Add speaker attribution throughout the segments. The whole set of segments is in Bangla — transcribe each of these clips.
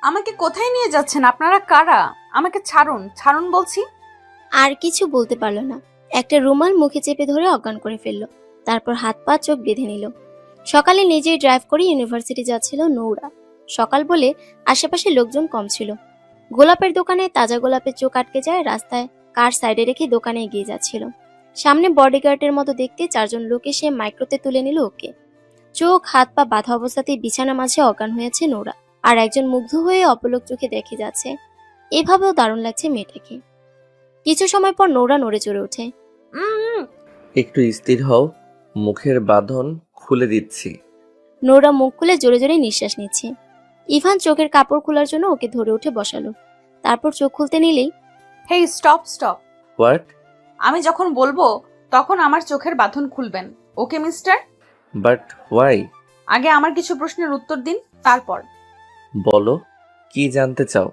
Speaker 1: আমাকে কোথায় নিয়ে যাচ্ছেন? আপনারা কারা? আমাকে ছাড়ুন, ছাড়ুন বলছি।
Speaker 2: আর কিছু বলতে পারল না। একটা রুমাল মুখে চেপে ধরে অজ্ঞান করে ফেলল। তারপর হাত পা চোখ বেঁধে নিল। সকালে নিজেই ড্রাইভ করে ইউনিভার্সিটি যাচ্ছিল নৌরা। সকাল বলে আশেপাশে লোকজন কম ছিল। গোলাপের দোকানে তাজা গোলাপের চোখ আটকে যায় রাস্তায়। কার সাইডে রেখে দোকানে এগিয়ে যাচ্ছিল। সামনে বডিগার্ডের মতো দেখতে চারজন লোক এসে মাইক্রোতে তুলে নিল ওকে। চোখ হাত পা বাঁধা অবস্থাতেই বিছানা মাঝে অজ্ঞান হয়েছে নোরা। আর একজন মুগ্ধ হয়ে অপলক চোখে দেখে যাচ্ছে। এভাবেও দারুণ লাগছে মেয়েটাকে। কিছু সময় পর নোরা নড়ে চড়ে ওঠে।
Speaker 1: উম,
Speaker 3: একটু স্থির হও, মুখের বাঁধন খুলে দিচ্ছি।
Speaker 2: নোরা মুখ খুলে জোরে জোরে নিঃশ্বাস নিচ্ছে। ইভান চোখের কাপড় খোলার জন্য ওকে ধরে উঠে বসালো। তারপর চোখ খুলতে নিলেই
Speaker 1: হেই স্টপ স্টপ।
Speaker 3: হোয়াট?
Speaker 1: আমি যখন বলবো তখন আমার চোখের বাঁধন খুলবেন, ওকে মিস্টার?
Speaker 3: But why?
Speaker 1: আগে আমার কিছু প্রশ্নের উত্তর দিন, তারপর।
Speaker 3: বলো, কি জানতে চাও?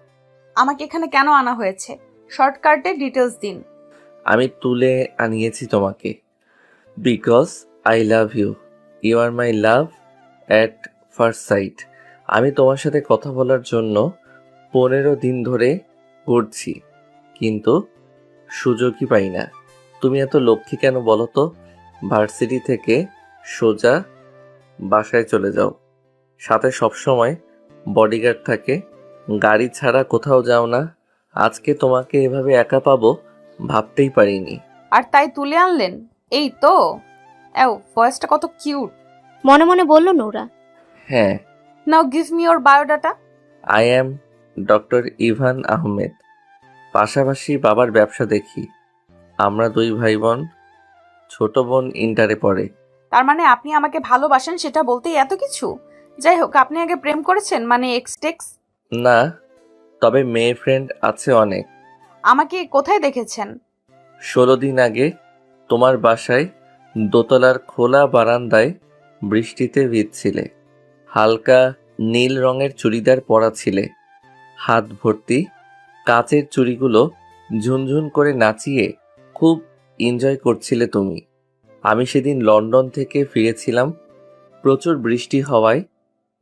Speaker 1: আমাকে এখানে কেন আনা হয়েছে শর্টকাটে ডিটেলস দিন।
Speaker 3: আমি তুলে আনিয়েছি তোমাকে because I love you. You are my love at first sight. আমি তোমার সাথে কথা বলার জন্য 15 দিন ধরে ঘুরছি, কিন্তু সুযোগই পাই না। তুমি এত লক্ষ্মী কেন বলো তো? ভার্সিটি থেকে সোজা বাসায় চলে যাও, সাথে সবসময় বডিগার্ড থাকে, গাড়ি ছাড়া কোথাও যাও না। আজকে তোমাকে এভাবে একা পাবো ভাবতেই পারিনি।
Speaker 1: আর তাই তুলে আনলেন? এই তো। এও ভয়েসটা কত কিউট।
Speaker 2: মনে মনে বলল নোরা।
Speaker 3: হ্যাঁ,
Speaker 1: now give me your biodata.
Speaker 3: I am doctor Ivan Ahmed. পাশাপাশি বাবার ব্যবসা দেখি। আমরা 2 ভাই বোন। ছোট বোন ইন্টারে পড়ে।
Speaker 1: তার মানে আপনি আমাকে ভালোবাসেন সেটা বলতেই এত কিছু? যাই হোক, আপনি আগে প্রেম করেছেন, মানে এক্স?
Speaker 3: না, তবে মেয়ে ফ্রেন্ড আছে অনেক।
Speaker 1: আমাকে কোথায় দেখেছেন?
Speaker 3: 16 দিন আগে তোমার বাসায় দোতলার খোলা বারান্দায় বৃষ্টিতে ভিজছিলে। হালকা নীল রঙের চুড়িদার পরা ছিলে। হাত ভর্তি কাচের চুড়িগুলো ঝুনঝুন করে নাচিয়ে খুব এনজয় করছিলে তুমি। আমি সেদিন লন্ডন থেকে ফিরেছিলাম। প্রচুর বৃষ্টি হওয়ায়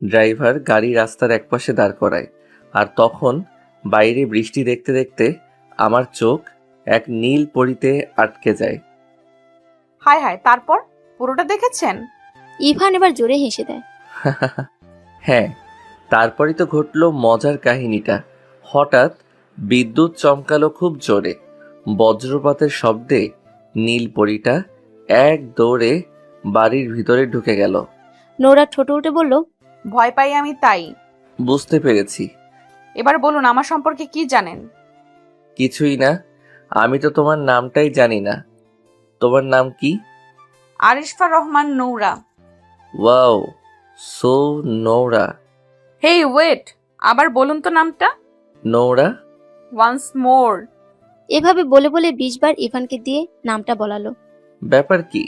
Speaker 3: ড্রাইভার গাড়ি রাস্তার একপাশে দাঁড় করায়। আর তখন বাইরে বৃষ্টি দেখতে দেখতে আমার চোখ এক নীল পরীতে আটকে যায়।
Speaker 1: হায় হায়, তারপর পুরোটা দেখেছেন?
Speaker 2: ইভান এবার জোরে হেসে দেয়।
Speaker 3: হ্যাঁ, তারপরই তো ঘটলো মজার কাহিনীটা। হঠাৎ বিদ্যুৎ চমকালো খুব জোরে। বজ্রপাতের শব্দে নীল পরীটা এক দৌড়ে বাড়ির ভিতরে ঢুকে গেল।
Speaker 2: নোরা ঠোঁট উল্টে বলল,
Speaker 1: ভয় পাই আমি তাই।
Speaker 3: বুঝতে পেরেছি।
Speaker 1: এবার বলুন আমার সম্পর্কে কি জানেন?
Speaker 3: কিছুই না। আমি তো তোমার নামটাই জানি না। তোমার নাম কি?
Speaker 1: Arishfa Rahman Noura.
Speaker 3: Wow, so Noura.
Speaker 1: Hey wait, আবার বলুন তো নামটা।
Speaker 3: নৌরা?
Speaker 1: Once more.
Speaker 2: এভাবে বলে বলে 20 বার ইভানকে দিয়ে নামটা বলালো।
Speaker 3: ব্যাপার কি?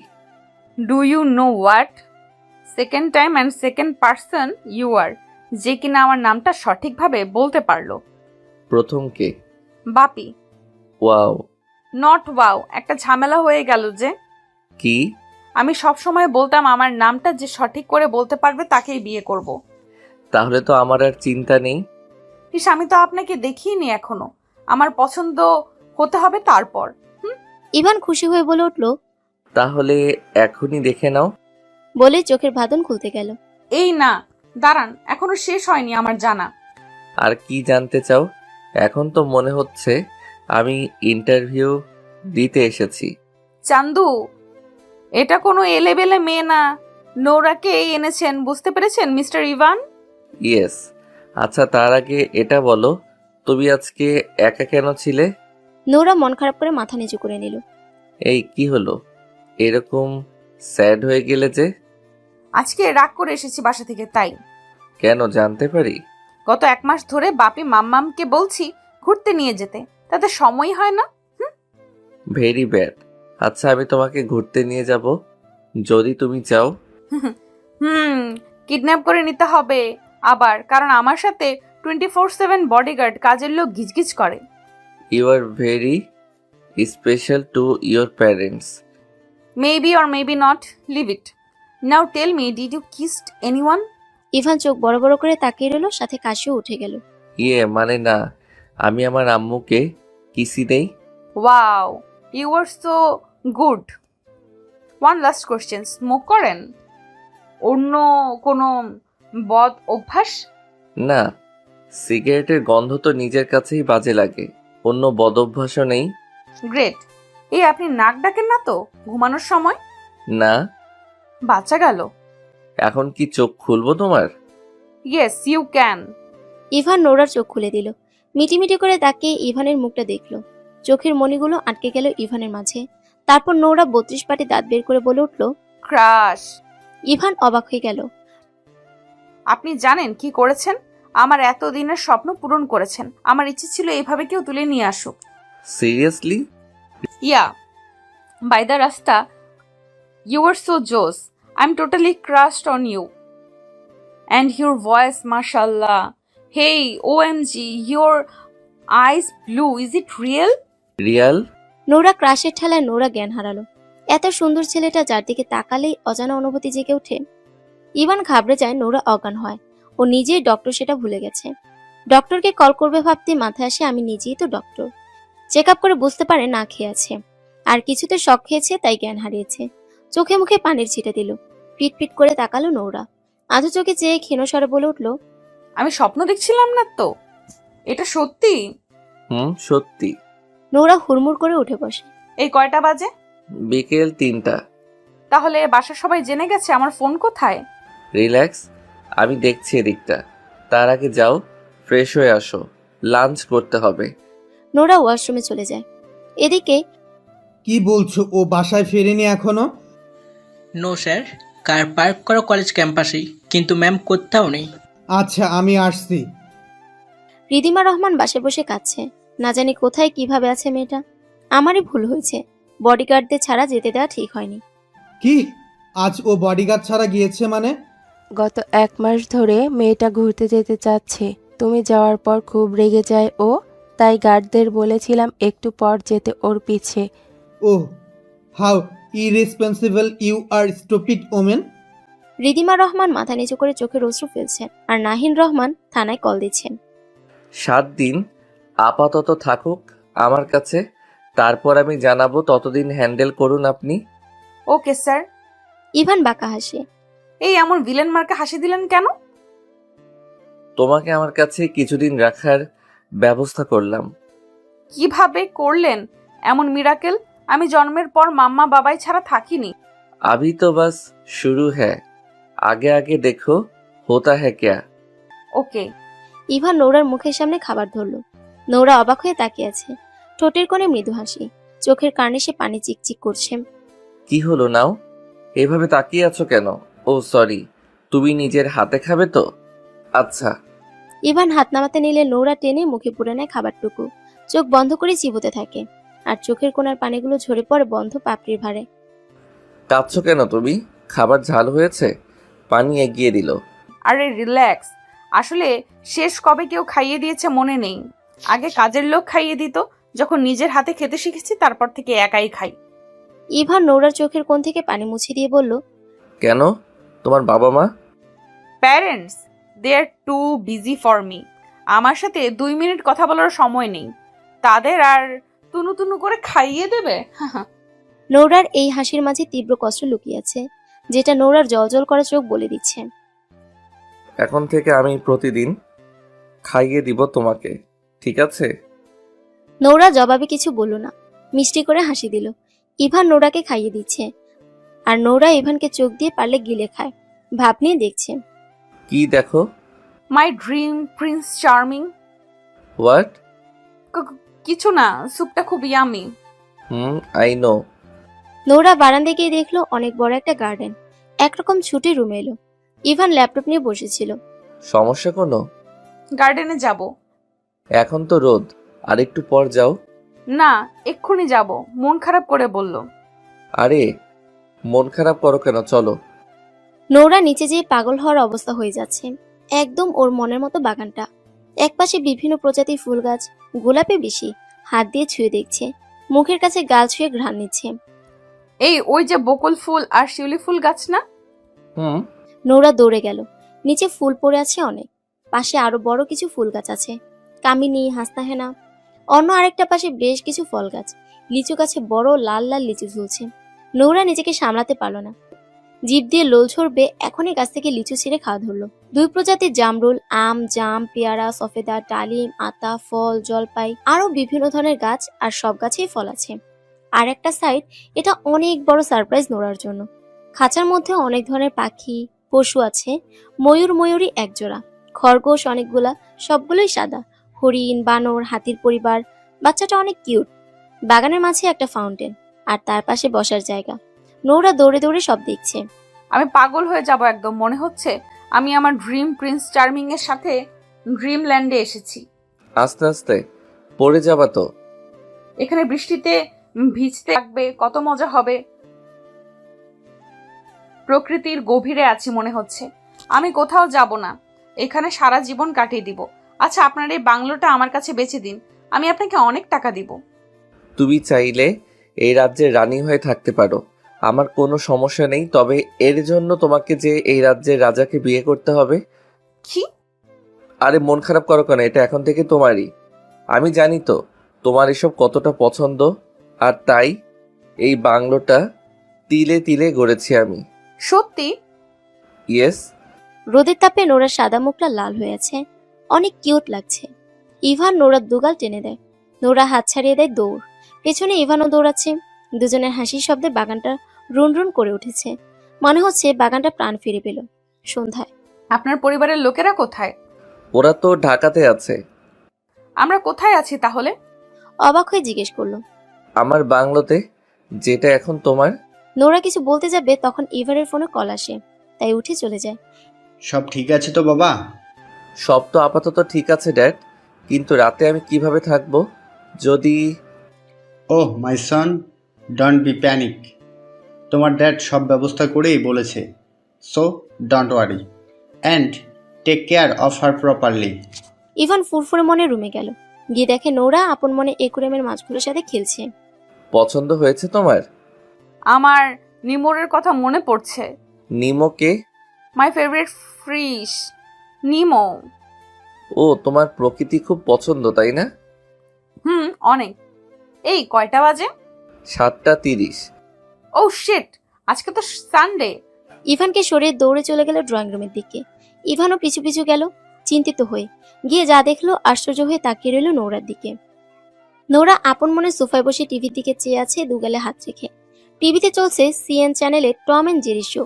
Speaker 1: Do you know what? Second time and second person you are, যে কিনা আমার নামটা সঠিকভাবে বলতে পারলো।
Speaker 3: প্রথম কে?
Speaker 1: বাপি।
Speaker 3: ওয়াও।
Speaker 1: নট ওয়াও, একটা ঝামেলা হয়ে গেল যে।
Speaker 3: কি?
Speaker 1: আমি সব সময় বলতাম আমার নামটা যে সঠিক করে বলতে পারবে তাকেই বিয়ে করব।
Speaker 3: তাহলে তো আমার আর চিন্তা নেই।
Speaker 1: ইস, আমি তো আপনাকে দেখিনি এখনো। আমার পছন্দ হতে হবে তারপর।
Speaker 2: ইভান খুশি হয়ে বলে উঠল।
Speaker 3: তাহলে এখনই দেখে নাও।
Speaker 2: বলে চোখের বাঁধন খুলতে গেল।
Speaker 1: এই না, দাঁড়ান, এখনো শেষ হয়নি আমার জানা।
Speaker 3: আর কি জানতে চাও? এখন তো মনে হচ্ছে আমি ইন্টারভিউ দিতে এসেছি।
Speaker 1: চান্দু, এটা কোনো এলেবেলে মেয়ে না। নোরাকে এনেছেন, বুঝতে পেরেছেন মিস্টার ইভান?
Speaker 3: ইয়েস। আচ্ছা, তার আগে এটা বলো, তুমি আজকে একা কেন ছিলে?
Speaker 2: নোরা মন খারাপ করে মাথা নিচু করে নিল।
Speaker 3: এই কি হলো, এরকম স্যাড হয়ে গেলে যে?
Speaker 1: আজকে রাগ করে এসেছি বাসা থেকে, তাই।
Speaker 3: কেন জানতে পারি?
Speaker 1: গত 1 মাস ধরে বাপি মাম্মামকে বলছি ঘুরতে নিয়ে যেতে, তাতে সময় হয় না।
Speaker 3: Very bad. আচ্ছা, আমি তোমাকে ঘুরতে নিয়ে যাব যদি তুমি চাও।
Speaker 1: কিডন্যাপ করে নিতে হবে আবার, কারণ আমার সাথে 24/7 বডিগার্ড, কাজের লোক গিজগিজ করে।
Speaker 3: You are very special to your parents.
Speaker 1: Maybe or maybe not, leave it. Now tell me, did you kissed anyone?
Speaker 2: Ivan চোখ বড় বড় করে তাকিয়ে রইল, সাথে কাশিও উঠে গেল।
Speaker 3: মানে না, আমি আমার আম্মুকে কিসি দেই।
Speaker 1: Wow, you are so good. One last question, smoke করেন? অন্য কোনো বদ অভ্যাস?
Speaker 3: না, সিগারেটের গন্ধ তো নিজের কাছেই বাজে লাগে, অন্য বদ অভ্যাসও নেই।
Speaker 1: গ্রেট। এই আপনি নাক ডাকেন না তো ঘুমানোর সময়?
Speaker 3: না।
Speaker 1: বাচ্চা গেল।
Speaker 3: এখন কি চোখ খুলবো তোমার?
Speaker 1: Yes you can.
Speaker 2: ইভান নোরার চোখ খুলে দিল। মিটিমিটি করে তাকিয়ে ইভানের মুখটা দেখল। চোখের মণিগুলো আটকে গেল ইভানের মাঝে। তারপর নোরা 32 পাটি দাঁত বের করে বলে উঠল।
Speaker 1: ক্রাশ।
Speaker 2: ইভান অবাক হয়ে গেল।
Speaker 1: আপনি জানেন কি করেছেন? আমার এতদিনের স্বপ্ন পূরণ করেছেন। আমার ইচ্ছে ছিল এইভাবে কেউ তুলে নিয়ে আসুক।
Speaker 3: সিরিয়াসলি?
Speaker 1: ইয়া, বাই দ্য রাস্তা, ইউ আর সো জোস। I am totally crushed on you and your voice, মাশাল্লাহ। Hey OMG, your eyes blue, is it real?
Speaker 3: Real?
Speaker 2: Nora ক্রাশের ঠেলায় নোরা জ্ঞান হারালো। এত সুন্দর ছেলেটা যার দিকে তাকালেই অজানা অনুভূতি জেগে ওঠে। ইভান ঘাবড়ে যায়, নোরা অজ্ঞান হয়। ও নিজেই ডক্টর সেটা ভুলে গেছে। ডক্টরকে কল করবে ভাবতে মাথায় আসে আমি নিজেই তো ডক্টর। চেক আপ করে বুঝতে পারে না খেয়ে আছে, আর কিছুতে শক খেয়েছে, তাই জ্ঞান হারিয়েছে। চোখে মুখে পানির ছিটা দিল। পিট পিট করে তাকালো নোরা। আধো চোখে চেয়ে ক্ষীণস্বরে বলে উঠল।
Speaker 1: আমি স্বপ্ন দেখছিলাম না তো, এটা সত্যি?
Speaker 3: সত্যি।
Speaker 2: নোরা হুড়মুড় করে উঠে বসে।
Speaker 1: এই কয়টা বাজে?
Speaker 3: বিকেল 3টা।
Speaker 1: তাহলে বাসার সবাই জেনে গেছে আমার ফোন কোথায়?
Speaker 3: রিল্যাক্স, আমি দেখছি এদিকটা। তার আগে যাও, ফ্রেশ হয়ে আসো, লাঞ্চ করতে হবে।
Speaker 2: নোরা ওয়াশরুমে চলে যায়। এদিকে
Speaker 4: কি বলছো, ও বাসায় ফেরেনি এখনো?
Speaker 5: নো স্যার, কার পার্ক করা কলেজ ক্যাম্পাসেই, কিন্তু ম্যাম কোথাও নেই।
Speaker 4: আচ্ছা, আমি আসছি।
Speaker 2: রিদিমা রহমান বাসায় বসে কাঁদছে। না জানি কোথায় কিভাবে আছে মেয়েটা। আমারই ভুল হয়েছে, বডিগার্ডদের ছাড়া যেতে দেওয়া ঠিক হয়নি।
Speaker 4: কি, আজ ও বডিগার্ড ছাড়া গিয়েছে মানে?
Speaker 6: গত 1 মাস ধরে মেয়েটা ঘুরতে যেতে চাচ্ছে, তুমি যাওয়ার পর খুব রেগে যায় ও, তাই গার্ডদের বলেছিলাম একটু পর যেতে ওর পিছে।
Speaker 4: Oh, how irresponsible you are, stupid women.
Speaker 2: Ridhima Rahman মাথা নিচু করে চোখের অশ্রু ফেলছেন, আর নাহিন রহমান থানায় কল দিচ্ছেন।
Speaker 3: 7 দিন আপাতত থাকুক আমার কাছে, তারপর আমি জানাবো, ততদিন হ্যান্ডেল করুন আপনি।
Speaker 1: Okay sir.
Speaker 2: ইভান বাঁকা হাসে।
Speaker 1: এই এমন ভিলেন মার্কা হাসি দিলেন কেন?
Speaker 3: তোমাকে আমার কাছে কিছুদিন রাখার ব্যবস্থা করলাম।
Speaker 1: কিভাবে করলেন এমন মিরাকেল? আমি জন্মের পর মাম্মা বাবাই ছাড়া থাকিনি।
Speaker 3: अभी तो बस शुरू है, आगे आगे देखो होता है क्या।
Speaker 1: ওকে।
Speaker 2: ইভান নোরার মুখের সামনে খাবার ধরল। নোরা অবাক হয়ে তাকিয়ে আছে। ঠোঁটের কোণে মৃদু হাসি, চোখের কার্নিশে পানি চিকচিক করছে।
Speaker 3: কি হলো নাও, এভাবে তাকিয়ে আছো কেন? ও সরি, তুমি নিজের হাতে খাবে তো? আচ্ছা।
Speaker 2: ইভান হাত নামাতে নিলে নোরা টেনে মুখে পুরে নেয় খাবারটুকু। চোখ বন্ধ করে চিবোতে থাকে, আর চোখের কোণার পানিগুলো ঝরে পড়ে বন্ধ পাপড়ির ভারে।
Speaker 3: কাঁদছো কেন তুমি? খাবার ঝাল হয়েছে? পানি এগিয়ে দিল।
Speaker 1: আরে রিল্যাক্স, আসলে শেষ কবে কেউ খাইয়ে দিয়েছে মনে নেই। আগে কাজের লোক খাইয়ে দিত, যখন নিজের হাতে খেতে শিখেছি তারপর থেকে একাই খাই।
Speaker 2: ইভান নোরার চোখের কোণ থেকে পানি মুছে দিয়ে বলল।
Speaker 3: কেন, তোমার বাবা মা?
Speaker 1: Parents, they are too busy for me. আমার সাথে 2 মিনিট কথা বলার সময় নেই, তাদের আর তুনু তুনু করে খাইয়ে দেবে?
Speaker 2: নোরার এই হাসির মাঝে তীব্র কষ্ট লুকিয়ে আছে, যেটা নোরার জলজল করা চোখ বলে দিচ্ছে।
Speaker 3: এখন থেকে আমি প্রতিদিন খাইয়ে দিব তোমাকে, ঠিক আছে?
Speaker 2: নোরা জবাবে কিছু বলল না, মিষ্টি করে হাসি দিল। ইভান নোরাকে খাইয়ে দিচ্ছে, আর নোরা ইভানকে চোখ দিয়ে পারলে গিলে খায়। ভাব নিয়ে দেখছে।
Speaker 3: কি দেখো?
Speaker 1: My dream Prince charming.
Speaker 3: What?
Speaker 1: কিছু না, স্যুপটা খুব ইয়ামি।
Speaker 3: I know.
Speaker 2: নোরা বারান্দায় গিয়ে দেখলো অনেক বড় একটা গার্ডেন। একরকম ছুটে রুমে এলো। ইভান ল্যাপটপ নিয়ে বসেছিল।
Speaker 3: সমস্যা কোনো?
Speaker 1: গার্ডেনে যাব
Speaker 3: এখন তো রোদ, আর একটু পর যাও।
Speaker 1: না, এক্ষুনি যাব, মন খারাপ করে বলল।
Speaker 3: আরে মন খারাপ করো কেন, চলো।
Speaker 2: নোরা নিচে যেয়ে পাগল হওয়ার অবস্থা হয়ে যাচ্ছে। একদম ওর মনের মতো বাগানটা। একপাশে বিভিন্ন প্রজাতির ফুল গাছ, গোলাপে বেশি। হাত দিয়ে ছুঁয়ে দেখছে, মুখের কাছে গাল ছুঁয়ে ঘ্রাণ নিচ্ছে।
Speaker 1: এই ওই যে বকুল ফুল আর শিউলি ফুল গাছ না?
Speaker 3: হুম।
Speaker 2: নোরা দৌড়ে গেল। নিচে ফুল পড়ে আছে অনেক। পাশে আরো বড় কিছু ফুল গাছ আছে, কামিনী, হাসনাহেনা। অন্য আরেকটা পাশে বেশ কিছু ফল গাছ, লিচু গাছে বড় লাল লাল লিচু ঝুলছে। নোরা নিজেকে সামলাতে পারল না, জিভ দিয়ে লোল ঝরবে এখনই গাছ থেকে লিচু ছিঁড়ে খাওয়া ধরলো। 2 প্রজাতির জামরুল, আম, জাম, পেয়ারা, সফেদা, ডালিম, আতা, ফল, জলপাই, আরো বিভিন্ন ধরনের গাছ, আর সব গাছেই ফল আছে। আর একটা সাইড, এটা অনেক বড় সারপ্রাইজ নোরার জন্য। খাঁচার মধ্যে অনেক ধরনের পাখি, পশু আছে। ময়ূরী একজোড়া, খরগোশ অনেকগুলা, সবগুলোই সাদা। হরিণ, বানর, হাতির পরিবার। বাচ্চাটা অনেক কিউট। বাগানের মাঝে একটা ফাউন্টেন, আর তার পাশে বসার জায়গা। নোরা দৌড়ে দৌড়ে সব দেখছে।
Speaker 1: আমি পাগল হয়ে যাব একদম, মনে হচ্ছে আমি আমার ড্রিম প্রিন্স চার্মিং এর সাথে ড্রিম ল্যান্ডে এসেছি।
Speaker 3: আস্তে আস্তে পড়ে যাবা তো।
Speaker 1: এখানে বৃষ্টিতে ভিজতে থাকবে, কত মজা হবে। প্রকৃতির গভীরে আছি মনে হচ্ছে। আমি কোথাও যাব না, এখানে সারা জীবন কাটিয়ে দিব। আচ্ছা, আপনার এই বাংলোটা আমার কাছে বেচে দিন, আমি আপনাকে অনেক টাকা দিব।
Speaker 3: তুমি চাইলে এই রাজ্যের রানী হয়ে থাকতে পারো, আমার কোনো সমস্যা নেই। তবে এর জন্য তোমাকে যে এই রাজ্যের রাজাকে বিয়ে করতে হবে।
Speaker 1: কি?
Speaker 3: আরে মন খারাপ করো কেন, এটা এখন থেকে তোমারই। আমি জানি তো তোমার এসব কতটা পছন্দ, আর তাই এই বাংলোটা তিলে তিলে গড়েছি আমি।
Speaker 1: সত্যি?
Speaker 3: ইয়েস।
Speaker 2: রোদের তাপে নোরার সাদা মুখটা লাল হয়ে আছে, অনেক কিউট লাগছে। ইভান নোরার দুগাল টেনে দেয়, নোরা হাত ছাড়িয়ে দেয় দৌড়। পেছনে ইভানও দৌড়াচ্ছে। দুজনের হাসির শব্দে বাগানটা রুন রুন করে উঠেছে, মনে হচ্ছে বাগানটা প্রাণ ফিরে পেল। সন্ধ্যায়
Speaker 1: আপনার পরিবারের লোকেরা কোথায়?
Speaker 3: ওরা তো ঢাকাতে আছে।
Speaker 1: আমরা কোথায় আছি তাহলে?
Speaker 2: অবাক হয়ে জিজ্ঞেস করলো।
Speaker 3: আমার বাংলোতে, যেটা এখন তোমার।
Speaker 2: নোরা কিছু বলতে যাবে, তখন ইভানের ফোনে কল আসে, তাই উঠে চলে যায়।
Speaker 7: সব ঠিক আছে তো বাবা?
Speaker 3: সব তো আপাতত ঠিক আছে ড্যাড, কিন্তু রাতে আমি কিভাবে থাকবো যদি...
Speaker 7: oh my son, don't be panic. তোমার ড্যাড সব ব্যবস্থা করেই বলেছে, so don't worry and take care of her properly.
Speaker 2: Ivan ফুরফুরে মনে রুমে গেল, গিয়ে দেখে নোরা আপন মনে একুরিয়ামের মাছগুলোর সাথে খেলছে।
Speaker 3: পছন্দ হয়েছে তোমার?
Speaker 1: আমার নিমোরের কথা মনে পড়ছে।
Speaker 3: নিমোকে?
Speaker 1: মাই ফেভারিট ফিশ, নিমো।
Speaker 3: ও, তোমার প্রকৃতি খুব পছন্দ তাই না?
Speaker 1: অনেক। এই কয়টা বাজে?
Speaker 3: 7:30।
Speaker 1: ও শিট, আজকে তো সানডে।
Speaker 2: ইভানকে সরিয়ে দৌড়ে চলে গেল ড্রয়িং রুমের দিকে। ইভানও পিছু পিছু গেল, চিন্তিত হয়ে। গিয়ে যা দেখলো, আশ্চর্য হয়ে তাকিয়ে রইল নোরার দিকে। নোরা আপন মনে সোফায় বসে টিভির দিকে চেয়ে আছে, দুগালে হাত রেখে। টিভিতে চলছে সিএন চ্যানেলে টম অ্যান্ড জেরি শো।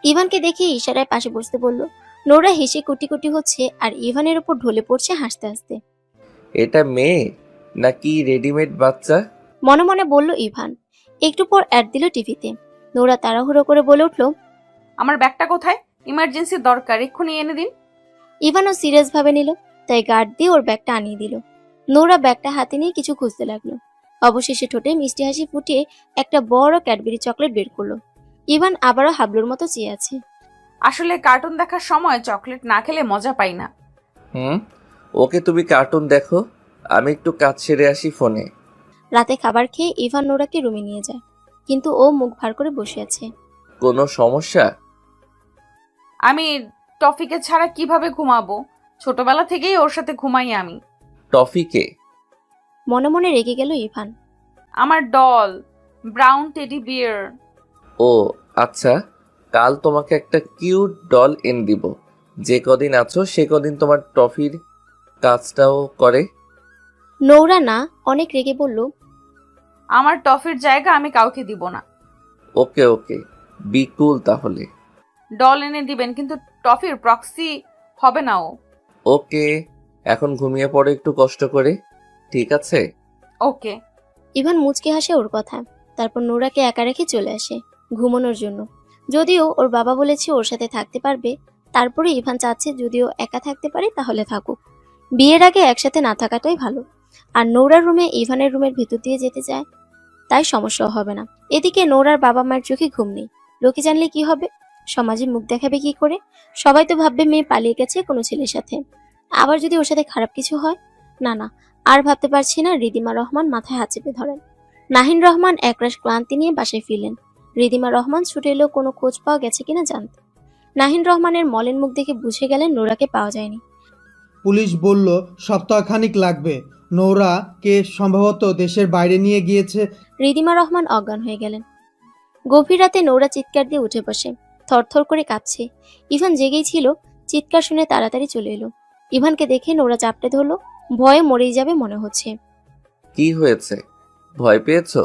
Speaker 2: ইভানকে দেখে ইশারায় পাশে বসতে বলল। নোরা হেসে কুটি কুটি হচ্ছে, আর ইভানের উপর ঢলে পড়ছে হাসতে হাসতে।
Speaker 3: এটা মেয়ে নাকি রেডিমেড বাচ্চা?
Speaker 2: মনে মনে বলল ইভান। একটু পর অ্যাড দিল টিভিতে। নোরা তাড়াহুড়ো করে বলে উঠল,
Speaker 1: আমার ব্যাগটা কোথায়? ইমার্জেন্সি দরকার, এক্ষুনি এনে দিন।
Speaker 2: ইভানও সিরিয়াস ভাবে নিল, তাই গার্ড দিয়ে ওর ব্যাগটা আনিয়ে দিল। নোরা ব্যাগটা হাতে নিয়ে কিছু খুঁজতে লাগলো। অবশেষে ঠোঁটে মিষ্টি হাসি ফুটিয়ে একটা বড় ক্যাডবেরি চকলেট বের করলো। ইভান আবারও হাবলুর মতো চেয়ে আছে।
Speaker 1: আসলে কার্টুন দেখার সময় চকলেট না খেলে মজা পাই না।
Speaker 3: ওকে, তুমি কার্টুন দেখো, আমি একটু কাজ সেরে আসি ফোনে।
Speaker 2: রাতে খাবার খেয়ে ইভান নোরাকে রুমে নিয়ে যায়, কিন্তু ও মুখ ভার করে বসে আছে।
Speaker 3: কোনো সমস্যা?
Speaker 1: আমি টফিকে ছাড়া কিভাবে ঘুমাবো? ছোটবেলা থেকেই ওর সাথে ঘুমাই আমি।
Speaker 3: টফিকে?
Speaker 2: মনে মনে রেগে গেল ইভান।
Speaker 1: আমার ডল, ব্রাউন টেডি বিয়ার।
Speaker 3: ও আচ্ছা, কাল তোমাকে একটা কিউট ডল এনে দিব। যে কদিন আছো সে কদিন তোমার টফির কাজটাও করে।
Speaker 2: নোরা না অনেক রেগে বলল,
Speaker 1: আমার টফির জায়গা আমি কাউকে দিব না।
Speaker 3: ওকে ওকে, বি কুল তাহলে।
Speaker 1: ডল এনে দিবেন, কিন্তু টফির প্রক্সি হবে না ও।
Speaker 3: ওকে, এখন ঘুমিয়ে পড়ো একটু কষ্ট করে, ঠিক আছে?
Speaker 1: ওকে।
Speaker 2: ইভান মুচকে হাসে ওর কথা। তারপর নোরাকে একা রেখে চলে আসে ঘুমানোর জন্য। যদিও ওর বাবা বলেছে ওর সাথে থাকতে পারবে, তারপরে ইভান চাচ্ছে যদিও একা থাকতে পারে তাহলে থাকুক। বিয়ের আগে একসাথে না থাকাটাই ভালো। আর নোরার রুমে ইভানের রুমের ভিতর দিয়ে যেতে চায়, তাই সমস্যাও হবে না। এদিকে নোরার বাবা মায়ের চোখে ঘুম নেই। লোকে জানলে কি হবে? সমাজে মুখ দেখাবে কি করে? সবাই তো ভাববে মেয়ে পালিয়ে গেছে কোনো ছেলের সাথে। আবার যদি ওর সাথে খারাপ কিছু হয়? না না, আর ভাবতে পারছি না। রিদিমা রহমান মাথায় হাত চেপে ধরেন। নাহিন রহমান একরাশ ক্লান্তি নিয়ে বাসায় ফিরলেন। রিদিমা রহমান ছুটে এলো কোনো খোঁজ পাওয়া গেছে কিনা জানতে। নাহিন রহমানের মলের মুখ দেখে বুঝে গেলেন নোরাকে পাওয়া যায়নি।
Speaker 4: পুলিশ বলল সপ্তাহখানিক লাগবে। নোরাকে সম্ভবত দেশের বাইরে নিয়ে গিয়েছে।
Speaker 2: রিদিমা রহমান অজ্ঞান হয়ে গেলেন। গভীর রাতে নোরা চিৎকার দিয়ে উঠে বসে, থরথর করে কাঁপছে। ইভান জেগেই ছিল, চিৎকার শুনে তাড়াতাড়ি চলে এলো। ইভানকে দেখে নোরা চাপটে ধরলো, ভয়ে মরেই যাবে মনে হচ্ছে।
Speaker 3: কি হয়েছে? ভয় পেয়েছো?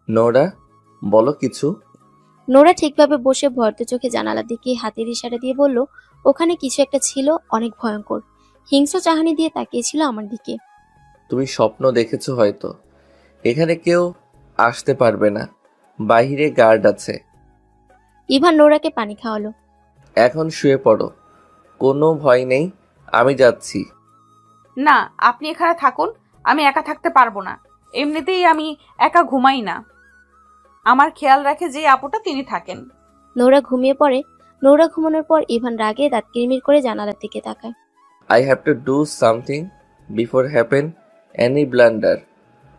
Speaker 3: নোরা, বলো কিছু।
Speaker 2: নোরা ঠিকভাবে বসে ভয়তে চোখে জানালার দিকে হাতের ইশারা দিয়ে বলল, ওখানে কিছু একটা ছিল, অনেক ভয়ঙ্কর। হিংস্র চাহনি দিয়ে তাকিয়েছিল আমার দিকে।
Speaker 3: তুমি স্বপ্ন দেখেছো হয়তো। এখানে কেউ আসতে পারবে না, বাইরে গার্ড আছে।
Speaker 2: ইভান নোরাকে পানি খাওয়ালো।
Speaker 3: এখন শুয়ে পড়ো, কোনো ভয় নেই, আমি যাচ্ছি।
Speaker 1: না, আপনি এখানে থাকুন, আমি একা থাকতে পারবো না। এমনিতেই আমি একা ঘুমাই না। আমার খেয়াল রাখে যে আপুটা, তিনি থাকেন।
Speaker 2: নোরা ঘুমিয়ে পড়ে। নোরা ঘুমানোর পর ইভান রাগে দাঁত কিরমির করে জানালার দিকে তাকায়।
Speaker 3: I have to do something before happen any blunder.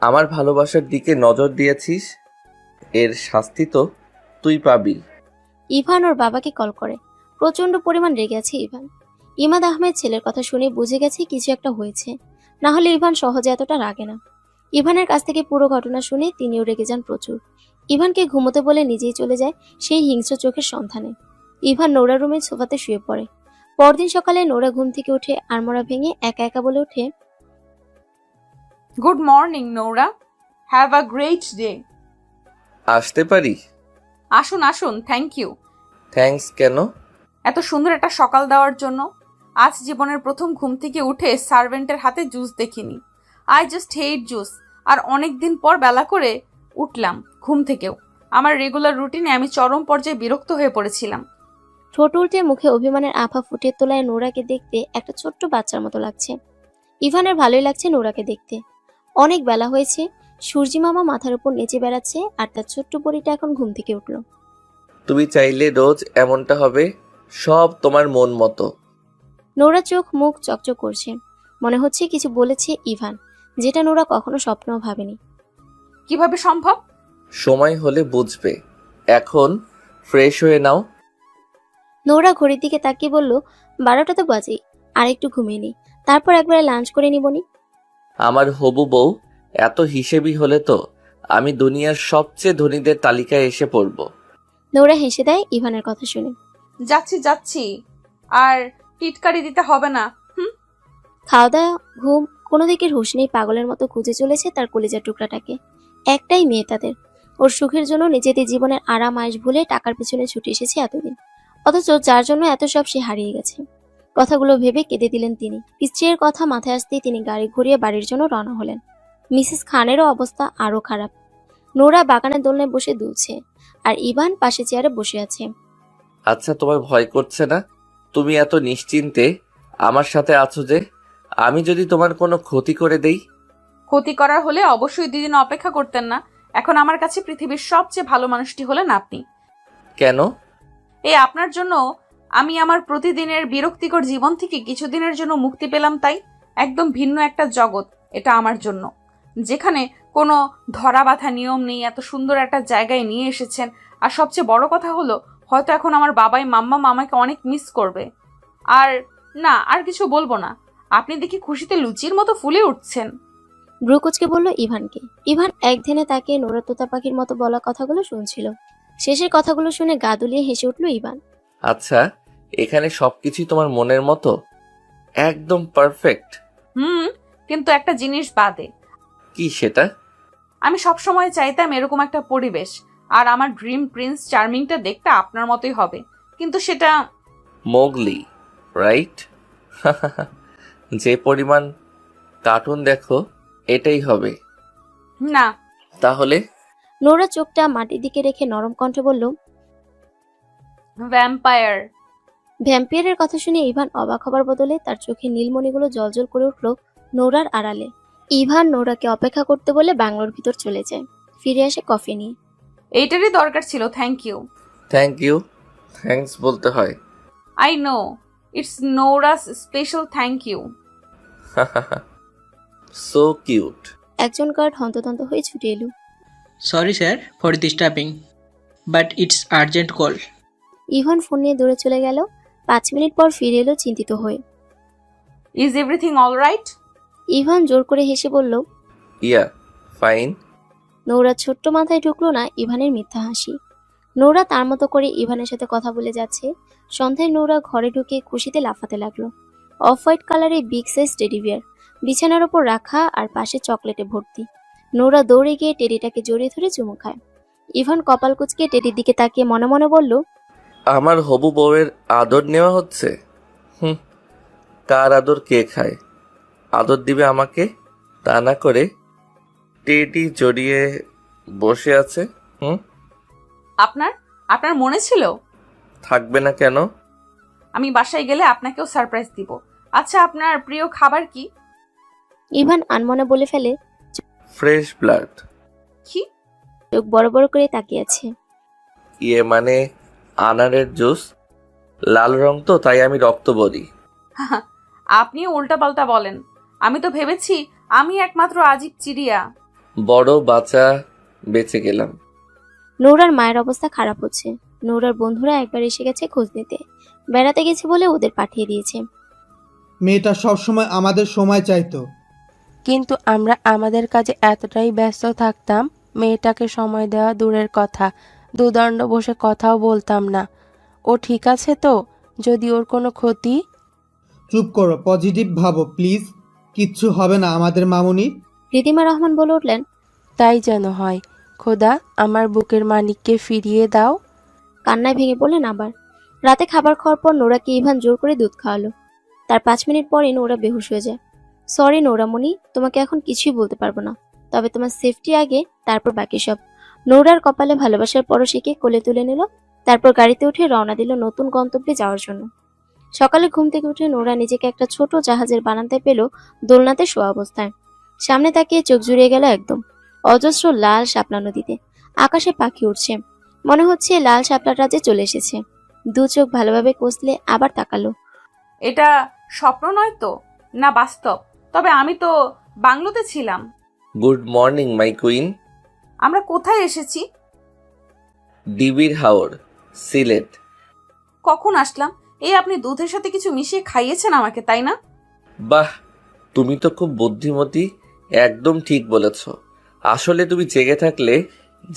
Speaker 3: আমার ভালোবাসার দিকে নজর দিয়েছিস, এর শাস্তি তো তুই পাবি।
Speaker 2: ইভান ওর বাবাকে কল করে। প্রচন্ড পরিমাণ রেগে আছে ইভান। ইমাদ আহমেদ ছেলের কথা শুনে বুঝে গেছে কিছু একটা হয়েছে, না হলে ইভান সহজে এতটা রাগে না। ইভানের কাছ থেকে পুরো ঘটনা শুনে তিনিও রেগে যান প্রচুর। ইভানকে ঘুমোতে বলে নিজেই চলে যায় সেই হিংস্র চোখের সন্ধানে। ইভান নোরা রুমের সোফাতে শুয়ে পড়ে। পরদিন সকালে নোরা ঘুম থেকে উঠে আড়মোড়া ভেঙে একা একা বলে ওঠে,
Speaker 1: good morning Nora, have a great day.
Speaker 3: আসতে পারি?
Speaker 1: আসুন আসুন, থ্যাংক ইউ।
Speaker 3: থ্যাঙ্কস কেন?
Speaker 1: এত সুন্দর একটা সকাল দেওয়ার জন্য। আজ জীবনের প্রথম ঘুম থেকে উঠে সার্ভেন্টের হাতে জুস দেখিনি। I just hate juice. আর অনেক দিন পর বেলা করে উঠলাম ঘুম থেকেও। আমার রেগুলার রুটিনে আমি চরম পর্যায়ে বিরক্ত হয়ে পড়েছিলাম।
Speaker 2: ঠোঁট উল্টে মুখে অভিমানের আভা ফুটিয়ে তোলায় নোরাকে দেখতে একটা ছোট্ট বাচ্চার মতো লাগছে। ইভানের ভালোই লাগছে নোরাকে দেখতে। অনেক বেলা হয়েছে, সূর্যি মামা মাথার উপর নেচে বেড়াচ্ছে, আর তার ছোট্ট পরীটা এখন ঘুম থেকে উঠল।
Speaker 3: তুমি চাইলে রোজ এমনটা হবে, সব তোমার মন মতো।
Speaker 2: নোরা চোখ মুখ চকচক করছে। মনে হচ্ছে কিছু বলেছে ইভান, যেটা নোরা কখনো স্বপ্নেও ভাবেনি।
Speaker 1: কিভাবে সম্ভব?
Speaker 3: সময় হলে বুঝবে, এখন ফ্রেশ হয়ে নাও।
Speaker 2: নোরা ঘড়ির দিকে তাকিয়ে বলল, 12টা তো বাজেই, আর একটু ঘুমিয়ে নি, তারপর একবারে লাঞ্চ করে নিবনি।
Speaker 3: আমার হবু বউ এত হিসেবি হলে তো আমি দুনিয়ার সবচেয়ে ধনীদের তালিকায় এসে পড়ব।
Speaker 2: নোরা হেসে দেয় ইভানের কথা শুনে।
Speaker 1: যাচ্ছি যাচ্ছি, আর টিটকারি দিতে হবে না।
Speaker 2: খাওয়া দাওয়া, ঘুম, কোনো দিকের হুঁশ নেই, পাগলের মতো খুঁজে চলেছে তার কলিজার টুকরাটাকে। একটাই মেয়ে তাদের। ওর সুখের জন্য নিজেদের জীবনের আরাম আয়েশ ভুলে টাকার পেছনে ছুটে এসেছে এতদিন, অথচ যার জন্য এত সব সে হারিয়ে গেছে। কথাগুলো ভেবে কেঁদে দিলেন তিনি। স্ত্রীর কথা মাথায় আসতেই তিনি গাড়ি ঘুরিয়ে বাড়ির জন্য রওনা হলেন। মিসেস খানেরও অবস্থা আরো খারাপ। নোরা বাগানের দোলনায় বসে দুলছে, আর ইভান পাশে চেয়ারে বসে আছে।
Speaker 3: আচ্ছা, তোমার ভয় করছে না? তুমি এত নিশ্চিন্তে আমার সাথে আছো যে, আমি যদি তোমার কোনো ক্ষতি করে দেই?
Speaker 1: ক্ষতি করার হলে অবশ্যই 2 দিন অপেক্ষা করতেন না। এখন আমার কাছে পৃথিবীর সবচেয়ে ভালো মানুষটি হলেন আপনি।
Speaker 3: কেন?
Speaker 1: এই আপনার জন্য আমি আমার প্রতিদিনের বিরক্তিকর জীবন থেকে কিছুদিনের জন্য মুক্তি পেলাম, তাই একদম ভিন্ন একটা জগৎ এটা আমার জন্য, যেখানে কোনো ধরা বাঁধা নিয়ম নেই। এত সুন্দর একটা জায়গায় নিয়ে এসেছেন। আর সবচেয়ে বড় কথা হলো, হয়তো এখন আমার বাবাই মাম্মা আমাকে অনেক মিস করবে। আর না, আর কিছু বলবো না। আপনি দেখি খুশিতে লুচির মতো ফুলে উঠছেন।
Speaker 2: ব্রুকুচকে বলল ইভানকে। ইভান এক ধ্যানে তাকে নোরা তোতা পাখির মতো বলা কথাগুলো শুনছিল। শেষের কথাগুলো শুনে গা দুলিয়ে হেসে উঠল ইভান।
Speaker 3: আচ্ছা, এখানে সবকিছুই তোমার মনের মতো, একদম পারফেক্ট।
Speaker 1: কিন্তু একটা জিনিস বাদে।
Speaker 3: কি সেটা?
Speaker 1: আমি সবসময় চাইতাম এরকম একটা পরিবেশ, আর আমার ড্রিম প্রিন্স চার্মিংটা দেখতে আপনার মতোই হবে, কিন্তু সেটা
Speaker 3: মোগলি, রাইট? যে পরিমাণ কার্টুন দেখো এটাই হবে
Speaker 1: না।
Speaker 3: তাহলে?
Speaker 2: নোরা চোখটা মাটির দিকে রেখে নরম কণ্ঠে বলল,
Speaker 1: ভ্যাম্পায়ার।
Speaker 2: ভ্যাম্পিয়ারের কথা শুনে ইভান অবাক হবার বদলে তার চোখে নীলমণিগুলো জ্বলজ্বল করে উঠল নোরার আড়ালে। ইভান নোরাকে অপেক্ষা করতে বলে বাংলোর ভিতর চলে যায়। ফিরে আসে কফি নিয়ে।
Speaker 1: এইটারই দরকার ছিল, thank you.
Speaker 3: Thank you? Thanks বলতে হয়?
Speaker 1: I know, it's Nora's special thank you.
Speaker 3: So cute.
Speaker 2: একজন গার্ড হন্তদন্ত হয়ে ছুটে এলো।
Speaker 5: Sorry sir for disturbing, but it's urgent call.
Speaker 2: Ivan phone নিয়ে দৌড়ে চলে গেল। 5 মিনিট পর ফিরে এলো চিন্তিত হয়ে।
Speaker 1: Is everything all right?
Speaker 2: Ivan জোর করে হেসে বলল।
Speaker 3: ইয়া ফাইন।
Speaker 2: নৌরা ছোট্ট মাথায় ঢুকলো না ইভানের মিথ্যা হাসি। নৌরা তার মতো করে ইভানের সাথে কথা বলে যাচ্ছে। সন্ধ্যায় নৌরা ঘরে ঢুকে খুশিতে লাফাতে লাগলো। অফ হোয়াইট কালারের বিগ সাইজ টেডি বিয়ার বিছানার ওপর রাখা আর পাশে চকলেটে ভর্তি। নৌরা দৌড়ে গিয়ে টেডিটাকে জড়িয়ে ধরে চুমু খায়। ইভান কপাল কুঁচকে টেডির দিকে তাকিয়ে মনে মনে বলল,
Speaker 3: আমার হবু বউয়ের আদর নেওয়া হচ্ছে। কার আদর কে খায়? আদর দিবে আমাকে, তা না করে টেডি জড়িয়ে বসে আছে।
Speaker 1: আপনার আপনার মনে ছিল?
Speaker 3: থাকবে না কেন?
Speaker 1: আমি বাসায় গেলে আপনাকেও সারপ্রাইজ দিব। আচ্ছা, আপনার প্রিয় খাবার কি?
Speaker 2: ইভান আনমনে বলে ফেলে।
Speaker 3: Fresh blood.
Speaker 1: কি?
Speaker 2: চোখ বড় বড় করে তাকিয়ে আছে।
Speaker 3: ইয়ে মানে আনারের জুস। লাল রং তো, তাই আমি রক্ত বলি।
Speaker 1: আপনিও উল্টাপাল্টা বলেন। আমি তো ভেবেছি আমি একমাত্র আজীব চিড়িয়া।
Speaker 3: বড় বাচ্চা বেঁচে গেলাম।
Speaker 2: নৌরার মায়ের অবস্থা খারাপ হচ্ছে। নৌরার বন্ধুরা একবার এসে গেছে খোঁজ নিতে। বেড়াতে গেছে বলে ওদের পাঠিয়ে দিয়েছে।
Speaker 4: মেয়েটা সবসময় আমাদের সময় চাইতো।
Speaker 6: কিন্তু আমরা আমাদের কাজে এতটাই ব্যস্ত থাকতাম, মেয়েটাকে সময় দেওয়া দূরের কথা, দুদণ্ড বসে কথাও বলতাম না। ও ঠিক আছে তো? যদি ওর কোনো ক্ষতি?
Speaker 4: চুপ করো, পজিটিভ ভাবো প্লিজ। কিচ্ছু হবে না আমাদের মামুনির।
Speaker 2: রিদিমা রহমান বলে উঠলেন।
Speaker 6: তাই যেন হয়। খোদা, আমার বুকের মানিককে ফিরিয়ে দাও।
Speaker 2: কান্নায় ভেঙে পড়লেন আবার। রাতে খাবার খাওয়ার পর নোরাকে ইভান জোর করে দুধ খাওয়ালো। তার 5 মিনিট পরে নোরা বেহুশ হয়ে যায়। সরি নোরামণি, তোমাকে এখন কিছুই বলতে পারবো না। তবে তোমার সেফটি আগে, তারপর বাকি সব। নোরার কপালে ভালোবাসার পরশিকে কোলে তুলে নিল। তারপর গাড়িতে উঠে রওনা দিল নতুন গন্তব্যে যাওয়ার জন্য। সকালে ঘুম থেকে উঠে নোরা নিজেকে একটা ছোট জাহাজের বারান্দায় পেল, দোলনাতে শোয়া অবস্থায়। সামনে তাকিয়ে চোখ জুড়িয়ে গেল একদম। অজস্র লাল শাপলা নদীতে আকাশে পাখি উঠছে। মনে হচ্ছে লাল শাপলাটা যে চলে এসেছে। দু চোখ ভালোভাবে কষলে আবার তাকালো।
Speaker 1: এটা স্বপ্ন নয় তো, না বাস্তব? তবে আমি তো বাংলোতে ছিলাম।
Speaker 3: Good morning my queen.
Speaker 1: আমরা কোথায় এসেছি?
Speaker 3: ডিবির হাওর, সিলেট।
Speaker 1: কখন আসলাম? এই আপনি দুধের সাথে কিছু মিশিয়ে খাইয়েছেন আমাকে, তাই না?
Speaker 3: বাহ, তুমি তো খুব বুদ্ধিমতী। একদম ঠিক বলেছ। আসলে তুমি জেগে থাকলে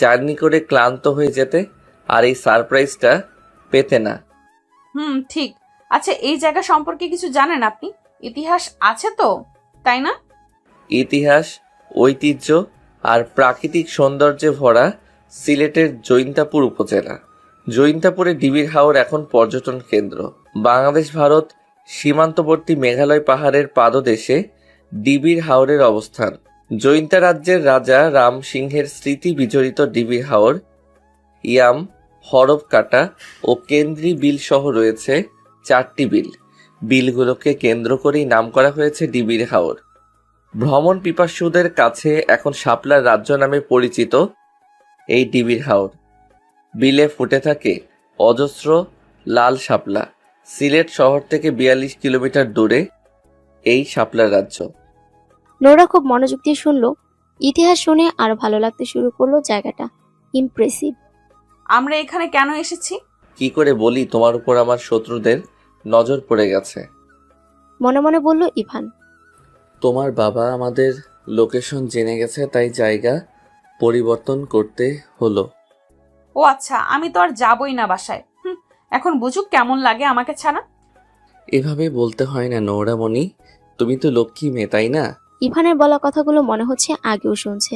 Speaker 3: জার্নি করে ক্লান্ত হয়ে যেতে, আর এই সারপ্রাইজটা পেতে না।
Speaker 1: ঠিক। আচ্ছা, এই জায়গা সম্পর্কে কিছু জানেন আপনি? ইতিহাস আছে তো, তাই না?
Speaker 3: ইতিহাস, ঐতিহ্য আর প্রাকৃতিক সৌন্দর্যে ভরা সিলেটের জৈন্তাপুর উপজেলা। জৈন্তাপুরে ডিবির হাওর এখন পর্যটন কেন্দ্র। বাংলাদেশ ভারত সীমান্তবর্তী মেঘালয় পাহাড়ের পাদদেশে ডিবির হাওরের অবস্থান। জৈন্তা রাজ্যের রাজা রাম সিংহের স্মৃতি বিজড়িত ডিবির হাওর, ইয়াম, হরফকাটা ও কেন্দ্রী বিল সহ রয়েছে 4টি বিল। বিলগুলোকে কেন্দ্র করেই নাম করা হয়েছে ডিবির হাওর। ভ্রমণ পিপাসুদের কাছে এখন শাপলার রাজ্য নামে পরিচিত এই ডিবির হাওর। বিলে ফুটে থাকে অজস্র লাল শাপলা। সিলেট শহর থেকে 42 কিলোমিটার দূরে এই শাপলার রাজ্য।
Speaker 2: নোরা খুব মনোযোগ দিয়ে শুনলো। ইতিহাস শুনে আরো ভালো লাগতে শুরু করলো জায়গাটা। ইমপ্রেসিভ।
Speaker 1: আমরা এখানে কেন এসেছি?
Speaker 3: কি করে বলি, তোমার উপর আমার শত্রুদের নজর পড়ে গেছে।
Speaker 2: মনে মনে বলল ইভান।
Speaker 3: তোমার বাবা আমাদের লোকেশন জেনে গেছে, তাই জায়গা পরিবর্তন করতে হলো।
Speaker 1: ও আচ্ছা, আমি তো আর যাবই না বাসায়। এখন বুঝুক কেমন লাগে আমাকে ছাড়া।
Speaker 3: এভাবে বলতে হয় না নৌরামণি, তুমি তো লক্ষ্মী মেয়ে, তাই না?
Speaker 2: ইভানের বলা কথাগুলো মনে হচ্ছে আগেও শুনছে।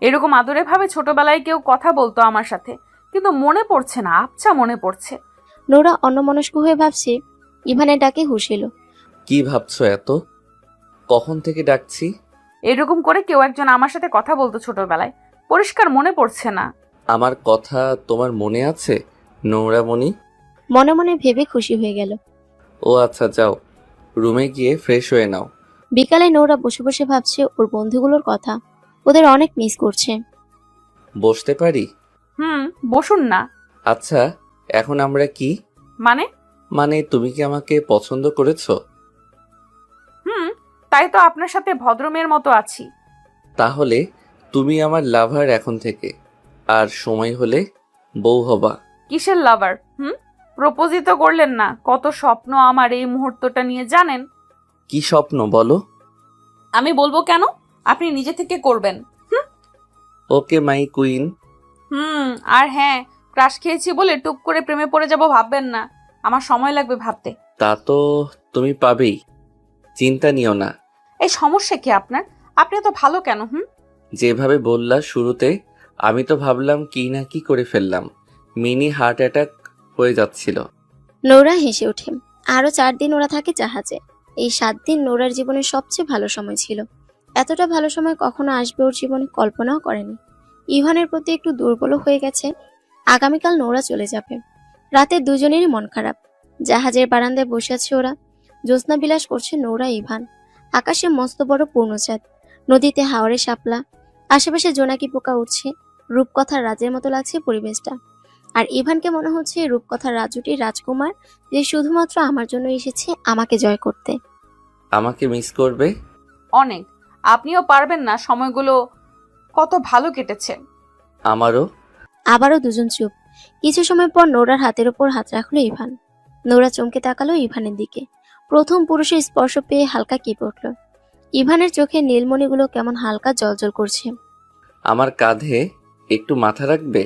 Speaker 1: এরকম আদরে ভাবে ছোটবেলায় কেউ কথা বলতো আমার সাথে, কিন্তু মনে পড়ছে না। আচ্ছা, মনে পড়ছে।
Speaker 2: নোরা অন্যমনস্ক হয়ে ভাবছে। ইভানের ডাকে হুঁশ এলো।
Speaker 3: কি ভাবছো এত? কখন থেকে ডাকছি?
Speaker 1: এরকম করে কেউ একজন আমার সাথে কথা বলতো ছোটবেলায়, পরিষ্কার মনে পড়ছে না।
Speaker 3: আমার কথা তোমার মনে আছে নৌরামণি?
Speaker 2: মনে মনে ভেবে খুশি হয়ে গেল।
Speaker 3: ও আচ্ছা, যাও রুমে গিয়ে ফ্রেশ হয়ে নাও।
Speaker 2: বিকালে নোরা বসে বসে ভাবছে ওর বন্ধুগুলোর কথা। ওদের অনেক মিস করছে।
Speaker 3: বসতে পারি?
Speaker 1: বসুন না।
Speaker 3: আচ্ছা, এখন আমরা কি?
Speaker 1: মানে
Speaker 3: তুমি কি আমাকে পছন্দ করেছো?
Speaker 1: তাই তো আপনার সাথে ভদ্রমের মতো আছি।
Speaker 3: তাহলে তুমি আমার লাভার এখন থেকে, আর সময় হলে বউ হবা।
Speaker 1: কিসের লাভার? প্রপোজই তো করলেন না। কত স্বপ্ন আমার এই মুহূর্তটা নিয়ে, জানেন?
Speaker 3: কি স্বপ্ন বলো?
Speaker 1: আমি বলবো কেন? আপনি নিজে থেকে করবেন।
Speaker 3: ওকে মাই কুইন।
Speaker 1: আর হ্যাঁ, ক্রাশ খেয়েছি বলে টুক করে প্রেমে পড়ে যাব ভাববেন না। আমার সময় লাগবে ভাবতে।
Speaker 3: তা তো তুমি পাবেই, চিন্তা নিও না।
Speaker 1: এই সমস্যা কি আপনার? আপনি তো ভালো কেন?
Speaker 3: যেভাবে বললা শুরুতে, আমি তো ভাবলাম কি না কি করে ফেললাম, মিনি হার্ট অ্যাটাক হয়ে যাচ্ছিল।
Speaker 2: নোরা হেসে ওঠে। আরো 4 দিন ওরা থাকে জাহাজে। এই 7 দিন নোরার জীবনের সবচেয়ে ভালো সময় ছিল। এতটা ভালো সময় কখনো আসবে ওর জীবনে কল্পনাও করেনি। ইভানের প্রতি একটু দুর্বল হয়ে গেছে। আগামীকাল নোরা চলে যাবে। রাতে দুজনেরই মন খারাপ। জাহাজের বারান্দায় বসে আছে ওরা। জ্যোৎস্না বিলাস করছে নোরা ইভান। আকাশে মস্ত বড় পূর্ণচাঁদ, নদীতে হাওরে শাপলা, আশেপাশে জোনাকি পোকা উঠছে। রূপকথার রাজের মতো লাগছে পরিবেশটা। আর ইভানকে মনে হচ্ছে রূপকথার রাজুটির রাজকুমার, যে শুধুমাত্র আমার জন্য এসেছে আমাকে জয় করতে।
Speaker 3: আমাকে মিস করবে?
Speaker 1: অনেক। আপনিও পারবেন না, সময়গুলো কত ভালো কেটেছে।
Speaker 3: আমারও।
Speaker 2: আবারও দুজন চুপ। কিছু সময় পর নোরার হাতের উপর হাত রাখলো ইভান। নোরা চমকে তাকালো ইভানের দিকে। প্রথম পুরুষের স্পর্শ পেয়ে হালকা কেঁপে উঠল। ইভানের চোখে নীলমণিগুলো কেমন হালকা জ্বলজ্বল করছে।
Speaker 3: আমার কাঁধে একটু মাথা রাখবে?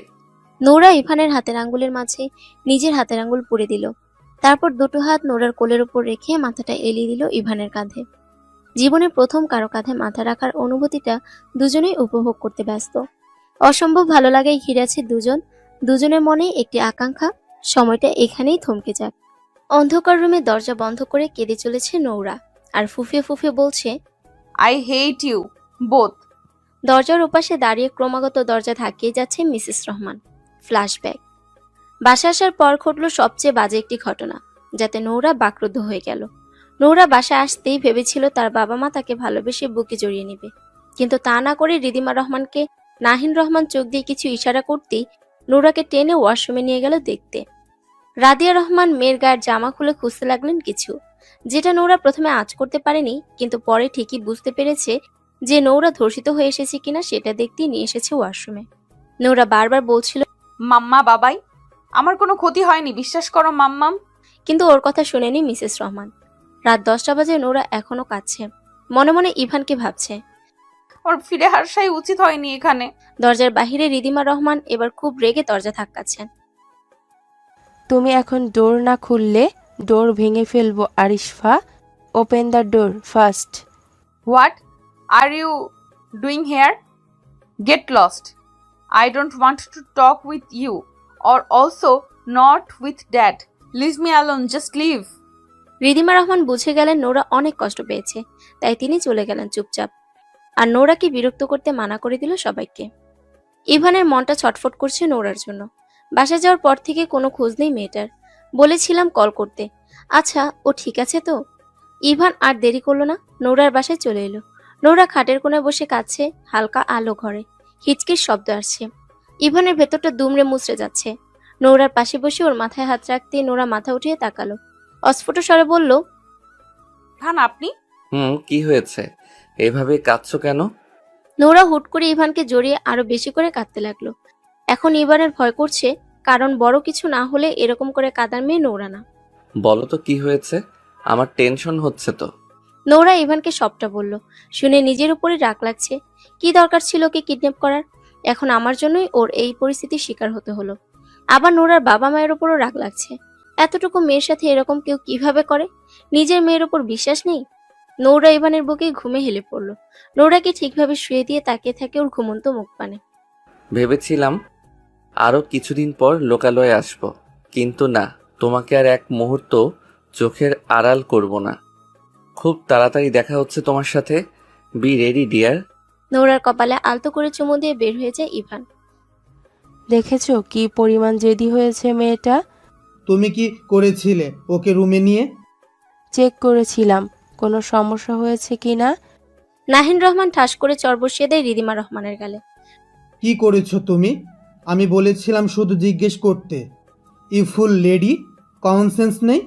Speaker 2: নোরা ইভানের হাতের আঙ্গুলের মাঝে নিজের হাতের আঙ্গুল পুড়ে দিল। তারপর দুটো হাত নোরার কোলের উপর রেখে মাথাটা এলিয়ে দিল ইভানের কাঁধে। জীবনে প্রথম কারো কাঁধে মাথা রাখার অনুভূতিটা দুজনেই উপভোগ করতে ব্যস্ত। অসম্ভব ভালো লাগায় ঘিরে আছে দুজন। দুজনের মনে একটি আকাঙ্ক্ষা, সময়টা এখানেই থমকে যাক। অন্ধকার রুমে দরজা বন্ধ করে কেঁদে চলেছে নৌরা, আর ফুফিয়ে ফুফিয়ে বলছে,
Speaker 1: আই হেট ইউ বোথ।
Speaker 2: দরজার ওপাশে দাঁড়িয়ে ক্রমাগত দরজা ধাক্কিয়ে যাচ্ছে মিসেস রহমান। ফ্ল্যাশব্যাক। বাসা আসার পর ঘটল সবচেয়ে বাজে একটি ঘটনা, যাতে নৌরা বাকরুদ্ধ হয়ে গেল। নৌরা বাসায় আসতেই ভেবেছিল তার বাবা মা তাকে ভালোবেসে বুকে জড়িয়ে নেবে, কিন্তু তা না করে রিদিমা রহমানকে নাহিন রহমান চোখ দিয়ে কিছু ইশারা করতেই নৌরাকে টেনে ওয়াশরুমে নিয়ে গেল দেখতে। রাদিয়া রহমান মেয়ের গায়ের জামা খুলে খুঁজতে লাগলেন কিছু, যেটা নৌরা প্রথমে আঁচ করতে পারেনি, কিন্তু পরে ঠিকই বুঝতে পেরেছে যে নৌরা ধর্ষিত হয়ে এসেছে কিনা সেটা দেখতেই নিয়ে এসেছে ওয়াশরুমে। নৌরা বারবার বলছিল,
Speaker 1: মাম্মা বাবাই, আমার কোনো ক্ষতি হয়নি, বিশ্বাস করো মাম্মাম।
Speaker 2: কিন্তু ওর কথা শুনেনি মিসেস রহমান। রাত 10টা বাজে নৌরা এখনো কাঁদছে। মনে মনে ইভানকে ভাবছে।
Speaker 1: আমার ফিরে আসাই উচিত হয়নি এখানে।
Speaker 2: দরজার বাহিরে রিদিমা রহমান এবার খুব রেগে দরজা ধাক্কাচ্ছেন।
Speaker 6: তুমি এখন ডোর না খুললে ডোর ভেঙে ফেলবো Arishfa. Open the door first.
Speaker 1: What are you doing here? Get lost. I don't want to talk with you or also not with dad. Leave me alone, just leave.
Speaker 2: Ridhima Rahman বুঝে গেলেন নোরা অনেক কষ্ট পেয়েছে, তাই তিনি চলে গেলেন চুপচাপ। আর নোরাকে বিরক্ত করতে মানা করে দিল সবাইকে। ইভানের মনটা ছটফট করছে নোরার জন্য। বাসায় যাওয়ার পর থেকে কোনো খোঁজ নেই মেয়েটার। বলেছিলাম কল করতে। আচ্ছা, ও ঠিক আছে তো? ইভান আর দেরি করলো না, নোরার বাসায় চলে এলো। নোরা খাটের কোণায় বসে কাঁদছে। হালকা আলো ঘরে, হিচকির শব্দ আসছে। ইভানের ভেতরটা দুমড়ে মুচড়ে যাচ্ছে। নোরার পাশে বসে ওর মাথায় হাত রাখতে নোরা মাথা উঠিয়ে তাকালো। অস্ফুট স্বরে বলল,
Speaker 1: ভান আপনি?
Speaker 3: কি হয়েছে? এভাবে কাঁদছো কেন?
Speaker 2: নোরা হুট করে ইভানকে জড়িয়ে আরো বেশি করে কাঁদতে লাগলো। এখন ইভানের ভয় করছে, কারণ বড় কিছু না হলে এরকম করে কাঁদার মেয়ে নোরা না।
Speaker 3: বলো তো কি হয়েছে, আমার টেনশন হচ্ছে তো।
Speaker 2: নোরা ইভানকে সবটা বলল। শুনে নিজের উপরই রাগ লাগছে। কি দরকার ছিল ওকে কিডন্যাপ করার? এখন আমার জন্যই ওর এই পরিস্থিতির শিকার হতে হলো। আবার নোরার বাবা মায়ের উপরও রাগ লাগছে। এতটুকু মেয়ের সাথে এরকম কেউ কিভাবে করে? নিজের মেয়ের উপর বিশ্বাস নেই? নোরা ইভানের বুকে ঘুমে হেলে পড়ল। নোরাকে ঠিকভাবে শুয়ে দিয়ে তাকিয়ে থাকে ওর ঘুমন্ত মুখ পানে।
Speaker 3: ভেবেছিলাম আরো কিছুদিন পর লোকালয়ে আসবো, কিন্তু না, তোমাকে আর এক মুহূর্ত চোখের আড়াল করব না। খুব তাড়াতাড়ি দেখা হচ্ছে তোমার সাথে। B ready deer.
Speaker 2: নোরার কপালে আলতো করে চুমু দিয়ে বের হয়ে যায় ইভান।
Speaker 6: দেখেছো কি পরিমাণ জেদি হয়েছে মেয়েটা?
Speaker 4: তুমি কি করেছিলে ওকে রুমে নিয়ে?
Speaker 6: চেক করেছিলাম কোনো সমস্যা হয়েছে কিনা।
Speaker 2: নাহিন রহমান ঠাস করে চর বসিয়ে দেয় রিদিমা রহমানের গালে।
Speaker 4: কি করেছো তুমি? আমি বলেছিলাম শুধু জিজ্ঞেস করতে। You fool lady, common sense নেই?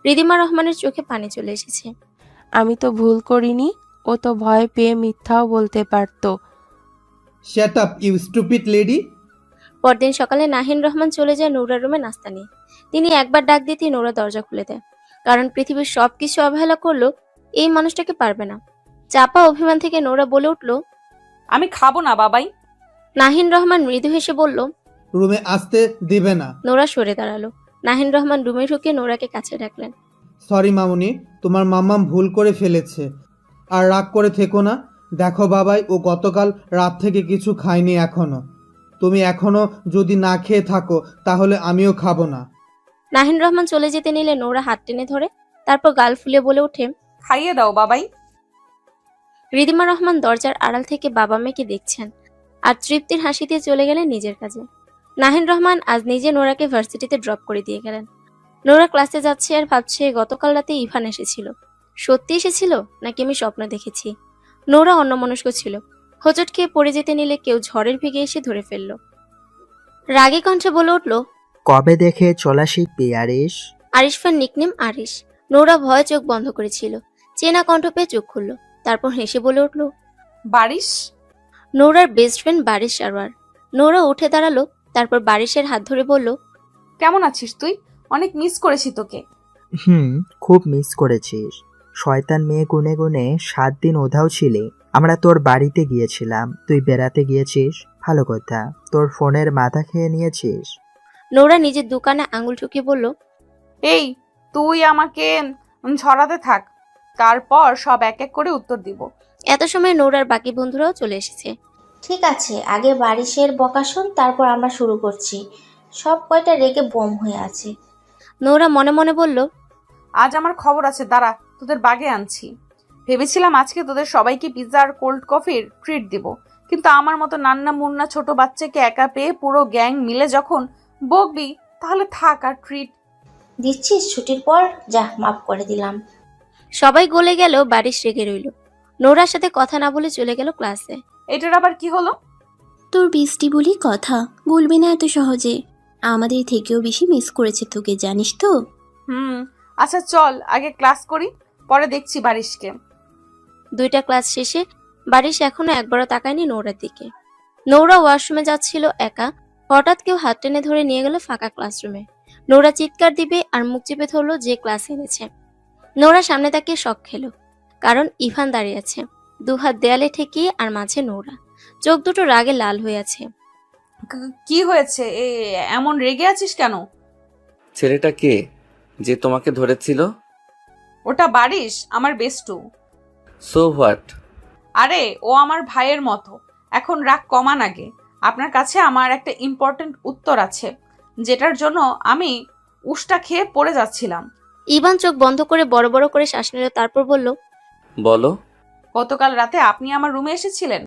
Speaker 2: রিদিমা রহমানের চোখে পানি চলে এসেছে।
Speaker 6: আমি তো ভুল করিনি, ও তো ভয় পেয়ে মিথ্যাও বলতে পারতো।
Speaker 4: Shut up you stupid lady.
Speaker 2: পরদিন সকালে নাহিন রহমান চলে যায় নোরার রুমে নাস্তা নিয়ে। তিনি একবার ডাক দিতেই নোরা দরজা খুলে দেয়। কারণ পৃথিবীর সবকিছু অবহেলা করলো, এই মানুষটাকে পারবে না। চাপা অভিমান থেকে নোরা বলে উঠল।
Speaker 1: আমি খাবো না বাবাই।
Speaker 2: নাহিন রহমান মৃদু হেসে বলল।
Speaker 4: রুমে আসতে দেবে না।
Speaker 2: নোরা সরে দাঁড়ালো। নাহিন রহমান রুমে ঢুকে নোরাকে কাছে ডাকলেন।
Speaker 4: সরি মামুনি, তোমার মাম্মাম ভুল করে ফেলেছে। আর রাগ করে থেকো না। দেখো বাবাই, ও গতকাল রাত থেকে কিছু খায়নি এখনো। তুমি এখনো যদি না খেয়ে থাকো তাহলে আমিও খাবো না।
Speaker 2: নাহিন রহমান চলে যেতে নিলে নোরা হাত টেনে ধরে, তারপর গাল ফুলে বলে ওঠে।
Speaker 1: খাইয়ে দাও বাবাই।
Speaker 2: রিদিমা রহমান দরজার আড়াল থেকে বাবা মেয়েকে দেখছেন আর তৃপ্তির হাসি দিয়ে চলে গেলেন নিজের কাজে। নাহিন রহমান আজ নিজে নোরাকে ভার্সিটিতে ড্রপ করে দিয়ে গেলেন। নোরা ক্লাসে যাচ্ছে আর ভাবছে গতকাল রাতে ইভান এসেছিল। সত্যি এসেছিল নাকি আমি স্বপ্ন দেখেছি? নোরা অন্যমনস্ক ছিল। হোঁচট খেয়ে পড়ে যেতে নিলে কেউ ঝড়ের ভেগে এসে ধরে ফেলল। রাগী কণ্ঠে বলে উঠল।
Speaker 8: কবে দেখে চলা শিখবি আরিশ?
Speaker 2: আরিশফার নিকনেম আরিশ। নোরা ভয়ে চোখ বন্ধ করেছিল। চেনা কণ্ঠ পেয়ে চোখ খুলল, তারপর হেসে বলে উঠল।
Speaker 1: বারিশ?
Speaker 2: নোরার বেস্ট ফ্রেন্ড বারিশ সারওয়ার। নোরা উঠে দাঁড়ালো, তারপর বারিশের হাত ধরে বলল।
Speaker 1: কেমন আছিস তুই? অনেক মিস করেছি তোকে।
Speaker 8: খুব মিস করেছিস। শয়তান মেয়ে গুনে গুনে 7 দিন ওধাও ছিলে। আমরা তোর বাড়িতে গিয়েছিলাম, তুই বেড়াতে গিয়েছিস, ভালো কথা। তোর ফোনের মাথা খেয়ে নিয়েছিস।
Speaker 2: নোরা নিজের দোকানে আঙুল ঠুকিয়ে বলল।
Speaker 1: এই, তুই আমাকে ঝরাতে থাক, তারপর সব এক এক করে উত্তর দিব।
Speaker 2: এত সময় নোরার বাকি বন্ধুরাও চলে এসেছে।
Speaker 9: ঠিক আছে, আগে বারিশের বকা শোন, তারপর আমরা শুরু করছি। সব কয়টা রেগে বোম হয়ে আছে।
Speaker 2: নোরা মনে মনে বলল।
Speaker 1: আজ আমার খবর আছে, দাঁড়া, তোদের বাগে আনছি। ভেবেছিলাম আজকে তোদের সবাইকে পিৎজা আর কোল্ড কফির ট্রিট দিব, কিন্তু আমার মতো নান্না মুন্না ছোট বাচ্চাকে একা পেয়ে পুরো গ্যাং মিলে যখন বকবি, তাহলে থাক আর ট্রিট
Speaker 9: দিচ্ছিস ছুটির পর? যা, মাফ করে দিলাম।
Speaker 2: সবাই গলে গেল, বারিশ রেগে রইল। নোরার সাথে কথা না বলে চলে গেল ক্লাসে।
Speaker 1: এটার আবার কি হলো?
Speaker 10: তোর বৃষ্টি বলি কথা, বলবি না এত সহজে। আমাদের থেকেও বেশি মিস করেছে তোকে, জানিস তো।
Speaker 1: আচ্ছা চল আগে ক্লাস করি, পরে দেখছি বারিশকে।
Speaker 2: 2টা ক্লাস শেষে বারিশ এখনো একবারও তাকায়নি নোরার দিকে। নোরা ওয়াশরুমে যাচ্ছিল একা, হঠাৎ কেউ হাত টেনে ধরে নিয়ে গেল ফাঁকা ক্লাসরুমে। নোরা চিৎকার দিবে আর মুখ চেপে ধরলো যে ক্লাস এনেছে। নোরা সামনে তাকিয়ে শক খেলো, কারণ ইভান দাঁড়িয়ে আছে, 2 হাত দেয়ালে ঠেকিয়ে, আর মাঝে নোরা। চোখ দুটো রাগে লাল হয়ে আছে।
Speaker 1: কি হয়েছে? এমন রেগে আছিস কেন?
Speaker 3: ছেলেটা কে যে তোমাকে ধরেছিল?
Speaker 1: ওটা বারিশ, আমার বেস্টু।
Speaker 3: So what?
Speaker 1: আরে ও আমার ভাইয়ের মতো, এখন রাগ কমান আগে। আপনার কাছে আমার একটা ইম্পর্টেন্ট উত্তর আছে, যেটার জন্য আমি উষ্টা খেয়ে পড়ে যাচ্ছিলাম।
Speaker 2: ইভান চোখ বন্ধ করে বড় বড় করে শ্বাস নিল, তারপর বলল।
Speaker 3: বলো।
Speaker 1: গতকাল রাতে আপনি আমার রুমে এসেছিলেন।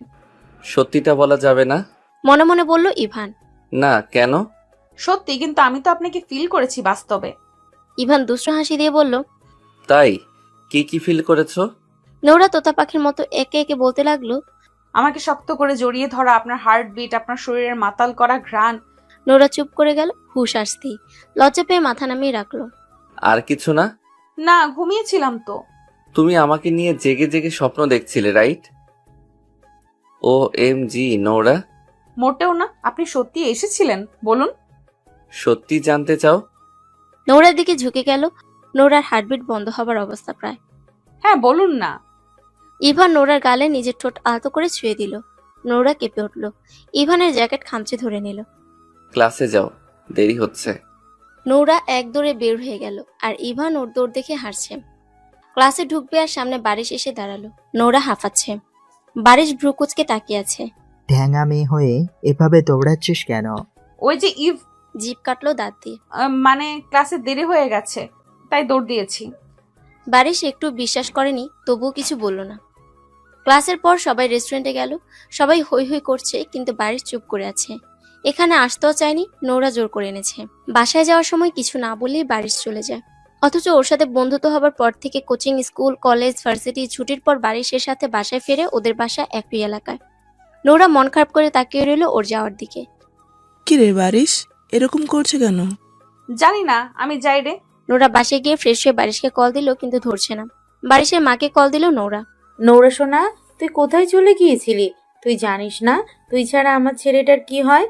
Speaker 3: সত্যিটা বলা যাবে না?
Speaker 2: মনে মনে বলল ইভান।
Speaker 3: না, কেন?
Speaker 1: সত্যি, কিন্তু আমি তো আপনাকে ফিল করেছি বাস্তবে।
Speaker 2: ইভান দুষ্টু হাসি দিয়ে বলল।
Speaker 3: তাই? কি ফিল করেছো?
Speaker 2: নোরা তোতা পাখির মতো একে একে বলতে লাগলো।
Speaker 1: আমাকে শক্ত করে জড়িয়ে ধরা, আপনার হার্টবিট, আপনার শরীরের মাতাল করা ঘ্রাণ।
Speaker 2: নোরা চুপ করে গেল, হুশ আসতেই লজ্জা পেয়ে মাথা নামিয়ে রাখলো।
Speaker 3: আর কিছু না?
Speaker 1: না, ঘুমিয়েছিলাম তো।
Speaker 3: তুমি আমাকে নিয়ে জেগে জেগে স্বপ্ন দেখছিলে, রাইট? OMG Nora.
Speaker 1: মোটেও না, আপনি সত্যি এসেছিলেন, বলুন।
Speaker 3: সত্যি জানতে চাও?
Speaker 2: নোরার দিকে ঝুঁকে গেল। নোরার হার্টবিট বন্ধ হবার অবস্থা প্রায়।
Speaker 1: হ্যাঁ বলুন না।
Speaker 2: ইভান নোরার গালে নিজের ঠোঁট আলতো করে ছুঁয়ে দিল। নোরা কেঁপে উঠল। ইভানের জ্যাকেট খামচে ধরে নিল।
Speaker 3: ক্লাসে যাও, দেরি হচ্ছে।
Speaker 2: নোরা এক দৌড়ে বের হয়ে গেল, আর ইভান ওর দৌড় দেখে হাসছে। ক্লাসে ঢুকবে আর সামনে বারিশ এসে দাঁড়ালো। নোরা হাঁফাচ্ছে। বারিশ ভ্রুকুচকে তাকিয়ে আছে।
Speaker 8: ঢ্যাঙা মেয়ে হয়ে এভাবে দৌড়াচ্ছিস কেন?
Speaker 1: ওই যে
Speaker 2: জিভ কাটলো দাঁত দিয়ে।
Speaker 1: মানে ক্লাসে দেরি হয়ে গেছে, তাই দৌড় দিয়েছি।
Speaker 2: বারিশ একটু বিশ্বাস করেনি, তবুও কিছু বলল না। ক্লাসের পর সবাই রেস্টুরেন্টে গেল। সবাই হই হই করছে, কিন্তু বারিশ চুপ করে আছে। এখানে আসতেও চায়নি, নোরা জোর করে এনেছে। বাসায় যাওয়ার সময় কিছু না বলেই বারিশ চলে যায়। অথচ ওর সাথে বন্ধুত্ব হবার পর থেকে কোচিং, স্কুল, কলেজ, ভার্সিটি ছুটির পর বারিশের সাথে বাসায় ফেরে ওদের বাসা একই এলাকায়। নোরা মন খারাপ করে তাকিয়ে রইল ওর যাওয়ার দিকে।
Speaker 11: কি রে বারিশ, এরকম করছে কেন?
Speaker 1: জানি না, আমি যাই রে।
Speaker 2: নোরা বাসায় গিয়ে ফ্রেশ হয়ে বারিশকে কল দিল, কিন্তু ধরছে না। বারিশের মাকে কল দিল নোরা।
Speaker 12: নোরা সোনা, তুই কোথায় চলে গিয়েছিলি? তুই জানিস না তুই ছাড়া আমার ছেলেটার কি হয়?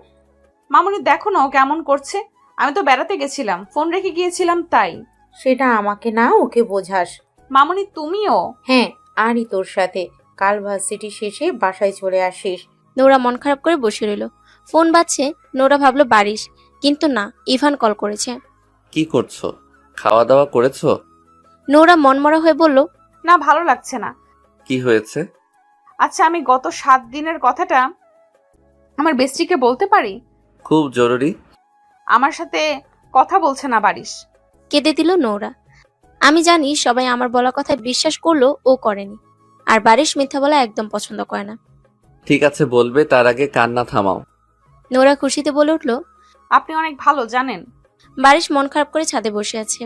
Speaker 1: মামুনি দেখো না ও কেমন করছে। আমি তো বেড়াতে গেছিলাম, ফোন রেখে গিয়েছিলাম তাই।
Speaker 12: সেটা আমাকে না, ওকে বোঝাস।
Speaker 1: মামুনি তুমিও?
Speaker 12: হ্যাঁ, আরই তোর সাথে। কাল ভার্সিটি শেষে বাসায় চলে আসিস।
Speaker 2: নোরা মন খারাপ করে বসে রইল। ফোন বাজছে। নোরা ভাবলো বারিশ, কিন্তু না, ইভান কল করেছে।
Speaker 3: কি করছো? খাওয়া দাওয়া করেছো?
Speaker 2: নোরা মনমরা হয়ে বলল,
Speaker 1: না, ভালো লাগছে না।
Speaker 3: কি হয়েছে?
Speaker 1: আচ্ছা, আমি গত 7 দিনের কথাটা আমার বেস্টিকে বলতে পারি?
Speaker 3: খুব জরুরি।
Speaker 1: আমার সাথে কথা বলছে না বারিশ।
Speaker 2: কেঁদে দিল নোরা। আমি জানি সবাই আমার বলা কথায় বিশ্বাস করলো, ও করেনি। আর বারিশ মিথ্যা বলা একদম পছন্দ করে না।
Speaker 3: ঠিক আছে, বলবে, তার আগে কান্না থামাও।
Speaker 2: নোরা খুশিতে বলে উঠল।
Speaker 1: আপনি অনেক ভালো জানেন।
Speaker 2: বারিশ মন খারাপ করে ছাদে বসে আছে।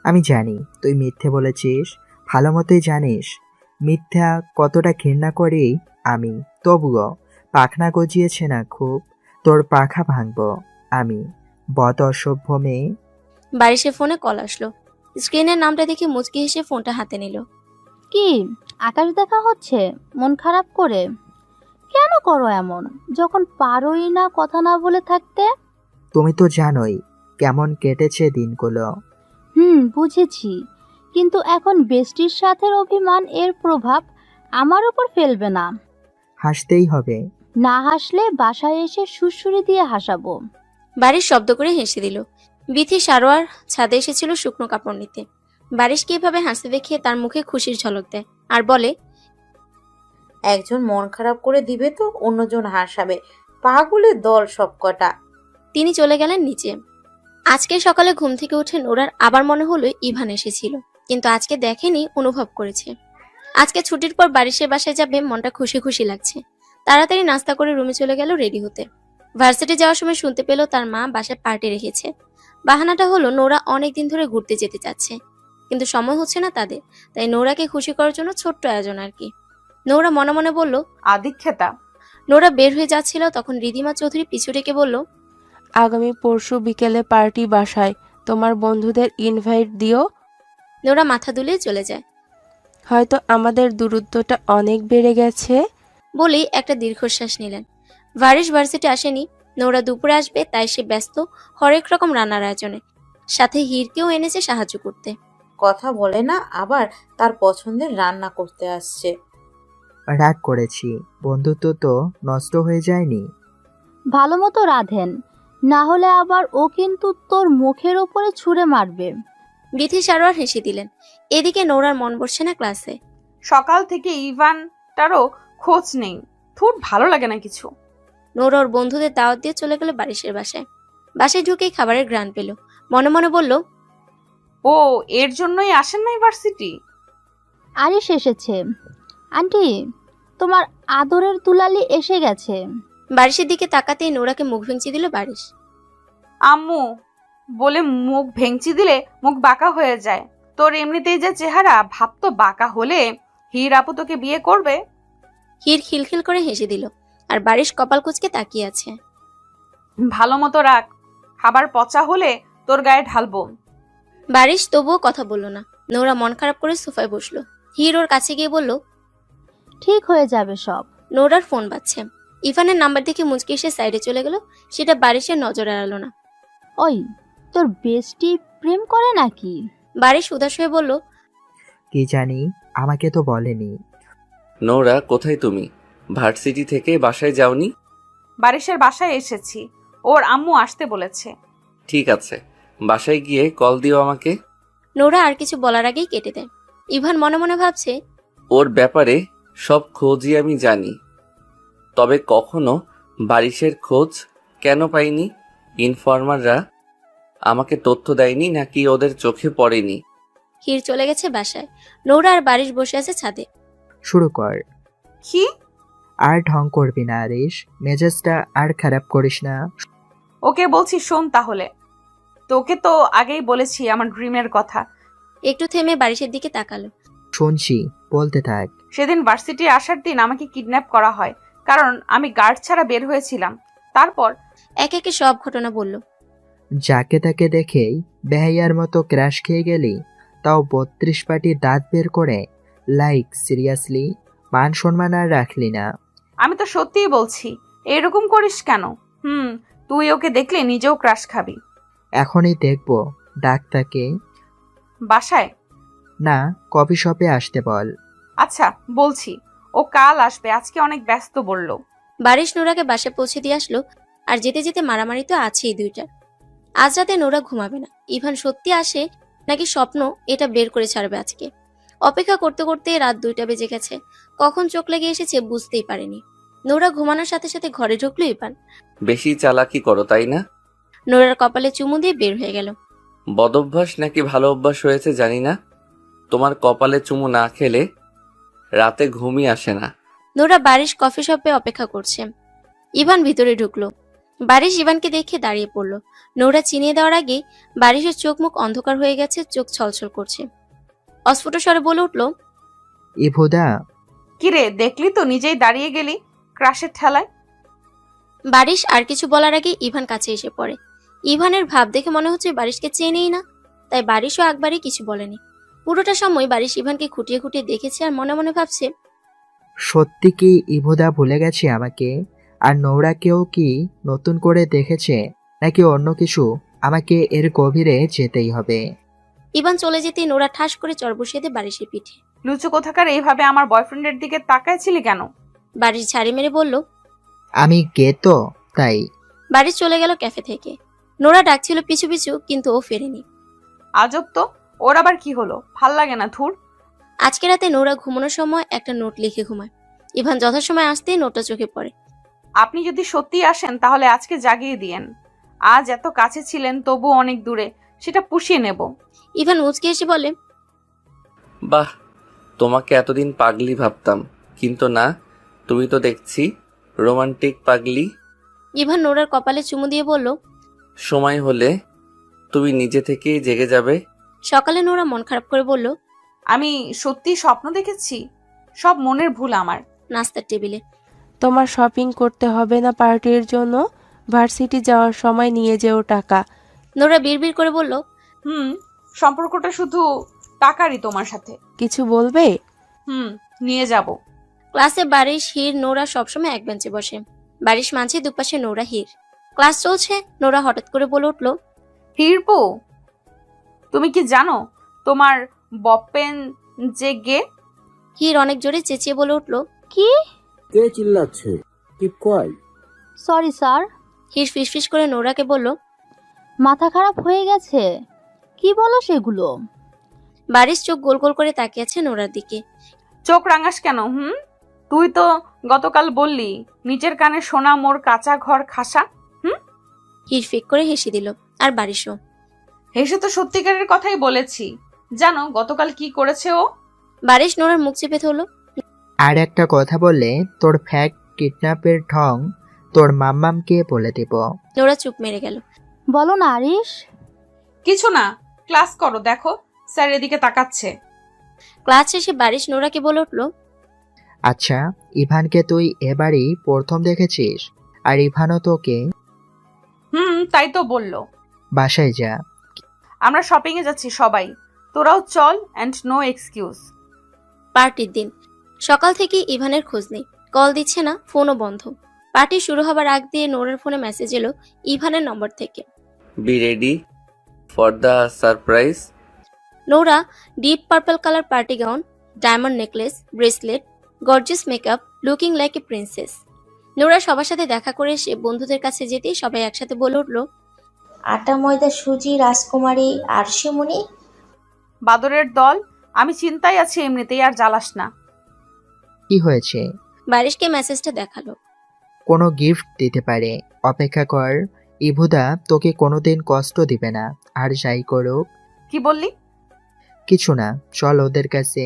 Speaker 8: আমি জানি তুই মিথ্যে বলেছিস, ভালো মতোই জানিস মিথ্যা কতটা ঘৃণা করি আমি। তবুও পাখনা গজিয়েছে না খুব, তোর পাখা ভাঙবো আমি, বদ অসভ্য মেয়ে।
Speaker 2: বারিশের ফোনে কল আসলো। স্ক্রিনের নামটা দেখে মুচকি হেসে ফোনটা হাতে নিল।
Speaker 13: কি আকাশ দেখা হচ্ছে মন খারাপ করে? কেন করো এমন, যখন পারোই না কথা না বলে থাকতে?
Speaker 8: তুমি তো জানোই কেমন কেটেছে দিনগুলো।
Speaker 13: বুঝেছি, কিন্তু এখন বেস্টির সাথে অভিমান এর প্রভাব আমার উপর ফেলবে না।
Speaker 8: হাসতেই হবে।
Speaker 13: না হাসলে বাসায় এসে সুড়সুড়ি দিয়ে হাসাবো।
Speaker 2: বারিশ শব্দ করে হেসে দিল। বিথি সারোয়ার ছাদে এসেছিল শুকনো কাপড় নিতে। বারিশকে এভাবে হাসতে দেখে তার মুখে খুশির ঝলক দেয় আর বলে,
Speaker 12: একজন মন খারাপ করে দিবে তো অন্যজন হাসাবে। পাগলের দল সবকটা।
Speaker 2: তিনি চলে গেলেন নিচে। আজকে সকালে ঘুম থেকে উঠে নোরার আবার মনে হলো ইভান এসেছিল, কিন্তু আজকে দেখেনি, অনুভব করেছে। আজকে ছুটির পর বারিশের বাসায় যাবে, মনটা খুশি খুশি লাগছে। তাড়াতাড়ি নাস্তা করে রুমে চলে গেল রেডি হতে। ভার্সিটি যাওয়ার সময় শুনতে পেল তার মা বাসায় পার্টি রেখেছে। বাহানাটা হলো নোরা অনেকদিন ধরে ঘুরতে যেতে চাচ্ছে, কিন্তু সময় হচ্ছে না তাদের, তাই নোরাকে খুশি করার জন্য ছোট্ট আয়োজন আর কি। নোরা মনে মনে বলল,
Speaker 1: আদিক্ষেতা।
Speaker 2: নোরা বের হয়ে যাচ্ছিল, তখন রিদিমা চৌধুরী পিছু ডেকে বলল,
Speaker 6: আগামী পরশু বিকেলে পার্টি বাসায়, তোমার বন্ধুদের ইনভাইট দিও।
Speaker 2: নোরা মাথা দুলিয়ে চলে যায়।
Speaker 6: হয়তো আমাদের দূরত্বটা অনেক বেড়ে গেছে।
Speaker 2: বলেই একটা দীর্ঘশ্বাস নিলেন। বারিশ ভার্সিটি আসেনি। নোরা দুপুরে আসবে, তাই সে ব্যস্ত হরেক রকম রান্নার আয়োজনে। সাথে হিরকেও এনেছে সাহায্য করতে।
Speaker 12: কথা বলে না, আবার তার পছন্দের রান্না করতে আসছে।
Speaker 8: রাগ করেছি, বন্ধুত্ব তো নষ্ট হয়ে যায়নি।
Speaker 13: ভালো মতো রাঁধেন, না হলে আবার ও কিন্তু তোর মুখের ওপরে ছুঁড়ে মারবে।
Speaker 2: বিথি সারোয়ার হেসে দিলেন। এদিকে নোরার মন বসছে না ক্লাসে।
Speaker 1: সকাল থেকে ইভানটারও খোঁজ নেই। থুর, ভালো লাগে না কিছু।
Speaker 2: নোরা ওর বন্ধুদের দাওয়াত দিয়ে চলে গেল বারিশের বাসায়। বাসায় ঢুকেই খাবারের ঘ্রাণ পেল। মনে মনে বলল,
Speaker 1: ও এর জন্যই আসেন না ইউনিভার্সিটি।
Speaker 13: আরিশ এসেছে। আন্টি, তোমার আদরের দুলালি এসে গেছে।
Speaker 2: বারিশের দিকে তাকাতেই নোরাকে মুখ ভেঙচি দিল বারিশ।
Speaker 1: আম্মু বলে মুখ ভেঙচি দিলে মুখ বাঁকা হয়ে যায়। তোর এমনিতেই যে চেহারা, ভাবতো বাঁকা হলে হির আপু তোকে বিয়ে করবে।
Speaker 2: হির খিলখিল করে হেসে দিল, আর বারিশ কপাল কুঁচকে তাকিয়ে আছে।
Speaker 1: ভালো মতো রাখ, খাবার পচা হলে তোর গায়ে ঢালবো।
Speaker 2: বারিশ তবুও কথা বলল না। নোরা মন খারাপ করে সোফায় বসলো। হির ওর কাছে গিয়ে বলল,
Speaker 13: ঠিক হয়ে যাবে সব।
Speaker 2: নোরার ফোন বাজছে। ইভানের নাম্বার দেখে মুচকি এসে সাইডে চলে গেল। সেটা বারিশের নজর এড়ালো না।
Speaker 13: ওই, তোর বেস্টি প্রেম করে নাকি?
Speaker 2: বারিশ উদাস হয়ে বলল,
Speaker 8: কি জানি, আমাকে তো বলেনি।
Speaker 3: নোরা, কোথায় তুমি? ভার্সিটি থেকে বাসায় যাওনি?
Speaker 1: বারিশের বাসায় এসেছি, ওর আম্মু আসতে বলেছে।
Speaker 3: ঠিক আছে, বাসায় গিয়ে কল দিও আমাকে।
Speaker 2: নোরা আর কিছু বলার আগেই কেটে দেয়। ইভান মনে মনে ভাবছে,
Speaker 3: ওর ব্যাপারে সব খোঁজই আমি জানি, তবে কখনো বারিশের খোঁজ কেন পাইনি? ইনফরমাররা আমাকে তথ্য দেয়নি নাকি ওদের চোখে পড়েনি?
Speaker 2: হির চলে গেছে বাসায়। নোরা আর বারিশ বসে আছে ছাদে।
Speaker 8: শুরু কর।
Speaker 1: কি?
Speaker 8: আর ঢং করবি না আরিশ, মেজাজটা আর খারাপ করিস না।
Speaker 1: ওকে বলছি, শোন তাহলে। তোকে তো আগেই বলেছি আমার ড্রিমের কথা।
Speaker 2: একটু থেমে বারিশের দিকে তাকালো।
Speaker 8: শুনছি, বলতে থাক।
Speaker 1: সেদিন ভার্সিটি আসার দিন আমাকে কিডন্যাপ করা হয়, কারণ আমি গার্ড ছাড়া বের হয়েছিলাম। তারপর
Speaker 2: এক একে সব ঘটনা বলল।
Speaker 8: যাকে তাকে দেখেই বেহাইয়ার মতো ক্র্যাশ খেয়ে গেলি, তাও 32 পাটি দাঁত বের করে। লাইক সিরিয়াসলি, মান সম্মান আর রাখলি না।
Speaker 1: আমি তো সত্যিই বলছি, এরকম করিস কেন? তুই ওকে দেখলে নিজেও ক্রাশ খাবি।
Speaker 8: এখনই দেখবো, ডাক তাকে।
Speaker 1: বাসায়?
Speaker 8: না, কফি শপে আসতে বল।
Speaker 1: আচ্ছা বলছি, ও কাল আসবে, আজকে অনেক ব্যস্ত বলল।
Speaker 2: বারিশ নোরাকে বাসায় পৌঁছে দিয়ে আসলো। আর যেতে যেতে মারামারি তো আছেই দুইটার। আজ রাতে নোরা ঘুমাবে না। ইভান সত্যি আসে নাকি স্বপ্ন, এটা বের করে ছাড়বে আজকে। অপেক্ষা করতে করতে রাত 2টা বেজে গেছে। কখন চোখ লেগে এসেছে বুঝতেই পারেনি। নোরা ঘুমানোর সাথে সাথে ঘরে ঢুকলো ইভান।
Speaker 3: বেশি চালাকি করো তাই না?
Speaker 2: নোরার কপালে চুমু দিয়ে বের হয়ে গেল।
Speaker 3: বদভ্যাস নাকি ভালো অভ্যাস হয়েছে জানি না, তোমার কপালে চুমু না খেলে রাতে ঘুমই আসে না।
Speaker 2: নোরা বারিশ কফি শপে অপেক্ষা করছে। ইভান ভিতরে ঢুকলো। বারিশ ইভানকে দেখে দাঁড়িয়ে পড়লো। নোরা চিনিয়ে দেওয়ার আগে বারিশের চোখ মুখ অন্ধকার হয়ে গেছে, চোখ ছলছল করছে। অস্ফুট স্বরে বলে উঠলো,
Speaker 8: ইভুদা।
Speaker 1: কিরে, দেখলি তো নিজেই দাঁড়িয়ে গেলি ক্রাশের ঠেলায়।
Speaker 2: বারিশ আর কিছু বলার আগে ইভান কাছে এসে পড়ে। ইভানের ভাব দেখে মনে হচ্ছে বারিশকে চেনেই না, তাই বারিশও একবারই কিছু বলেনি। পুরোটা সময় বারিশ ইভানকে খুঁটিয়ে খুঁটিয়ে দেখেছে আর মনে মনে ভাবছে,
Speaker 8: সত্যি কি ইভুদা ভুলে গেছে আমাকে? আর নৌরাকেও কি নতুন করে দেখেছে নাকি অন্য কিছু? আমাকে এর গভীরে যেতেই হবে।
Speaker 2: ইভান চলে যেতেই নোরা ঠাস করে চড় বসিয়ে দেয় বারিশের পিঠে।
Speaker 1: লুচু কোথাকার, এইভাবে আমার বয়ফ্রেন্ডের দিকে তাকাইছিলি কেন?
Speaker 2: বারিশ ঝাড়ি মেরে বলল,
Speaker 8: আমি গে তো তাই।
Speaker 2: বারিশ চলে গেল ক্যাফে থেকে। নোরা ডাকছিল পিছু পিছু, কিন্তু ও ফেরেনি।
Speaker 1: আজব তো, ওর আবার কি হলো? ভাল লাগে না ধুর।
Speaker 2: আজকে রাতে নোরা ঘুমানোর সময় একটা নোট লিখে ঘুমায়। ইভান যথাসময় আসতেই নোটটা চোখে পড়ে।
Speaker 1: আপনি যদি সত্যি আসেন তাহলে আজকে জাগিয়ে দিয়েন। আজ এত কাছে ছিলেন তবু অনেক দূরে, সেটা পুষিয়ে নেব।
Speaker 2: ইভান মুচকে এসে বলে,
Speaker 3: বাহ, তোমাকে এতদিন পাগলি ভাবতাম, কিন্তু না, তুমি তো দেখছি রোমান্টিক পাগলি।
Speaker 2: ইভান নোরার কপালে চুমু দিয়ে বলল,
Speaker 3: সময় হলে তুমি নিজে থেকেই জেগে যাবে।
Speaker 2: সকালে নোরা মন খারাপ করে বলল,
Speaker 1: আমি সত্যি স্বপ্ন দেখেছি, সব মনের ভুল আমার।
Speaker 2: নাস্তার টেবিলে,
Speaker 6: তোমার শপিং করতে হবে না পার্টির জন্য, ভার্সিটি যাওয়ার সময় নিয়ে যেও টাকা।
Speaker 2: নোরা বিড়বিড় করে বলল,
Speaker 1: সম্পর্কটা শুধু টাকারই তোমার সাথে।
Speaker 6: কিছু বলবে?
Speaker 1: নিয়ে যাব।
Speaker 2: ক্লাসে বারিশ, হির, নোরা সবসময় এক বেঞ্চে বসে। বারিশ মাঝে, দুপাশে নোরা, হির। ক্লাস চলছে। নোরা হঠাৎ করে বলে উঠল,
Speaker 1: হিরপু, তুমি কি জানো তোমার বপেন যে গে?
Speaker 2: হির অনেক জোরে চেঁচিয়ে বলে উঠল,
Speaker 13: কি?
Speaker 14: কে চিল্লাচ্ছে? Keep quiet.
Speaker 13: Sorry sir.
Speaker 2: হির ফিসফিস করে নোরাকে বলল,
Speaker 13: মাথা খারাপ হয়ে গেছে, কি বলো সেগুলো?
Speaker 2: বারিশ চোখ গোল গোল করে তাকিয়ে আছে নোরার দিকে।
Speaker 1: চোখ রাঙাস কেন? তুই তো গতকাল বললি নিচের কানে শোনা মোর কাঁচা ঘর খাসা।
Speaker 2: হির ফিক করে হেসে দিল। আর বারিশও
Speaker 1: হেসে তো সত্যিকারের কথাই বলেছি। জানো গতকাল কি করেছে ও?
Speaker 2: বারিশ নোরার মুখ চেপে ধরলো।
Speaker 8: আর একটা কথা বললে তোর ফ্যাক কিডন্যাপের ঢং তোর মাম্মামকে বলে দেব।
Speaker 2: নোরা চুপ মেরে গেল।
Speaker 13: বলো না আরিশ।
Speaker 1: কিছু না, ক্লাস করো, দেখো স্যার এদিকে তাকাচ্ছে।
Speaker 2: ক্লাস শেষে বারিশ নোরাকে বলে উঠল,
Speaker 8: আচ্ছা, ইভানকে তুই এবারই প্রথম দেখেছিস? আর ইভানও তোকে?
Speaker 1: তাই তো বললো।
Speaker 8: বাসায় যা,
Speaker 1: আমরা শপিং এ যাচ্ছি সবাই, তোরাও চল, এন্ড নো এক্সকিউজ।
Speaker 2: পার্টির দিন সকাল থেকে ইভানের খোঁজ নেই। কল দিচ্ছে না, ফোনও বন্ধ। পার্টি শুরু হবার আগ দিয়ে নোরার ফোনে মেসেজ এলো ইভানের নম্বর থেকে।
Speaker 3: Be ready for the surprise.
Speaker 2: Nora deep purple colour party gown, diamond necklace, bracelet, gorgeous makeup, looking like a princess. Nora সবার সাথে দেখা করে এসে বন্ধুদের কাছে যেতেই সবাই একসাথে বলে উঠল,
Speaker 9: আটা ময়দা সুজি রাজকুমারী আরশিমুনি।
Speaker 1: বাদরের দল, আমি চিন্তায় আছি এমনিতেই, আর জ্বালাস না।
Speaker 8: কি হয়েছে?
Speaker 2: বারিশকে মেসেজটা দেখালো।
Speaker 8: কোনো গিফট দিতে পারে, অপেক্ষা কর। ইভুদা তোকে কোনোদিন কষ্ট দিবে না, আর যাই করুক।
Speaker 1: কি বললি?
Speaker 8: কিছু না, চল ওদের কাছে।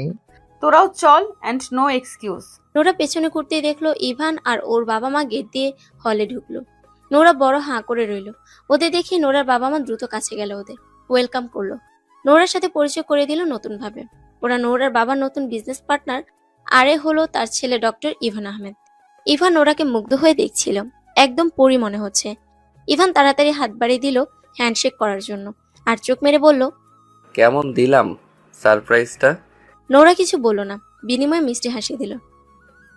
Speaker 1: তোরাও চল, এন্ড নো এক্সকিউজ।
Speaker 2: নোরা পেছনে ঘুরতেই দেখলো ইভান আর ওর বাবা মা গেট দিয়ে হলে ঢুকলো। নোরা বড় হাঁ করে রইল। ওদের দেখে নোরার বাবা মা দ্রুত কাছে গেল, ওদের ওয়েলকাম করলো। নোরার সাথে পরিচয় করে দিল নতুন ভাবে। ওরা নোরার বাবার নতুন বিজনেস পার্টনার, আরে হলো তার ছেলে ডক্টর ইভান আহমেদ। ইভান নোরাকে মুগ্ধ হয়ে দেখছিল, একদম পরি মনে হচ্ছে। ইভান তাড়াতাড়ি হাত বাড়িয়ে দিল হ্যান্ডশেক করার জন্য, আর চোখ মেরে বলল,
Speaker 3: কেমন দিলাম সারপ্রাইজটা?
Speaker 2: নোরা কিছু বলল না, বিনিময়ে মিষ্টি হাসি দিল।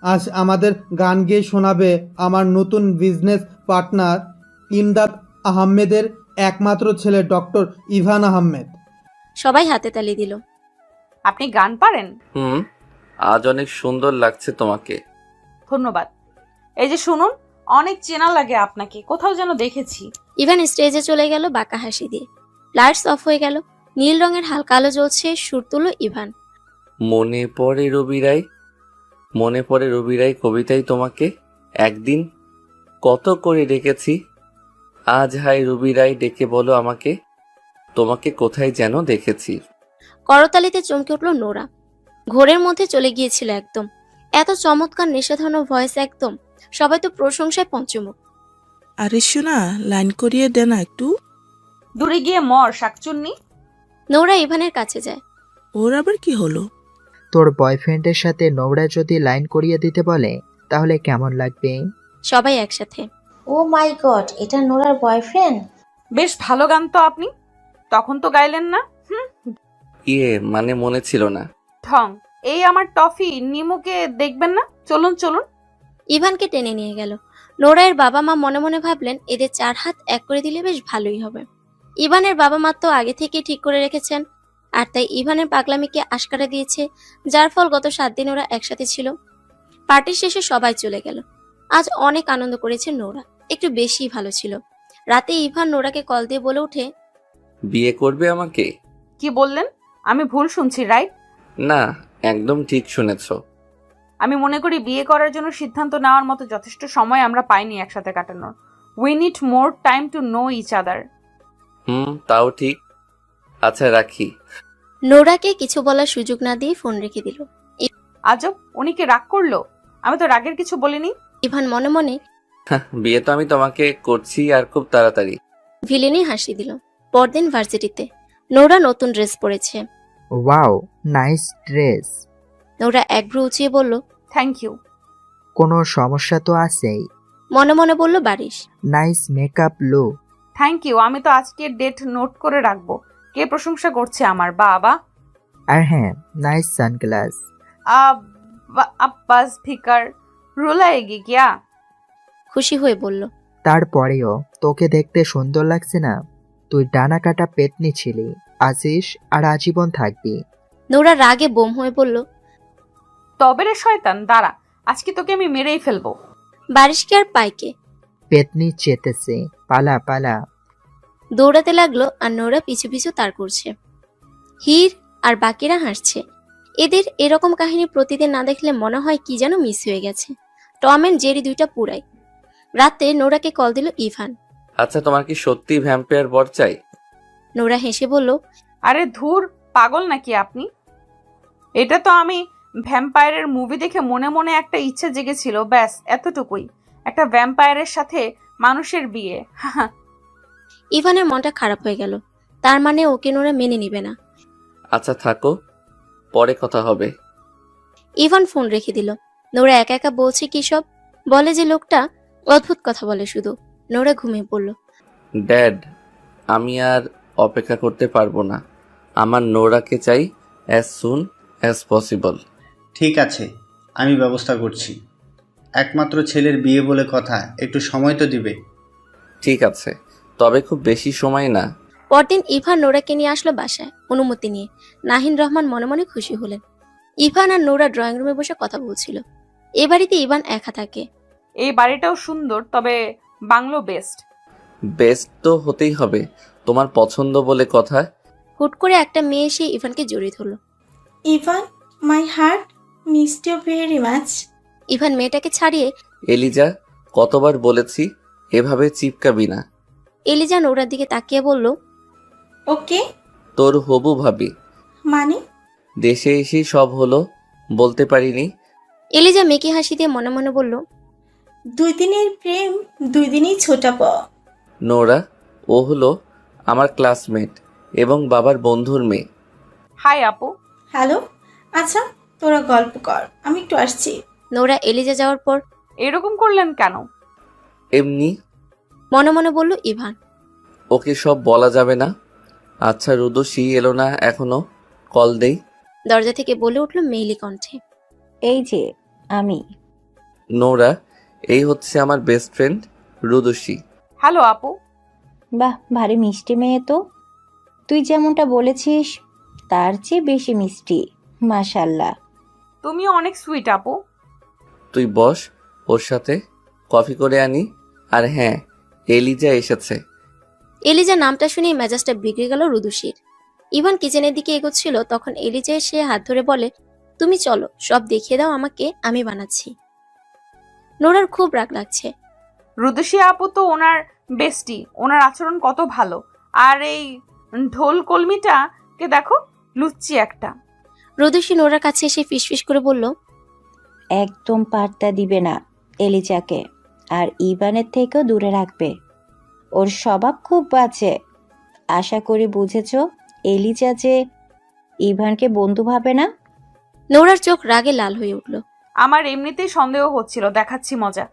Speaker 4: আজ আমাদের গান গেয়ে শোনাবে আমার নতুন বিজনেস পার্টনার ইমদাদ আহমেদের একমাত্র ছেলে ডক্টর ইভান আহমেদ।
Speaker 2: সবাই হাতে তালি দিল।
Speaker 1: আপনি গান পারেন?
Speaker 3: হুম, আজ অনেক সুন্দর লাগছে তোমাকে।
Speaker 1: ধন্যবাদ। এই যে শুনুন, অনেক চেনা লাগে আপনাকে, কোথাও যেন দেখেছি।
Speaker 2: ইভান স্টেজে চলে গেল বাঁকা হাসি দিয়ে। লাইটস অফ হয়ে গেল, নীল রঙের হালকা আলো জ্বলছে। সুর তুলল ইভান।
Speaker 3: মনে পড়ে রবি রায় কবিতায় তোমাকে একদিন কত করে ডেকেছি। আজ হায় রবি রায়, ডেকে বলো আমাকে, তোমাকে কোথায় যেন দেখেছি।
Speaker 2: করতালিতে চমকে উঠল নোরা। ঘোরের মধ্যে চলে গিয়েছিল একদম। এত চমৎকার নেশাধন্য ভয়েস একদম। সবাই তো প্রশংসায় পঞ্চমুখ।
Speaker 11: আরে শোনা, লাইন করিয়ে দে না একটু।
Speaker 1: দূরে গিয়ে মর শাকচুন্নি।
Speaker 2: নোরা ইভানের কাছে যায়।
Speaker 11: ওর আবার কি হলো?
Speaker 8: তোর বয়ফ্রেন্ডের সাথে নোংরা যদি লাইন করিয়ে দিতে বলে তাহলে কেমন লাগবে?
Speaker 2: সবাই একসাথে।
Speaker 9: ও মাই গড, এটা নোরার বয়ফ্রেন্ড?
Speaker 1: বেশ ভালো গান তো আপনি, তখন তো গাইলেন না।
Speaker 3: মানে মনে ছিল না।
Speaker 1: ঠং, এই আমার টফি নিমুকে দেখবেন না? চলুন চলুন।
Speaker 2: ইভানকে টেনে নিয়ে গেল। নোরায়ের বাবা মা মনে মনে ভাবলেন এদের 4 হাত এক করে দিলে বেশ ভালোই হবে। ইভানের বাবা মা তো আগে থেকেই ঠিক করে রেখেছেন, আর তাই ইভানের পাগলামিকে আশকারা দিয়েছে, যার ফল গত 7 দিন ওরা একসাথে ছিল। পার্টির শেষে সবাই চলে গেল। আজ অনেক আনন্দ করেছে নোরা, একটু বেশিই ভালো ছিল। রাতে ইভান নোরাকে কল দিয়ে বলে ওঠে,
Speaker 3: বিয়ে করবে আমাকে?
Speaker 1: কি বললেন? আমি ভুল শুনছি রাইট?
Speaker 3: না, একদম ঠিক শুনেছো।
Speaker 1: আমি মনে করি বিয়ে করার জন্য সিদ্ধান্ত নেওয়ার মতো যথেষ্ট সময় আমরা পাইনি একসাথে কাটানোর। We need more time to know each other.
Speaker 3: তাও ঠিক। আচ্ছা রাখি।
Speaker 2: নোরাকে কিছু বলার সুযোগ না দিয়ে ফোন রেখে দিল।
Speaker 1: আজব, উনি কি রাগ করলো? আমি তো রাগের কিছু বলিনি।
Speaker 2: ইভান মনে মনে,
Speaker 3: বিয়ে তো আমি তোমাকে করছি, আর খুব তাড়াতাড়ি।
Speaker 2: ভিলেনি হাসি দিল। পরদিন ভার্সিটিতে নোরা নতুন ড্রেস পরেছে।
Speaker 8: Wow, nice dress.
Speaker 2: নোরা একব্রু উঁচিয়ে বলল,
Speaker 1: থ্যাংক ইউ।
Speaker 8: কোনো সমস্যা তো আছেই?
Speaker 2: মনে মনে বলল Barish.
Speaker 8: Nice makeup look.
Speaker 1: Thank you, আমি তো আজকের ডেট নোট করে রাখবো। কে প্রশংসা করছে আমার বাবা?
Speaker 8: আর হ্যাঁ, নাইস সানগ্লাস।
Speaker 1: আব্বাস ভিকার রুলাएगी क्या?
Speaker 2: খুশি হয়ে বলল।
Speaker 8: তারপরেও তোকে দেখতে সুন্দর লাগছে না? তুই ডানা কাটা পেতনি ছিলি, আছিস আর আজীবন থাকবি।
Speaker 2: নোরা রাগে বোম হয়ে বলল,
Speaker 1: তবে রে শয়তান, দাঁড়া, আজকে তোকে আমি মেরেই ফেলবো।
Speaker 2: বারিশকে আর পাইকে।
Speaker 8: পেতনি চেতেছে, পালা পালা।
Speaker 2: দৌড়াতে লাগলো আর নোরা পিছু পিছু তার করছে। হীর আর বাকিরা হাসছে। এদের এরকম কাহিনী প্রতিদিন না দেখলে মনে হয় কি যেন মিস হয়ে গেছে। টম এন্ড জেরি দুইটা পুরাই। রাতে নোরাকে কল দিল ইভান।
Speaker 3: আচ্ছা, তোমার কি সত্যি ভ্যাম্পায়ার বর চাই?
Speaker 2: নোরা হেসে বলল,
Speaker 1: আরে ধুর, পাগল নাকি আপনি? এটা তো আমি ভ্যাম্পায়ারের মুভি দেখে মনে মনে একটা ইচ্ছে জেগেছিল, ব্যাস এতটুকুই। একটা ভ্যাম্পায়ারের সাথে মানুষের বিয়ে।
Speaker 2: ইভানের মনটা খারাপ হয়ে গেল। তার মানে ওকে নোরা মেনে নিবে না।
Speaker 3: আচ্ছা থাকো, পরে কথা হবে।
Speaker 2: ইভান ফোন রেখে দিল। নোরা একা একা বলছে কি সব, বলে যে লোকটা অদ্ভুত কথা বলে শুধু। নোরা ঘুমিয়ে পড়ল।
Speaker 3: ড্যাড, আমি আর অপেক্ষা করতে পারবো না। আমার নোরাকে চাই অ্যাজ সুন অ্যাজ পসিবল।
Speaker 7: ঠিক আছে, আমি ব্যবস্থা করছি। একমাত্র ছেলের বিয়ে বলে কথা, একটু সময় তো দিবে।
Speaker 3: ঠিক আছে, তবে খুব বেশি সময় না।
Speaker 2: পরদিন ইভান নোরাকে নিয়ে আসলো বাসায় অনুমতি নিয়ে। নাহিন রহমান মনে মনে খুশি হলেন। ইভান আর নোরা ড্রয়িং রুমে বসে কথা বলছিল। এ বাড়িতে ইভান একা থাকে।
Speaker 1: এই বাড়িটাও সুন্দর, তবে বাংলো বেস্ট।
Speaker 3: বেস্ট তো হতেই হবে, তোমার পছন্দ বলে কথা।
Speaker 2: হুট করে একটা মেয়ে এসে ইভানকে জড়িয়ে ধরল।
Speaker 15: Ivan, my heart missed you very much.
Speaker 2: Ivan মেয়েটাকে ছাড়িয়ে,
Speaker 3: এলিজা, কতবার বলেছি এভাবে চিপকাবি না।
Speaker 2: এলিজা নোরার দিকে তাকিয়ে বলল,
Speaker 15: ওকে।
Speaker 3: তোর হবু ভাবি।
Speaker 15: মানে?
Speaker 3: দেশে এসেই সব হলো, বলতে পারিনি।
Speaker 2: এলিজা মেকি হাসি দিয়ে মনে মনে বলল,
Speaker 15: 2 দিনের প্রেম 2 দিনেই ছোটাব।
Speaker 3: নোরা, ও হলো আমার ক্লাসমেট এবং বাবার বন্ধুর মেয়ে।
Speaker 1: হাই আপু।
Speaker 15: হ্যালো। আচ্ছা, তোরা গল্প কর, আমি একটু আসছি।
Speaker 2: নোরা এলিজা যাওয়ার পর,
Speaker 1: এরকম করলেন কেন?
Speaker 3: এমনি।
Speaker 2: মনে মনে বলল ইভান।
Speaker 3: ওকে সব বলা যাবে না। আচ্ছা রুদোষী এলো না এখনো, কল দেই।
Speaker 2: দরজা থেকে বলে উঠল মেইলি কণ্ঠে,
Speaker 16: এই যে আমি।
Speaker 3: নোরা, এই হচ্ছে আমার বেস্ট ফ্রেন্ড রুদোষী।
Speaker 1: হ্যালো আপু।
Speaker 16: বাহ, ভারী মিষ্টি মেয়ে তো। তুই যেমনটা বলেছিস তার চেয়ে বেশি মিষ্টি। মাশাল্লাহ।
Speaker 1: তুমিও অনেক সুইট আপু।
Speaker 3: তুই বস, ওর সাথে কফি করে আনি। আর হ্যাঁ, এলিজা এসেছে।
Speaker 2: এলিজা নামটা শুনেই মেজাজটা বিগড়ে গেল রুদুষির। ইভান কিচেনের দিকে এগোচ্ছিল, তখন এলিজা এসে হাত ধরে বলে, তুমি চলো, সব দেখিয়ে দাও আমাকে, আমি বানাচ্ছি। নোরার খুব রাগ লাগছে।
Speaker 1: রুদুষী আপু তো ওনার বেস্টি, ওনার আচরণ কত ভালো। আর এই ঢোল কলমিটাকে দেখো, লুচ্চি একটা।
Speaker 2: রুদুষী নোরার কাছে এসে ফিসফিস করে বলল,
Speaker 16: একদম পাত্তা দিবে না এলিজাকে, আর ইভানের থেকেও দূরে রাখবে। ওর স্বভাব খুব বাজে। আশা করি বুঝেছ এলিজা যে ইভানকে বন্ধু ভাবে না।
Speaker 2: নোরার চোখ রাগে লাল হয়ে উঠল।
Speaker 1: আমার এমনিতেই সন্দেহ হচ্ছিল, দেখাচ্ছি মজা।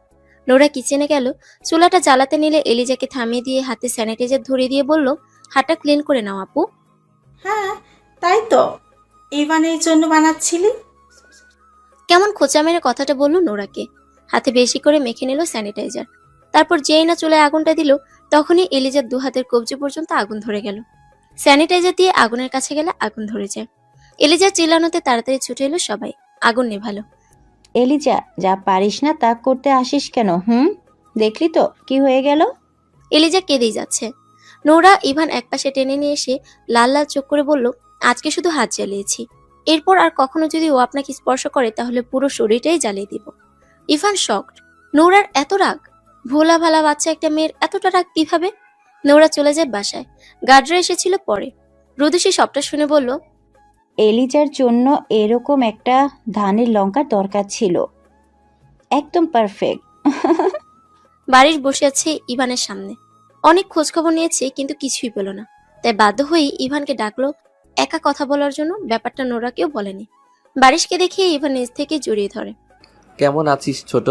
Speaker 2: নোরা কিচেনে গেল, চুলাটা জ্বালাতে নিলে এলিজাকে থামিয়ে দিয়ে হাতে স্যানিটাইজার ধরে দিয়ে বলল, হাতটা ক্লিন করে নাও আপু।
Speaker 15: হ্যাঁ তাই তো, ইভানের জন্য বানাচ্ছিলি।
Speaker 2: কেমন খোঁচা মেরে কথাটা বলল নোরাকে। হাতে বেশি করে মেখে নিল স্যানিটাইজার। তারপর যেই না চুলায় আগুনটা দিল, তখনই এলিজার দু হাতের কবজি পর্যন্ত আগুন ধরে গেল। স্যানিটাইজার দিয়ে আগুনের কাছে গেলে আগুন ধরে যায়। এলিজার চিল্লানোতে তাড়াতাড়ি ছুটে এলো সবাই, আগুন নেভালো।
Speaker 16: এলিজা, যা পারিস না তা করতে আসিস কেন? দেখলি তো কি হয়ে গেল।
Speaker 2: এলিজা কেঁদেই যাচ্ছে। নোরা ইভান একপাশে টেনে নিয়ে এসে লাল লাল চোখ করে বলল, আজকে শুধু হাত জ্বালিয়েছি, এরপর আর কখনো যদি ও আপনাকে স্পর্শ করে তাহলে পুরো শরীরটাই জ্বালিয়ে দিব। Ivan shocked. নোরার এত রাগ! ভোলা ভালা বাচ্চা একটা মেয়ের এতটা রাগ কিভাবে? নোরা চলে যায় বাসায়। গার্ডরা এসেছিল পরে। রুদুষী সবটা শুনে বলল,
Speaker 16: এলিজার জন্য এরকম একটা ধানের লঙ্কার দরকার ছিল। একদম পারফেক্ট।
Speaker 2: বাড়ির বসে আছে ইভানের সামনে। অনেক খোঁজখবর নিয়েছে কিন্তু কিছুই পেল না। তাই বাধ্য হয়েই ইভানকে ডাকলো একা কথা বলার জন্য। ব্যাপারটা নোরাকেও বলেনি। বারিশকে দেখে ইভান নিজ থেকে জড়িয়ে ধরে।
Speaker 3: কেমন আছিস ছোট?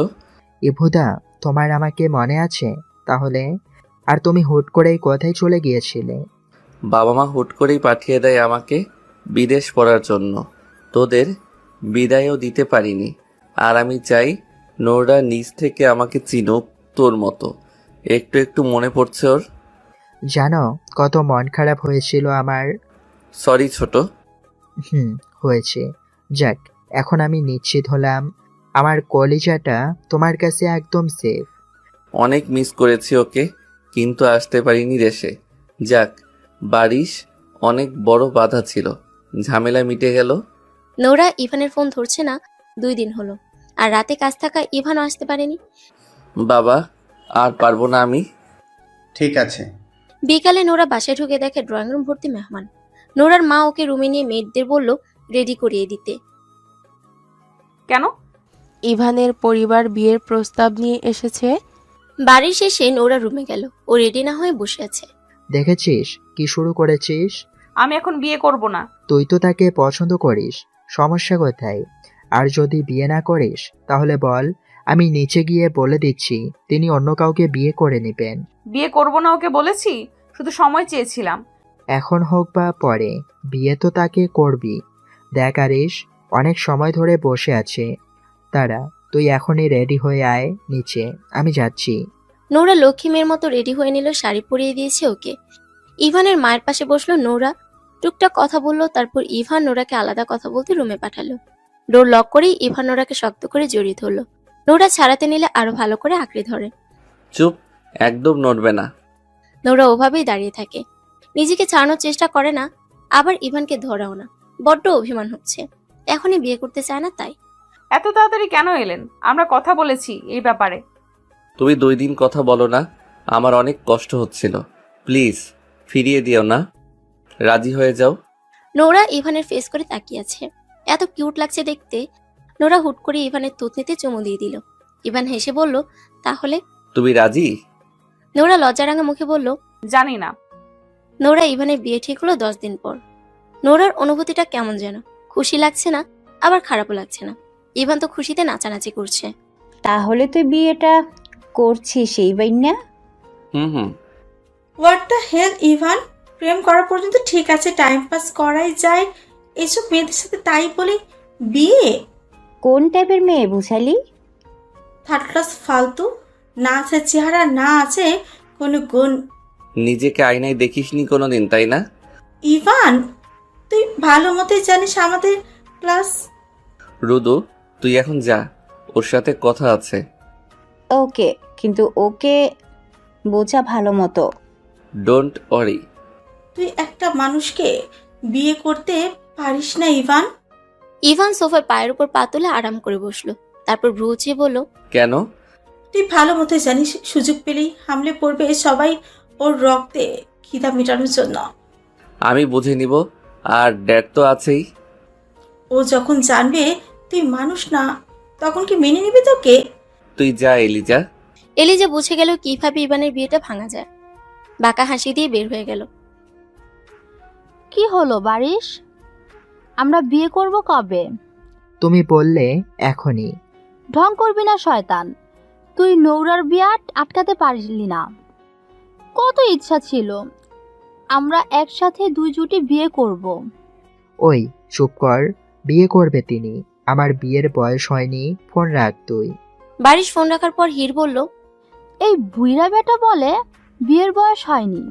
Speaker 8: ইভুদা, তোমার আমাকে মনে আছে তাহলে? আর তুমি হুট করেই কোথায় চলে গিয়েছিলে?
Speaker 3: বাবা মা হুট করেই পাঠিয়ে দেয় আমাকে বিদেশ পড়ার জন্য। তোদের বিদায়ও দিতে পারিনি। আর আমি চাই নোরা নিজ থেকে আমাকে চিনুক তোর মতো। একটু একটু মনে পড়ছে ওর।
Speaker 8: জানো কত মন খারাপ হয়েছিল আমার।
Speaker 3: সরি ছোট।
Speaker 8: হয়েছে। যাক, এখন আমি নিশ্চিত হলাম আমার কলিজাটা তোমার কাছে একদম সেফ।
Speaker 3: অনেক মিস করেছি ওকে, কিন্তু আসতে পারিনি দেশে। যাক, বারিশ অনেক বড় বাধা ছিল, ঝামেলা মিটে গেল।
Speaker 2: নোরা ইভানের ফোন ধরছে না 2 দিন হলো। আর রাতে কাজ থাকা ইভানও আসতে পারেনি।
Speaker 3: বাবা, আর পারবো না আমি।
Speaker 7: ঠিক আছে।
Speaker 2: বিকালে নোরা বাসায় ঢুকে দেখে ড্রয়িং রুম ভর্তি মেহমান। নোরার মা ওকে রুমে নিয়ে মেয়েদের বলল রেডি করিয়ে দিতে।
Speaker 1: কেন?
Speaker 6: ইভানের পরিবার বিয়ের প্রস্তাব নিয়ে এসেছে।
Speaker 2: বাড়ির শেষে নোরা রুমে গেল। ও রেডি না হয়ে বসে আছে।
Speaker 8: দেখেছিস কি শুরু করেছিস?
Speaker 1: আমি এখন বিয়ে করব না।
Speaker 8: তুই তো তাকে পছন্দ করিস, সমস্যা কোথায়? আর যদি বিয়ে না করিস তাহলে বল, আমি নিচে গিয়ে বলে দিচ্ছি তিনি অন্য কাউকে বিয়ে করে নেবেন।
Speaker 1: বিয়ে করব না ওকে বলেছি, শুধু সময় চেয়েছিলাম।
Speaker 8: এখন হোক বা পরে, বিয়ে তো তাকে করবি। দেখ আরিশ, অনেক সময় ধরে বসে আছে। তারা, তুই এখনই রেডি হয়ে আয় নিচে, আমি যাচ্ছি।
Speaker 2: নোরা লক্ষ্মীমের মতো রেডি হয়ে নিল, শাড়ি পরিয়ে দিয়েছে ওকে। ইভানের মায়ের পাশে বসলো নোরা। টুকটাক কথা বললো, তারপর ইভান নোরাকে আলাদা কথা বলতে রুমে পাঠালো। ডোর লক করেই ইভান নোরাকে শক্ত করে জড়িয়ে ধরলো। নোরা ছাড়াতে নিলে আরো ভালো করে আঁকড়ে ধরে।
Speaker 3: চুপ, একদম নড়বে না।
Speaker 2: নোরা ওভাবেই দাঁড়িয়ে থাকে, নিজেকে ছাড়ানোর চেষ্টা করে না, আবার ইভানকে ধরাও না। বড্ড অভিমান হচ্ছে, এখনই বিয়ে করতে চায় না তাই।
Speaker 1: এত তাড়াতাড়ি কেন এলেন? আমরা কথা বলেছি এই ব্যাপারে।
Speaker 3: তুমি 2 দিন কথা বলো না, আমার অনেক কষ্ট হচ্ছিল। প্লিজ ফিরিয়ে দিও না, রাজি হয়ে যাও।
Speaker 2: নোরা ইভানের ফেস করে তাকিয়ে আছে, এত কিউট লাগছে দেখতে। নোরা হুট করে ইভানের থুতনিতে চুমু দিয়ে দিল। ইভান হেসে বলল, তাহলে?
Speaker 3: তুমি রাজি?
Speaker 2: নোরা লজ্জারাঙা মুখে বলল,
Speaker 1: জানি না।
Speaker 2: নোরা ইভানের বিয়ে ঠিক হলো 10 দিন পর। নোরার অনুভূতিটা কেমন যেন, খুশি লাগছে না, আবার খারাপও লাগছে না। ইভান তো খুশিতে নাচানাচি করছে।
Speaker 16: তাহলে তুই বিয়েটা করছিস এই বাইনা?
Speaker 15: হোয়াট দ্য হেল ইভান, প্রেম করা পর্যন্ত ঠিক আছে, টাইম পাস করাই যায়, এসব মেয়েদের সাথে তাই বলে বিয়ে?
Speaker 16: কোন টাইপের মেয়ে বুঝালি?
Speaker 15: থার্ড ক্লাস ফালতু, না আছে চেহারা, না আছে কোনো গুণ।
Speaker 3: নিজেকে আয়নায় দেখিসনি কোনোদিন, তাই না?
Speaker 15: ইভান, তুই ভালো মতোই জানিস আমাদের ক্লাস।
Speaker 3: রুদু, তুই এখন যা, ওর সাথে কথা আছে।
Speaker 16: ওকে, কিন্তু ওকে বোঝা ভালো মতো।
Speaker 3: Don't worry.
Speaker 15: তুই একটা মানুষকে বিয়ে করতে পারিস না ইভান।
Speaker 2: ইভান সোফায় পায়ের উপর পা তুলে আরাম করে বসলো, তারপর ভ্রু উঁচিয়ে বলল,
Speaker 3: কেন?
Speaker 15: তুই ভালো মতো জানিস সুযোগ পেলেই হামলে পড়বে সবাই ওর রক্তে খিদা মেটানোর জন্য।
Speaker 3: আমি বুঝে নিব, আর ড্যাড তো আছেই।
Speaker 15: ও যখন জানবে তুই মানুষ না, তখন কি মেনে নিবে তোকে?
Speaker 3: তুই যা এলিজা।
Speaker 2: এলিজা বুঝে গেল কিভাবে ইভানের বিয়েটা ভাঙা যায়। বাঁকা হাসি দিয়ে বের হয়ে গেল।
Speaker 13: কি হলো বারিশ, আমরা বিয়ে করব কবে?
Speaker 8: তুমি বললে এখনই।
Speaker 13: ঢং করবি না শয়তান, তুই নৌরার বিয়ে আটকাতে পারলি না। কত ইচ্ছা ছিল আমরা একসাথে দুই জুটি বিয়ে করব।
Speaker 8: ওই চুপ কর, বিয়ে করবে তিনি। আমার বিয়ের বয়স হয়নি, ফোন রাখ তুই।
Speaker 2: বারিশ ফোন রাখার পর হির বলল,
Speaker 13: এই বুইড়া বেটা বলে বিয়ের বয়স হয়নি।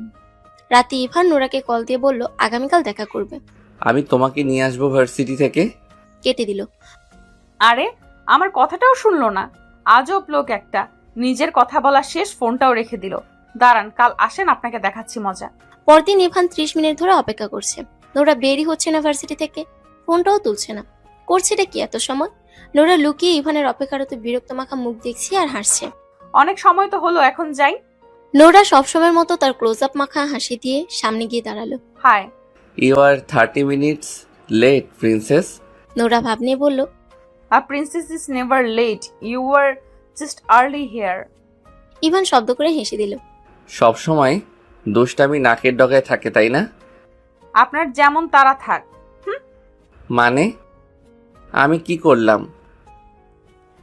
Speaker 2: রাতে ইভান নোরাকে কল দিয়ে বলল আগামীকাল দেখা করবে।
Speaker 3: আমি তোমাকে নিয়ে আসবো ভার্সিটি থেকে।
Speaker 2: কেটে দিল।
Speaker 1: আরে আমার কথাটাও শুনলো না, আজব লোক একটা। নিজের কথা বলা শেষ, ফোনটাও রেখে দিল। দাঁড়ান, কাল আসেন, আপনাকে দেখাচ্ছি মজা।
Speaker 2: পরদিন ইভান 30 মিনিট ধরে অপেক্ষা করছে। নোরা বেরই হচ্ছে না ভার্সিটি থেকে, ফোনটাও তুলছে না। করছেটা কি এত সময়? নোরা লুকিয়ে ইভানের অপেক্ষারত বিরক্ত মাখা মুখ দেখছে আর হাসছে।
Speaker 1: অনেক সময় তো হলো, এখন যাই।
Speaker 2: নোরা সবসময়ের মতো তার ক্লোজ আপ মাখা হাসি দিয়ে সামনে গিয়ে দাঁড়ালো।
Speaker 1: Hi.
Speaker 3: You are 30 minutes late princess.
Speaker 2: Nora ভাব নিয়ে বলল,
Speaker 1: a princess is never late, you are just early here.
Speaker 2: Ivan শব্দ করে হেসে দিল।
Speaker 3: সব সময় দুষ্টামি নাকের ডগায় থাকে, তাই না?
Speaker 1: আপনার যেমন তারা থাক।
Speaker 3: মানে আমি কি করলাম?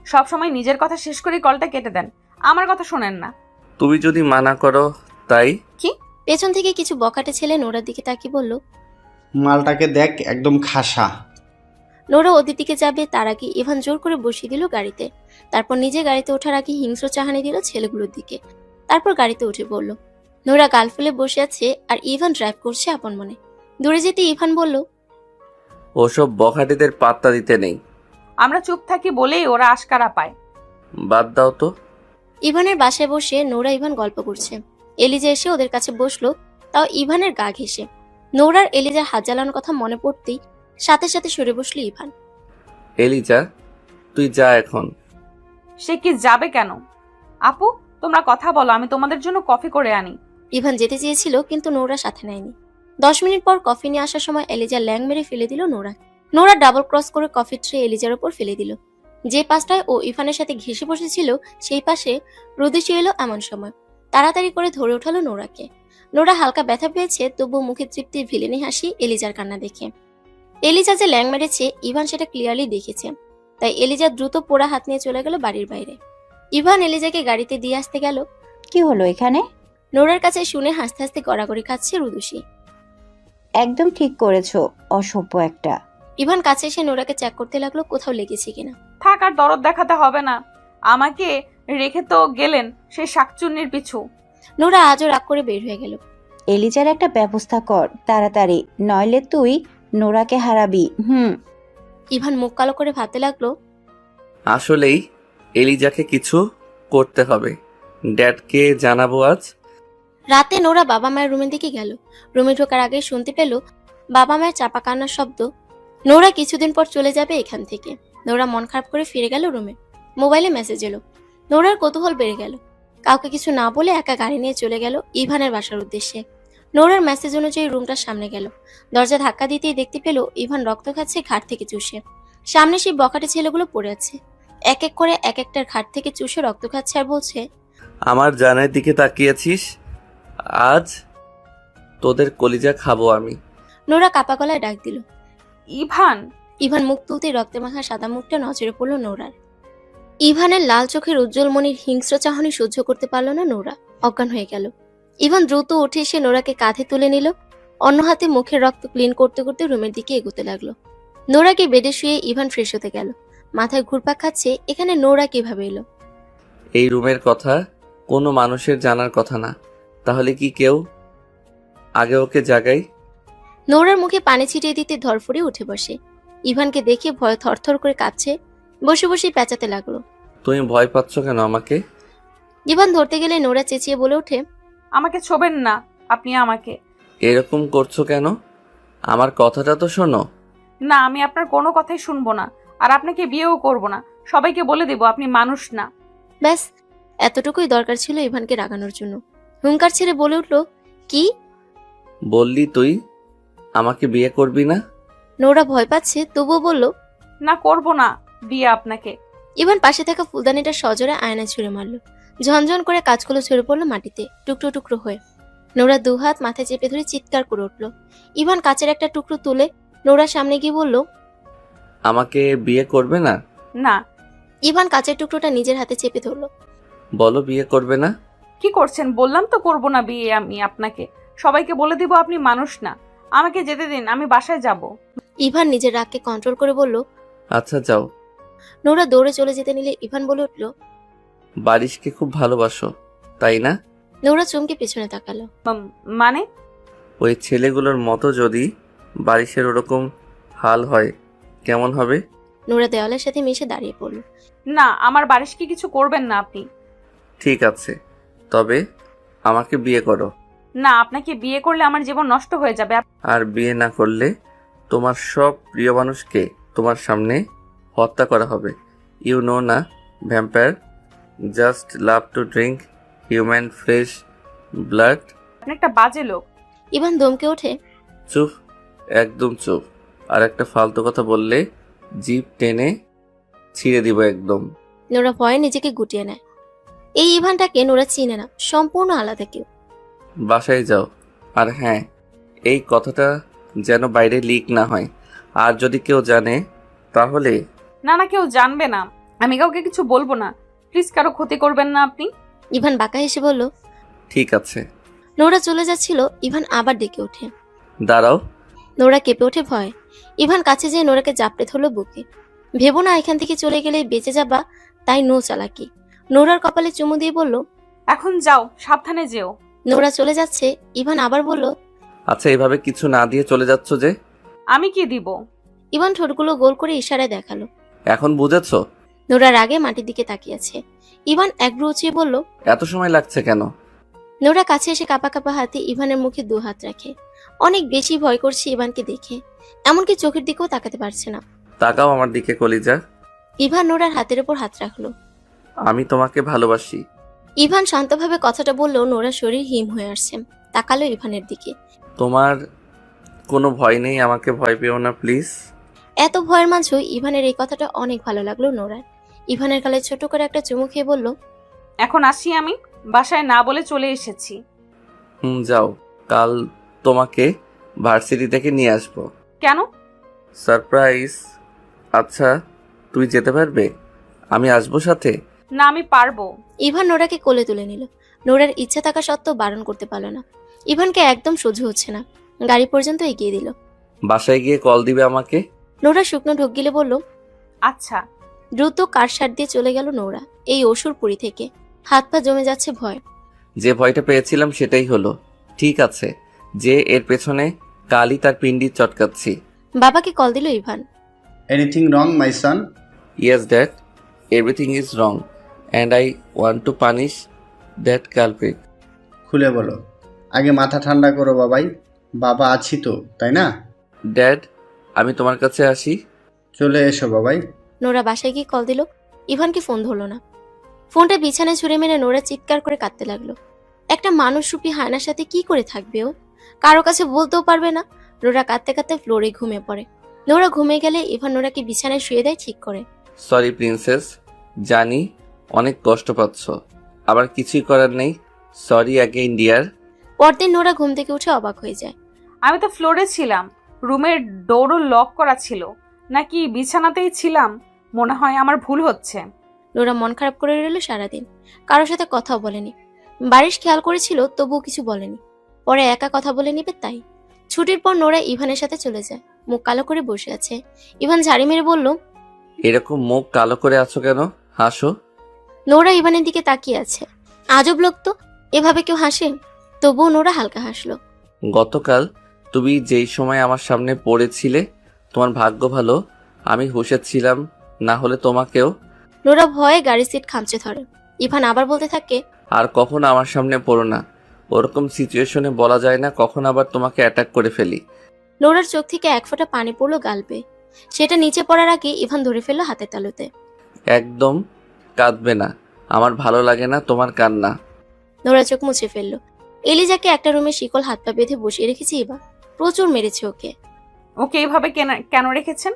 Speaker 1: সব সময় নিজের কথা শেষ করে কলটা কেটে দেন, আমার কথা শোনেন না।
Speaker 3: তুমি যদি মানা করো তাই।
Speaker 2: কি? পেছন থেকে কিছু বখাটে ছেলে নোরার দিকে তাকিয়ে বলল,
Speaker 7: মালটাকে দেখ, একদম খাসা।
Speaker 2: নোরা ওদের দিকে যাবে তার আগে ইভান জোর করে বসিয়ে দিল গাড়িতে। তারপর নিজে গাড়িতে ওঠার আগে হিংস্র চাহানি দিল ছেলেগুলোর দিকে। তারপর গাড়িতে উঠে পড়ল। নোরা গাল ফুলে বসে আছে আর ইভান ড্রাইভ করছে আপন মনে। দূরে যেতে ইভান বলল,
Speaker 3: ওসব বখাটেদের পাত্তা দিতে নেই।
Speaker 1: আমরা চুপ থাকি বলেই ওরা আশকারা পায়।
Speaker 3: বাদ দাও তো।
Speaker 2: ইভানের বাসায় বসে নোরা ইভান গল্প করছে। এলিজা এসে ওদের কাছে বসলো, তাও ইভানের গা ঘেঁষে। নোরার এলিজার হাত জ্বালানোর কথা মনে পড়তেই সাথে সাথে সরে বসলো ইভান।
Speaker 3: এলিজা, তুই যা এখন।
Speaker 1: সে কি যাবে কেন? আপু, তোমরা কথা বলো, আমি তোমাদের জন্য কফি করে আনি।
Speaker 2: ইভান যেতে চেয়েছিল কিন্তু নোরা সাথে নেয়নি। 10 মিনিট পর কফি নিয়ে আসার সময় এলিজা ল্যাং মেরে ফেলে দিল নোরা। নোরা ডাবল ক্রস করে কফি ট্রে এলিজার ওপর ফেলে দিল। যে পাশটায় ও ইভানের সাথে ঘেঁষে বসেছিল সেই পাশে রুদেশি এলো এমন সময়। তাড়াতাড়ি করে ধরে ওঠালো নোরাকে। নোরা হালকা ব্যথা পেয়েছে, তবুও মুখে তৃপ্তির ভিলেনি হাসি এলিজার কান্না দেখে। এলিজা যে ল্যাং মেরেছে ইভান সেটা ক্লিয়ারলি দেখেছে, তাই এলিজা দ্রুত পোড়া হাত নিয়ে চলে গেল বাড়ির বাইরে। ইভান এলিজাকে গাড়িতে দিয়ে আসতে গেল।
Speaker 16: কি হলো এখানে?
Speaker 2: নোরার কাছে শুনে হাসতে হাসতে গড়াগড়ি খাচ্ছে রুদুষি।
Speaker 16: একদম ঠিক করেছো, অসভ্য একটা।
Speaker 2: ইভান কাছে এসে নোরাকে চেক করতে লাগলো কোথাও লেগেছে কিনা।
Speaker 1: থাক, আর দরদ দেখাতে হবে না, আমাকে রেখে তো গেলেন সেই শাকচুন্নির পিছু।
Speaker 2: নোরা আজও রাগ করে বের হয়ে গেল।
Speaker 16: এলিজার একটা ব্যবস্থা কর তাড়াতাড়ি, নইলে তুই নোরাকে হারাবি।
Speaker 2: ইভান মুখ কালো করে ভাবতে লাগলো,
Speaker 3: আসলেই এলিজাকে কিছু করতে হবে। ড্যাডকে জানাবো আজ।
Speaker 2: রাতে নোরা বাবা মায়ের রুমের দিকে গেল। রুমে ঢোকার আগে শুনতে পেল বাবা মায়ের চাপা কান্নার শব্দ। নোরা কিছুদিন পর চলে যাবে এখান থেকে। নোরা মন খারাপ করে ফিরে গেল রুমে। মোবাইলে মেসেজ এলো। নোরার কৌতূহল বেড়ে গেল। কাউকে কিছু না বলে একা গাড়ি নিয়ে চলে গেল ইভানের বাসার উদ্দেশ্যে। নোরার মেসেজ অনুযায়ী রুমটার সামনে গেল। দরজা ধাক্কা দিতেই দেখতে পেল ইভান রক্ত খাচ্ছে ঘাট থেকে চুষে। সামনে সেই বখাটে ছেলেগুলো পড়ে আছে, এক এক করে এক একটার ঘাট থেকে চুষে রক্ত খাচ্ছে আর বলছে,
Speaker 3: আমার জানের দিকে তাকিয়েছিস, আজ তোদের কলিজা খাবো আমি।
Speaker 2: নোরা কাপা গলায় ডাক দিল,
Speaker 1: ইভান।
Speaker 2: ইভান মুখ তুলতেই রক্তে মাখা সাদা মুখটা নজরে পড়ল নোরার। ইভানের লাল চোখের উজ্জ্বল মনির হিংস্র চাহনি সহ্য করতে পারল না নোরা, অজ্ঞান হয়ে গেল। ইভান দ্রুত উঠে এসে নোরাকে কাঁধে তুলে নিল। অন্য হাতে মুখের রক্ত ক্লিন করতে করতে রুমের দিকে এগোতে লাগলো। নোরাকে বেডে শুয়ে ইভান ফ্রেশ হতে গেল। মাথায় ঘুরপাক খাচ্ছে, এখানে নোরা কিভাবে এলো?
Speaker 3: এই রুমের কথা কোনো মানুষের জানার কথা না, তাহলে কি কেউ আগে ওকে জাগাই?
Speaker 2: নোরার মুখে পানি ছিটিয়ে দিতে ধরফড়ে উঠে বসে। ইভানকে দেখে ভয়ে থরথর করে কাঁপছে, বসে বসেই পেঁচাতে লাগলো।
Speaker 3: তুমি ভয় পাচ্ছ কেন আমাকে?
Speaker 2: ইভান ধরতে গেলে নোরা চেঁচিয়ে বলে ওঠে,
Speaker 1: আমাকে ছোবেন না আপনি আমাকে।
Speaker 3: এরকম করছো কেন? আমার কথাটা তো শোনো।
Speaker 1: না, আমি আপনার কোনো কথাই শুনবো না, আর আপনাকে বিয়েও করব না। সবাইকে বলে দেব আপনি মানুষ না।
Speaker 2: ব্যাস এতটুকুই দরকার ছিল ইভানকে রাগানোর জন্য। হুঙ্কার ছেড়ে বলে উঠল, কি
Speaker 3: বললি তুই আমাকে বিয়ে করবি না?
Speaker 2: নোরা ভয় পাচ্ছে, তবুও বলল,
Speaker 1: না, করব না বিয়ে আপনাকে।
Speaker 2: ইভান পাশে থাকা ফুলদানিটা সজোরে আয়নায় ছুঁড়ে মারল। ঝনঝন করে কাজগুলো ছড়ে পড়লো মাটিতে টুকরো টুকরো হয়ে। নোরা দুহাত মাথায় চেপে ধরে চিৎকার করে উঠল। ইভান কাচের একটা টুকরো তুলে নোরার সামনে গিয়ে বলল,
Speaker 3: আমাকে বিয়ে করবে না?
Speaker 1: না।
Speaker 2: ইভান কাচের টুকরোটা নিজের হাতে চেপে ধরল।
Speaker 3: বলো বিয়ে করবে না?
Speaker 1: কি করছেন? বললাম তো করব না বিয়ে আমি আপনাকে। সবাইকে বলে দিব আপনি মানুষ না। আমাকে যেতে দিন, আমি বাসায় যাব।
Speaker 2: ইভান নিজের রাগকে কন্ট্রোল করে বলল,
Speaker 3: আচ্ছা যাও।
Speaker 2: নোরা দৌড়ে চলে যেতে নিলে ইভান বলে উঠল,
Speaker 3: বারিশকে খুব ভালোবাসো তাই না?
Speaker 2: নোরা চমকে পেছনে তাকালো।
Speaker 1: মানে?
Speaker 3: ওই ছেলেগুলোর মতো যদি বারিশের ওরকম হাল হয় কেমন হবে?
Speaker 2: নোরা দেওয়ালের সাথে মিশে দাঁড়িয়ে পড়ল।
Speaker 1: না, আমার বারিশকে কিছু করবেন না আপনি।
Speaker 3: ঠিক আছে, তবে আমাকে বিয়ে করো।
Speaker 1: না, আপনাকে বিয়ে করলে আমার জীবন নষ্ট হয়ে যাবে।
Speaker 3: আর বিয়ে না করলে তোমার সব প্রিয় মানুষকে তোমার সামনে হত্যা করা হবে। ইউ নো না, vampire just love to drink human flash blood.
Speaker 1: আপনি একটা বাজে লোক।
Speaker 2: ইভান ধমকে ওঠে,
Speaker 3: চুপ, একদম চুপ। আর একটা ফালতু কথা বললে জিভ টেনে ছিঁড়ে দিব একদম।
Speaker 2: নোরা ভয়ে নিজেকে গুটিয়ে নেয়। এই ইভানটাকে নোরা চিনে না, সম্পূর্ণ আলাদা কেউ।
Speaker 3: বাসায় যাও। আর হ্যাঁ, এই কথাটা যেন বাইরে লিক না হয়। আর যদি কেউ জানে তাহলে?
Speaker 1: না না, কেউ জানবে না। আমি কাউকে কিছু বলবো না। প্লিজ কারো ক্ষতি করবেন না আপনি।
Speaker 2: ইভান বাঁকা হেসে বলল,
Speaker 3: ঠিক আছে।
Speaker 2: নোরা চলে যাচ্ছিল, ইভান আবার ডেকে ওঠে।
Speaker 3: দাঁড়াও।
Speaker 2: নোরা কেঁপে ওঠে ভয়ে। ইভান কাছে যেয়ে নোরাকে জাপটে ধরল বুকে। ভেবো না এখান থেকে চলে গেলে বেঁচে যাবা, তাই নো চালাকি। নোরার কপালে চুমু দিয়ে বলল,
Speaker 1: এখন যাও, সাবধানে যেও।
Speaker 2: নোরা চলে যাচ্ছে। ইভান আবার বলল,
Speaker 3: আচ্ছা, এভাবে কিছু না দিয়ে চলে যাচ্ছ যে?
Speaker 1: আমি কি দিব?
Speaker 2: ইভান ঠোঁটগুলো গোল করে ইশারায় দেখালো।
Speaker 3: এখন বুঝেছো?
Speaker 2: নোরার আগে মাটির দিকে তাকিয়ে আছে। ইভান এক ভ্রু উঁচিয়ে বলল,
Speaker 3: এত সময় লাগছে কেন?
Speaker 2: নোরা কাছে এসে কাঁপা কাঁপা হাতে ইভানের মুখে দু হাত রাখে। অনেক বেশি ভয় করছে ইভানকে দেখে, এমনকি চোখের দিকেও তাকাতে পারছে না।
Speaker 3: তাকাও আমার দিকে কলিজা।
Speaker 2: ইভান নোরার হাতের উপর হাত রাখলো।
Speaker 3: আমি তোমাকে ভালোবাসি।
Speaker 2: ইভান শান্তভাবে কথাটা বললেও নোরার শরীর হিম হয়ে আসছে। তাকালো ইভানের দিকে।
Speaker 3: তোমার কোনো ভয় নেই? আমাকে ভয় পেও না প্লিজ।
Speaker 2: এত ভয়ের মাঝেও ইভানের এই কথাটা অনেক ভালো লাগলো নোরার। ইভানের গালে ছোট করে একটা চুমু খেয়ে বলল,
Speaker 1: এখন আসি আমি। বাসায় না বলে চলে এসেছি।
Speaker 3: যাও। কাল তোমাকে ভার্সিটি থেকে নিয়ে আসবো।
Speaker 1: কেন?
Speaker 3: সারপ্রাইজ। আচ্ছা, তুই যেতে পারবে? আমি আসবো সাথে।
Speaker 1: না, আমি পারবো।
Speaker 2: ইভান নোরাকে কোলে তুলে নিল। নোরার ইচ্ছা থাকা সত্ত্বেও বারণ করতে পারল না। ইভানকে একদম সহ্য হচ্ছে না। গাড়ি পর্যন্ত এগিয়ে দিল।
Speaker 3: বাসায় গিয়ে কল দিবে আমাকে।
Speaker 2: নোরা শুকনো ঢোক গিলে বলল,
Speaker 1: আচ্ছা।
Speaker 2: দ্রুত কার সার দিয়ে চলে গেল নোরা এই অসুরপুরী থেকে। হাত পা জমে যাচ্ছে ভয়।
Speaker 3: যে ভয়টা পেয়েছিলাম সেটাই হলো। ঠিক আছে, যে এর পেছনে কালই তার পিন্ডি চটকাচ্ছি।
Speaker 2: বাবাকে কল দিল Ivan.
Speaker 7: Anything wrong my son?
Speaker 3: Yes dad, everything is wrong and I want to punish that culprit.
Speaker 7: খুলে বলো। আগে মাথা ঠান্ডা করো বাবাই। বাবা আছি তো, তাই না?
Speaker 3: ড্যাড, আমি তোমার কাছে আসি।
Speaker 7: চলে এসো বাবাই।
Speaker 2: নোরা বাসায় গিয়ে কল দিল। ইভানকে ফোন ধরলো না। ফোনটা বিছানায় ছুঁড়ে মেরে নোরা চিৎকার করে কাঁদতে লাগলো। একটা মানুষরূপী হায়নার সাথে কি করে থাকবে ও? কারো কাছে বলতেও পারবে না। নোরা কাঁদতে কাঁদতে ফ্লোরে ঘুমিয়ে পড়ে। নোরা ঘুমিয়ে গেলে ইভান নোরাকে বিছানায় শুয়ে দেয় ঠিক করে।
Speaker 3: সরি প্রিন্সেস, জানি অনেক কষ্ট পাচ্ছ, আবার কিছুই করার নেই। Sorry again dear.
Speaker 2: পরদিন নোরা ঘুম থেকে উঠে অবাক হয়ে যায়।
Speaker 1: আমি তো ফ্লোরে ছিলাম, রুমের ডোরও লক করা ছিল, নাকি বিছানাতেই ছিলাম? মনে হয় আমার ভুল হচ্ছে।
Speaker 2: নোরা মন খারাপ করে রইল সারাদিন। কারোর সাথে কথাও বলেনি। বারিশ খেয়াল করেছিল, তবুও কিছু বলেনি। পরে একা কথা বলে নিবে তাই। ছুটির পর নোরা ইভানের সাথে চলে যায়। মুখ কালো করে বসে আছে। ইভান ঝাড়ি মেরে বলল,
Speaker 3: এরকম মুখ কালো করে আছো কেন? হাসো।
Speaker 2: নোরা ইভানের দিকে তাকিয়ে আছে। আজব লোক তো, এভাবে কেউ হাসে? তবুও নোরা হালকা হাসলো।
Speaker 3: গতকাল তুমি যেই সময় আমার সামনে পড়েছিলে, তোমার ভাগ্য ভালো আমি হুঁশে ছিলাম, না হলে তোমাকেও।
Speaker 2: নোরা ভয়ে গাড়ির সিট খামচে ধরে। ইভান আবার বলতে থাকে,
Speaker 3: আর কখনো আমার সামনে পড়ো না। ওরকম সিচুয়েশনে বলা যায় না কখন আবার তোমাকে অ্যাটাক করে ফেলি।
Speaker 2: নোরার চোখ থেকে এক ফোঁটা পানি পড়লো গালবে। সেটা নিচে পড়ার আগে ইভান ধরে ফেললো হাতের তালুতে।
Speaker 3: একদম কাঁদবে না, আমার ভালো লাগে না তোমার কান্না।
Speaker 2: নোরা চোখ মুছে ফেললো। এলিজাকে একটা রুমে শিকল হাত পা বেঁধে বসিয়ে রেখেছে ইভান। প্রচুর মেরেছে ওকে।
Speaker 1: ওকে এইভাবে কেন রেখেছেন?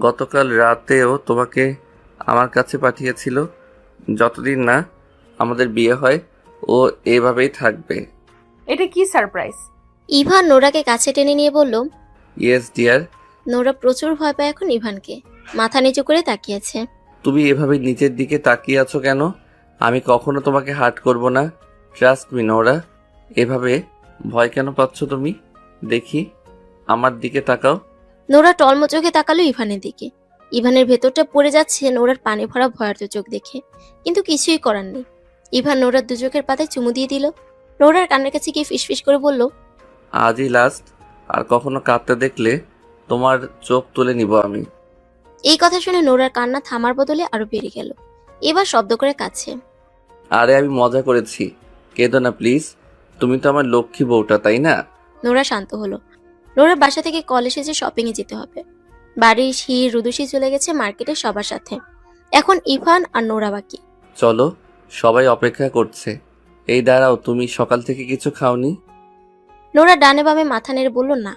Speaker 3: গতকাল রাতেও তোমাকে আমার কাছে পাঠিয়েছিল। যতদিন না আমাদের বিয়ে হয় ও এভাবেই থাকবে।
Speaker 1: এটা কি সারপ্রাইজ?
Speaker 2: ইভান নোরাকে কাছে টেনে নিয়ে বলল।
Speaker 3: Yes dear.
Speaker 2: নোরা প্রচুর ভয় পায় এখন ইভানকে। মাথা নিচু করে তাকিয়েছে।
Speaker 3: তুমি এভাবে নিচের দিকে তাকিয়ে আছো কেন? আমি কখনো তোমাকে হার্ট করব না, ট্রাস্ট মি নোরা। এভাবে ভয় কেন পাচ্ছ তুমি? দেখি, আমার দিকে তাকাও।
Speaker 2: নোরা টলম চোখে তাকালো ইভানের দিকে। ইভানের ভেতরটা পড়ে যাচ্ছে নোরার পানি ভরা ভয়ার্ত চোখ দেখে, কিন্তু কিছুই করার নেই। ইভান নোরার দু চোখের পাতায় চুমু দিয়ে দিল। নোরার কানের কাছে গিয়ে ফিসফিস করে বলল,
Speaker 3: আজই লাস্ট, আর কখনো কাঁদতে দেখলে তোমার চোখ তুলে নিব আমি।
Speaker 2: এই কথা শুনে নোরার কান্না থামার বদলে আরো বেড়ে গেল। এবার শব্দ করে কাঁদছে।
Speaker 3: আরে আমি মজা করেছি, কেঁদো না প্লিজ। তুমি তো আমার লক্ষ্মী বউটা, তাই না?
Speaker 2: নোরা শান্ত হলো। নোরার বাসা থেকে কল এসেছে শপিং এ যেতে হবে। বাড়ির শির রুদুষি চলে গেছে মার্কেটে সবার সাথে। এখন ইভান আর নোরা বাকি।
Speaker 3: চলো, সবাই অপেক্ষা করছে। এই দাঁড়াও, তুমি সকাল থেকে কিছু খাওনি?
Speaker 2: নোরা ডানে বামে মাথা নেড়ে বলল না।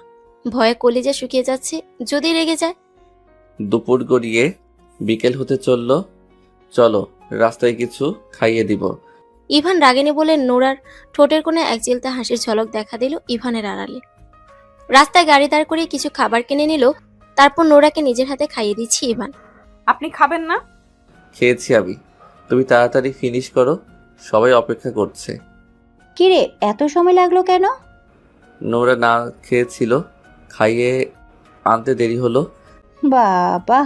Speaker 2: ভয়ে কলিজা শুকিয়ে যাচ্ছে, যদি রেগে যায়।
Speaker 3: দুপুর গড়িয়ে বিকেল হতে চলল, চলো রাস্তায় কিছু খাইয়ে দিব।
Speaker 2: ইভান রাগিনী বলে নোরার ঠোঁটের কোণে এক চিলতে হাসির ঝলক দেখা দিল ইভানের আড়ালে। রাস্তায় গাড়ি দাঁড় করিয়ে কিছু খাবার কিনে নিল। তারপর নোরাকে নিজের হাতে খাইয়ে দিচ্ছে ইভান।
Speaker 1: আপনি খাবেন না?
Speaker 3: খেয়েছি আমি, তুমি তাড়াতাড়ি ফিনিশ করো, সবাই অপেক্ষা করছে।
Speaker 16: কিরে, এত সময় লাগলো কেন?
Speaker 3: নোরা না খেয়েছিল, খাইয়ে আনতে দেরি হলো।
Speaker 16: বাবা,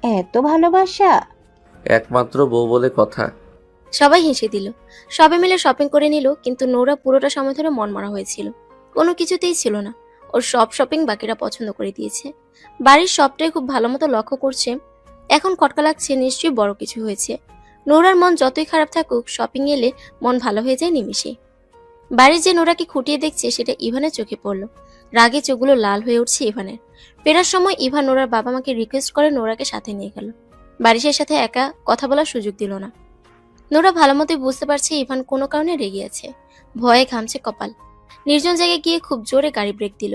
Speaker 16: এত ভালোবাসা!
Speaker 3: একমাত্র বউ বলে কথা।
Speaker 2: সবাই হেসে দিল। সবাই মিলে শপিং করে নিল, কিন্তু নোরা পুরোটা সময় ধরে মনমরা হয়েছিল। কোনো কিছুতেই ছিল না। ওর সব শপিং বাকিরা পছন্দ করে দিয়েছে। বাড়ির সবটাই খুব ভালো মতো লক্ষ্য করছে। এখন খটকা লাগছে, নিশ্চয়ই বড় কিছু হয়েছে। নোরার মন যতই খারাপ থাকুক, শপিং এলে মন ভালো হয়ে যায় নিমিষে। বাড়ির যে নোরাকে খুঁটিয়ে দেখছে সেটা ইভানের চোখে পড়ল। রাগে চোখগুলো লাল হয়ে উঠছে ইভানের। ফেরার সময় ইভান নোরার বাবা মাকে রিকোয়েস্ট করে নোরাকে সাথে নিয়ে গেল। বারিশের সাথে একা কথা বলার সুযোগ দিল না। নোরা ভালো মতোই বুঝতে পারছে ইভান কোনো কারণে রেগে আছে। ভয়ে ঘামছে কপাল। নির্জন জায়গায় গিয়ে খুব জোরে গাড়ি ব্রেক দিল।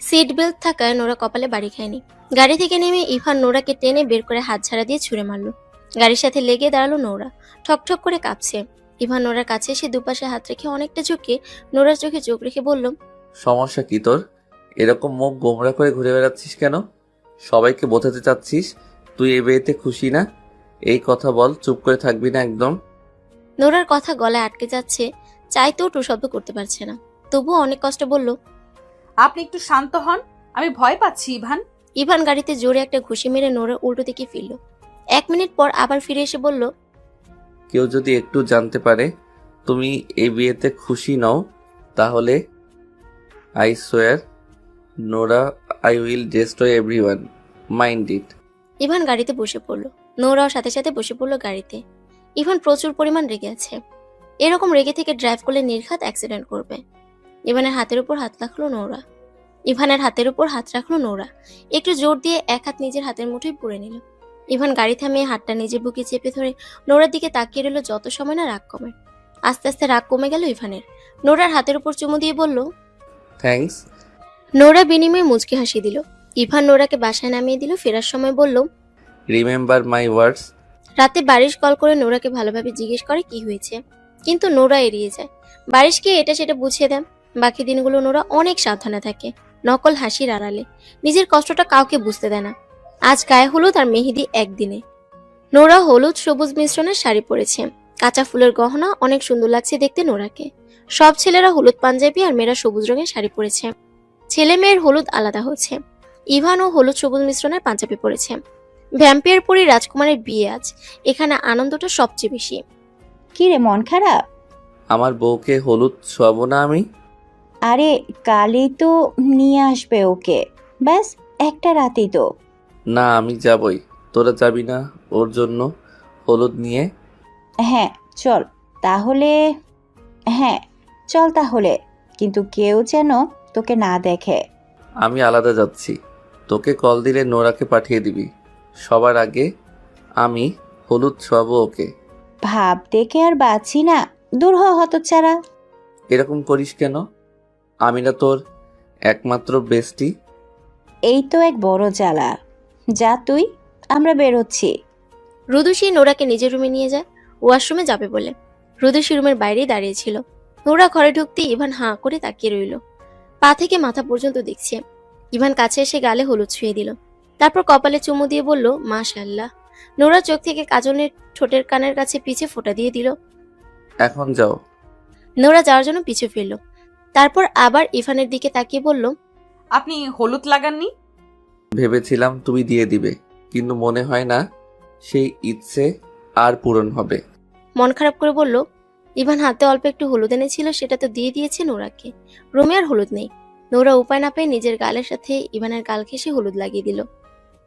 Speaker 2: সিট বেল্ট থাকায় নোরা কপালে বাড়ি খায়নি। গাড়ি থেকে নেমে ইভান নোরাকে টেনে বের করে হাত ঝাড়া দিয়ে ছুঁড়ে মারল। গাড়ির সাথে লেগে দাঁড়ালো নোরা, ঠকঠক করে কাঁপছে। ইভান নোরার কাছে এসে দুপাশে হাত রেখে অনেকটা ঝুঁকে নোরার চোখে চোখ রেখে বলল,
Speaker 3: সমস্যা কি তোর? এরকম মুখ গোমরা করে ঘুরে বেড়াচ্ছিস কেন? সবাইকে বোঝাতে চাচ্ছিস তুই এই বিয়েতে খুশি না? এই কথা বল, চুপ করে থাকবি না একদম।
Speaker 2: নোরার কথা গলায় আটকে যাচ্ছে, চাইতেও টু শব্দ করতে পারছে না। তবুও অনেক কষ্ট বলল,
Speaker 1: আপনি একটু শান্ত হন, আমি ভয় পাচ্ছি ইভান।
Speaker 2: ইভান গাড়িতে জোরে একটা ঘুষি মেরে নোরার উল্টো দিকে ফিরল। 1 মিনিট পর আবার ফিরে এসে বলল,
Speaker 3: কেউ যদি একটু জানতে পারে তুমি এই বিয়েতে খুশি নও, তাহলে I swear Nora, I will destroy everyone, mind it.
Speaker 2: Ivan গাড়িতে বসে পড়ল। নোরাও সাথে সাথে বসে পড়ল গাড়িতে। ইভান প্রচুর পরিমাণ রেগে আছে। এরকম রেগে থেকে ড্রাইভ করলে নির্ঘাত অ্যাক্সিডেন্ট করবে। ইভানের হাতের উপর হাত রাখলো নোরা। একটু জোর দিয়ে এক হাত নিজের হাতের মুঠোয় পুরে নিল। ইভান গাড়ি থামিয়ে হাতটা নিজের বুকে চেপে ধরে নোরার দিকে তাকিয়ে রইল যত সময় না রাগ কমে। আস্তে আস্তে রাগ কমে গেল ইভানের। নোরার হাতের উপর চুমু দিয়ে বলল,
Speaker 3: থ্যাঙ্কস।
Speaker 2: নোরা বিনিময়ে মুচকি হাসি দিল। ইভান নোরাকে বাসায় নামিয়ে দিল। ফেরার সময় বলল,
Speaker 3: রিমেম্বার মাই ওয়ার্ডস।
Speaker 2: রাতে বারিশ কল করে নোরাকে ভালোভাবে জিজ্ঞেস করে কি হয়েছে, কিন্তু নোরা এড়িয়ে যায়। বারিশকে এটা সেটা বুঝিয়ে দেন। বাকি দিনগুলো নোরা অনেক সাবধানে থাকে, নকল হাসির আড়ালে। নিজের কষ্টটা কাউকে বুঝতে দেয় না। আজ গায়ে হলুদ আর মেহেদি একদিনে। নোরা হলুদ সবুজ মিশ্রণের শাড়ি পরেছে। কাঁচা ফুলের গহনা, অনেক সুন্দর লাগছে দেখতে নোরাকে। সব ছেলেরা হলুদ পাঞ্জাবি আর মেয়েরা সবুজ রঙের শাড়ি পরেছে। ছেলে মেয়ের হলুদ আলাদা হচ্ছে। ইভানও হলুদ সবুজ মিশ্রণের পাঞ্জাবি পরেছে। ভ্যাম্পিয়ার পরি রাজকুমারের বিয়ে আজ। এখানে আনন্দটা সবচেয়ে বেশি।
Speaker 16: কি রে, মন খারাপ?
Speaker 3: আমার বউকে হলুদ ছোঁয়াবো না আমি?
Speaker 16: আরে কালই তো নিয়ে আসবে ওকে, ব্যাস একটা রাতেই তো।
Speaker 3: না, আমি যাবই। তোরা যাবি না ওর জন্য হলুদ নিয়ে?
Speaker 16: হ্যাঁ চল তাহলে। হ্যাঁ চল তাহলে, কিন্তু কেউ যেন তোকে না দেখে।
Speaker 3: আমি আলাদা যাচ্ছি। তোকে কল দিলে নোরাকে পাঠিয়ে দিবি। সবার আগে আমি হলুদ ছোঁয়াবো ওকে।
Speaker 16: ভাব দেখে আর বাঁচি না, দূর হ হতচ্ছাড়া।
Speaker 3: এরকম করিস কেন? আমি না তোর একমাত্র বেস্টি?
Speaker 16: এই তো এক বড় জ্বালা। যা তুই, আমরা বেরোচ্ছি।
Speaker 2: রুদুষী নোরাকে নিজের রুমে নিয়ে যায় ওয়াশরুমে যাবে বলে। রুদুষী রুমের বাইরেই দাঁড়িয়েছিল। নোরা ঘরে ঢুকতে ইভান হাঁ করে তাকিয়ে রইল। পা থেকে মাথা পর্যন্ত দেখছে। ইভান কাছে এসে গালে হলুদ ছুঁয়ে দিল, তারপর কপালে চুমু দিয়ে বলল মাশাআল্লাহ। নোরা চোখ থেকে কাজলের ঠোঁটের কানের কাছে পিছে ফোঁটা দিয়ে দিল।
Speaker 3: এখন যাও।
Speaker 2: নোরা যাওয়ার জন্য পিছু ফিরল, তারপর আবার ইভানের দিকে তাকিয়ে বলল,
Speaker 1: আপনি হলুদ লাগাননি?
Speaker 3: ভেবেছিলাম তুমি দিয়ে দিবে, কিন্তু মনে হয় না সেই ইচ্ছে আর পূরণ হবে।
Speaker 2: মন খারাপ করে বলল। ইভান হাতে অল্প একটু হলুদ এনেছিল, সেটা তো দিয়ে দিয়েছে নোরাকে। রুমে আর হলুদ নেই। নোরা উপায় না পেয়ে নিজের গালের সাথে ইভানের গাল ঘেঁষে হলুদ লাগিয়ে দিল।